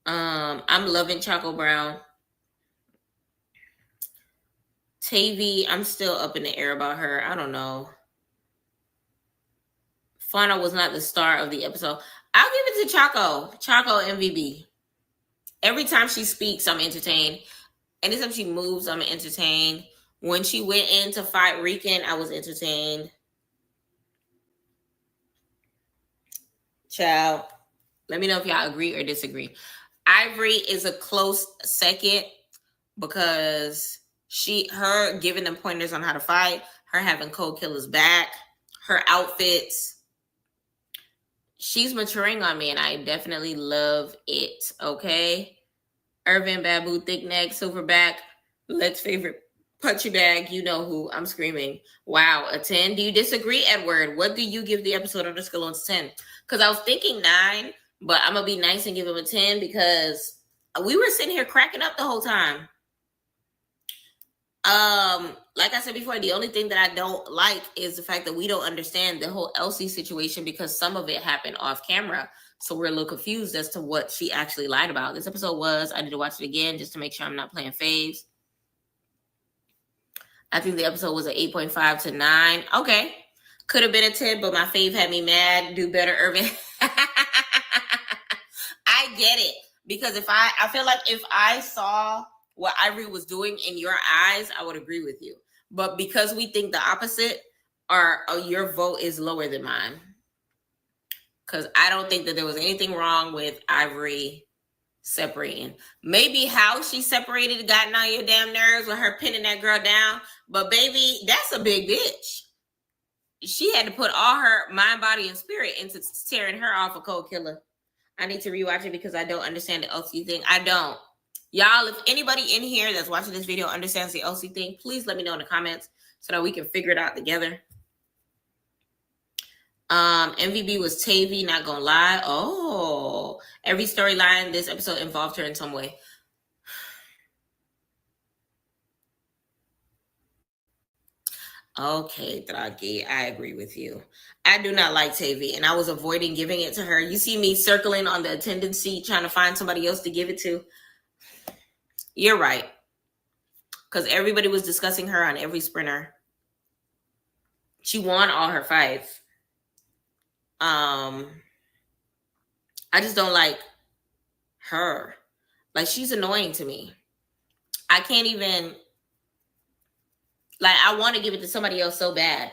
I'm loving Choco Brown. Tavy, I'm still up in the air about her. I don't know. Fauna was not the star of the episode. I'll give it to Choco. Choco MVB. Every time she speaks, I'm entertained. Anytime she moves, I'm entertained. When she went in to fight Rican, I was entertained. Child, let me know if y'all agree or disagree. Ivory is a close second because her giving them pointers on how to fight, her having Cold Killer's back, her outfits. She's maturing on me, and I definitely love it, okay? Irvin, Babu, Thick Neck, Silverback, Lex favorite Punchy Bag, you know who. I'm screaming. Wow, a 10. Do you disagree, Edward? What do you give the episode on the scale on 10? Because I was thinking 9, but I'm going to be nice and give him a 10 because we were sitting here cracking up the whole time. Like I said before, the only thing that I don't like is the fact that we don't understand the whole Elsie situation because some of it happened off camera. So we're a little confused as to what she actually lied about. This episode was, I need to watch it again just to make sure I'm not playing faves. I think the episode was an 8.5 to 9. Okay. Could have been a 10, but my fave had me mad. Do better, Irvin. I get it. Because I feel like if I saw what Ivory was doing in your eyes, I would agree with you. But because we think the opposite, your vote is lower than mine. Because I don't think that there was anything wrong with Ivory separating. Maybe how she separated got on your damn nerves with her pinning that girl down. But baby, that's a big bitch. She had to put all her mind, body, and spirit into tearing her off a cold killer. I need to rewatch it because I don't understand the LC thing. I don't. Y'all, if anybody in here that's watching this video understands the LC thing, please let me know in the comments so that we can figure it out together. MVB was Tavy, not gonna lie. Oh, every storyline this episode involved her in some way. Okay, Draki, I agree with you. I do not like Tavy, and I was avoiding giving it to her. You see me circling on the attendance seat trying to find somebody else to give it to. You're right. Because everybody was discussing her on every sprinter. She won all her fights. I just don't like her. Like, she's annoying to me. I can't even, like, I want to give it to somebody else so bad.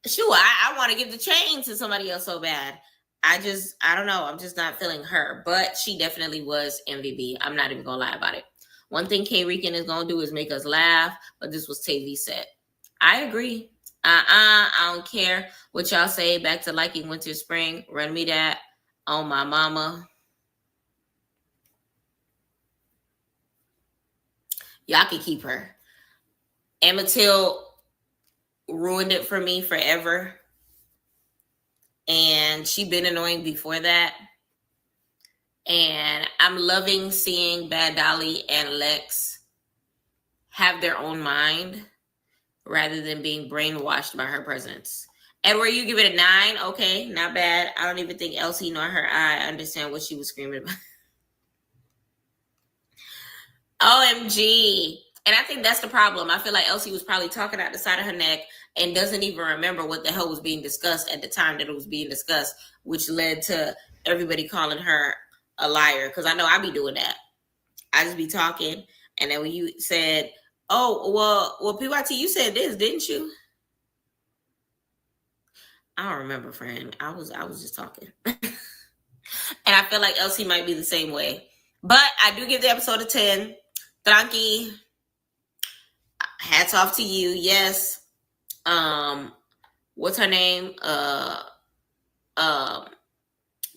Sure, I want to give the chain to somebody else so bad. I don't know. I'm just not feeling her. But she definitely was MVP. I'm not even going to lie about it. One thing K Rican is going to do is make us laugh. But this was Tavy set. I agree. I don't care what y'all say. Back to liking winter, spring. Run me that on my mama. Y'all can keep her. Amatil ruined it for me forever. And she been annoying before that. And I'm loving seeing Bad Dolly and Lex have their own mind rather than being brainwashed by her presence. Edward, you give it a 9. Okay, not bad. I don't even think Elsie nor her eye understand what she was screaming about. OMG. And I think that's the problem. I feel like Elsie was probably talking out the side of her neck and doesn't even remember what the hell was being discussed at the time that it was being discussed, which led to everybody calling her a liar. Because I know I be doing that. I just be talking. And then when you said, oh, well, PYT, you said this, didn't you? I don't remember, friend. I was just talking. And I feel like Elsie might be the same way. But I do give the episode a 10. Tranqui. Hats off to you. Yes. What's her name?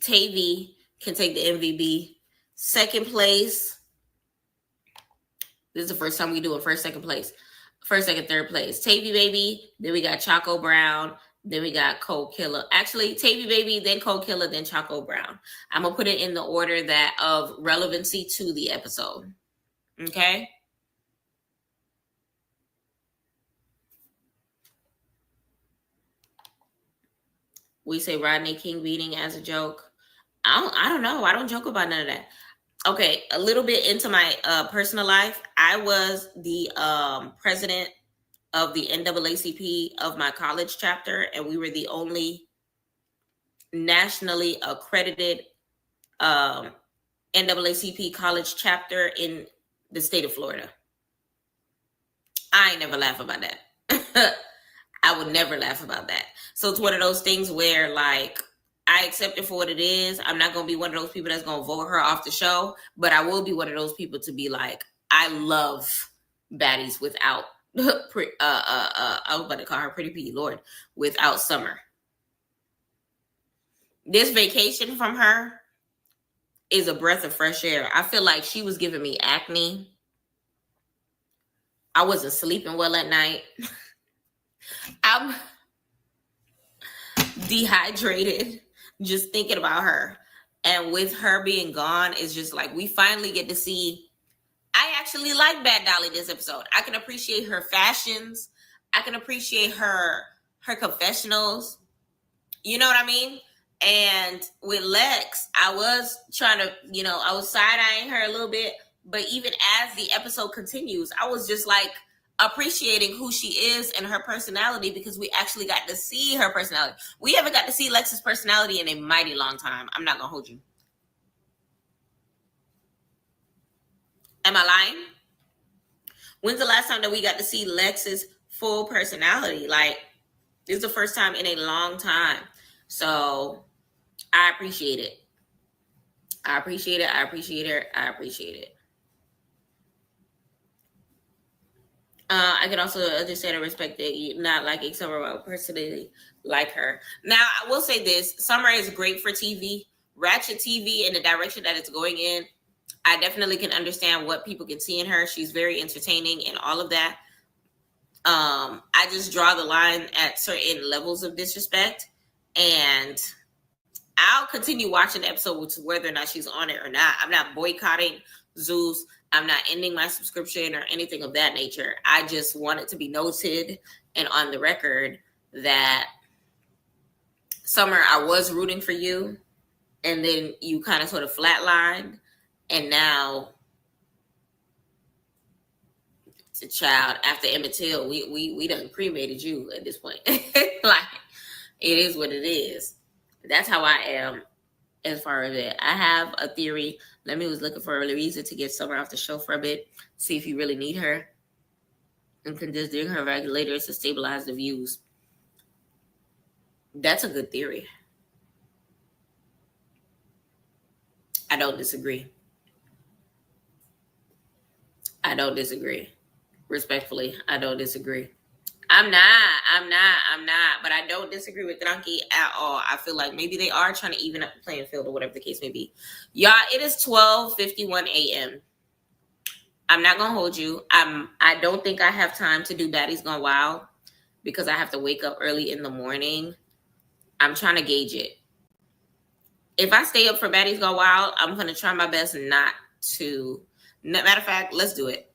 Tavy can take the MVP. Second place. This is the first time we do it. First, second place. First, second, third place. Tavy Baby. Then we got Choco Brown. Then we got Cold Killer. Actually, Tavy Baby, then Cold Killer, then Choco Brown. I'm going to put it in the order that of relevancy to the episode. Okay? We say Rodney King beating as a joke. I don't know. I don't joke about none of that. Okay, a little bit into my personal life. I was the president of the NAACP of my college chapter, and we were the only nationally accredited NAACP college chapter in the state of Florida. I ain't never laugh about that. I would never laugh about that. So it's one of those things where, like, I accept it for what it is. I'm not going to be one of those people that's going to vote her off the show, but I will be one of those people to be like, I love Baddies without, I was about to call her Pretty P, Lord, without Summer. This vacation from her is a breath of fresh air. I feel like she was giving me acne. I wasn't sleeping well at night. I'm dehydrated just thinking about her. And with her being gone, it's just like we finally get to see. I actually like Bad Dolly this episode. I can appreciate her fashions. I can appreciate her confessionals. You know what I mean? And with Lex, I was trying to, I was side-eyeing her a little bit. But even as the episode continues, I was just like appreciating who she is and her personality because we actually got to see her personality. We haven't got to see Lex's personality in a mighty long time. I'm not going to hold you. Am I lying? When's the last time that we got to see Lex's full personality. Like, this is the first time in a long time. So I appreciate it. I appreciate it. I appreciate it. I appreciate it. I can also understand and respect that you not liking Summer, but personally like her. Now, I will say this: Summer is great for TV, ratchet TV, in the direction that it's going in. I definitely can understand what people can see in her. She's very entertaining and all of that. I just draw the line at certain levels of disrespect, and I'll continue watching the episode whether or not she's on it or not. I'm not boycotting Zeus. I'm not ending my subscription or anything of that nature. I just want it to be noted and on the record that Summer, I was rooting for you, and then you kind of sort of flatlined, and now it's a child after Emmett Till. We done cremated you at this point. Like, it is what it is. That's how I am as far as it. I have a theory. Lemmy was looking for a reason to get Summer off the show for a bit, see if you really need her, and can just bring her regulators to stabilize the views. That's a good theory. I don't disagree. I don't disagree. Respectfully, I don't disagree. I'm not. But I don't disagree with Drunky at all. I feel like maybe they are trying to even up the playing field or whatever the case may be. Y'all, it is 12:51 a.m. I'm not going to hold you. I don't think I have time to do Baddies Gone Wild because I have to wake up early in the morning. I'm trying to gauge it. If I stay up for Baddies Gone Wild, I'm going to try my best not to. Matter of fact, let's do it.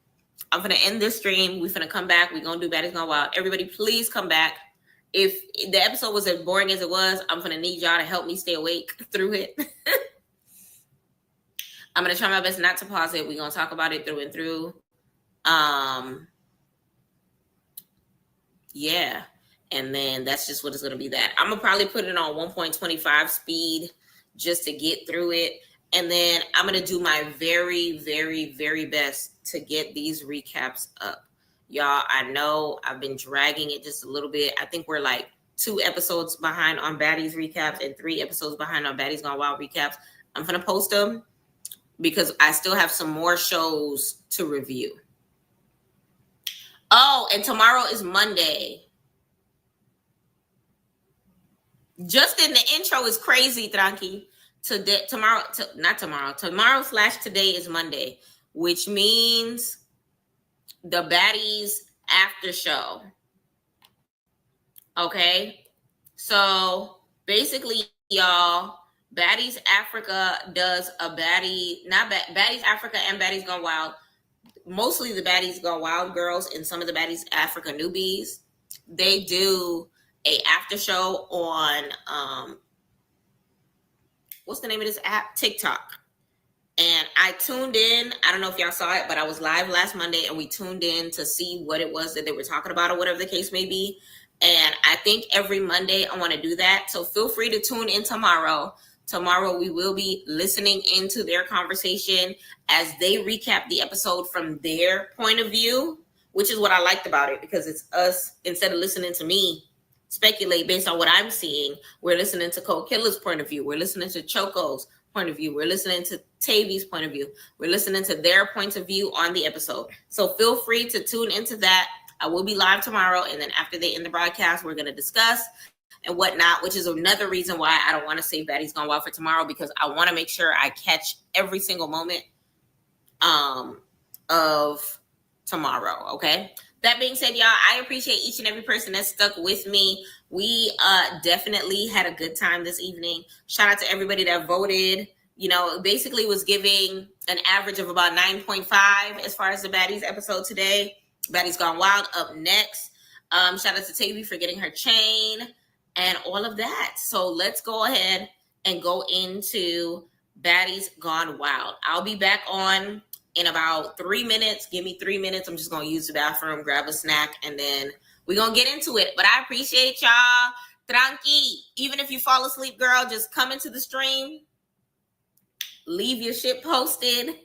I'm going to end this stream. We're going to come back. We're going to do Baddies Gone Wild. Everybody, please come back. If the episode was as boring as it was, I'm going to need y'all to help me stay awake through it. I'm going to try my best not to pause it. We're going to talk about it through and through. Yeah. And then that's just what it's going to be that. I'm going to probably put it on 1.25 speed just to get through it. And then I'm going to do my very, very, very best to get these recaps up. Y'all, I know I've been dragging it just a little bit. I think we're like 2 episodes behind on Baddies recaps and 3 episodes behind on Baddies Gone Wild recaps. I'm going to post them because I still have some more shows to review. Oh, and tomorrow is Monday. Just in the intro is crazy, Tranqui. Tomorrow/today is Monday, which means the Baddies after show. Okay, so basically, y'all, Baddies Africa does a Baddies Africa and Baddies Gone Wild. Mostly the Baddies Gone Wild girls and some of the Baddies Africa newbies. They do a after show on what's the name of this app? TikTok. And I tuned in. I don't know if y'all saw it, but I was live last Monday and we tuned in to see what it was that they were talking about or whatever the case may be. And I think every Monday I want to do that. So feel free to tune in tomorrow. Tomorrow we will be listening into their conversation as they recap the episode from their point of view, which is what I liked about it because it's us, instead of listening to me speculate based on what I'm seeing, we're listening to Cole Killer's point of view. We're listening to Choco's point of view. We're listening to Tavy's point of view. We're listening to their points of view on the episode. So feel free to tune into that. I will be live tomorrow. And then after they end the broadcast, we're going to discuss and whatnot, which is another reason why I don't want to save Baddies Gone Wild for tomorrow, because I want to make sure I catch every single moment of tomorrow. Okay. That being said, y'all, I appreciate each and every person that stuck with me. We definitely had a good time this evening. Shout out to everybody that voted. You know, basically was giving an average of about 9.5 as far as the Baddies episode today. Baddies Gone Wild up next. Shout out to Tavy for getting her chain and all of that. So let's go ahead and go into Baddies Gone Wild. I'll be back on in about 3 minutes. Give me 3 minutes. I'm just going to use the bathroom, grab a snack, and then we're going to get into it. But I appreciate y'all. Tranqui. Even if you fall asleep, girl, just come into the stream. leave your shit posted,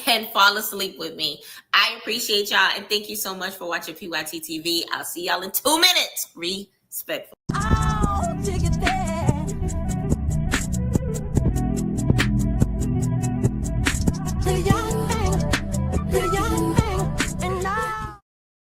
and fall asleep with me. I appreciate y'all, and thank you so much for watching PYT TV. I'll see y'all in 2 minutes. Respectful.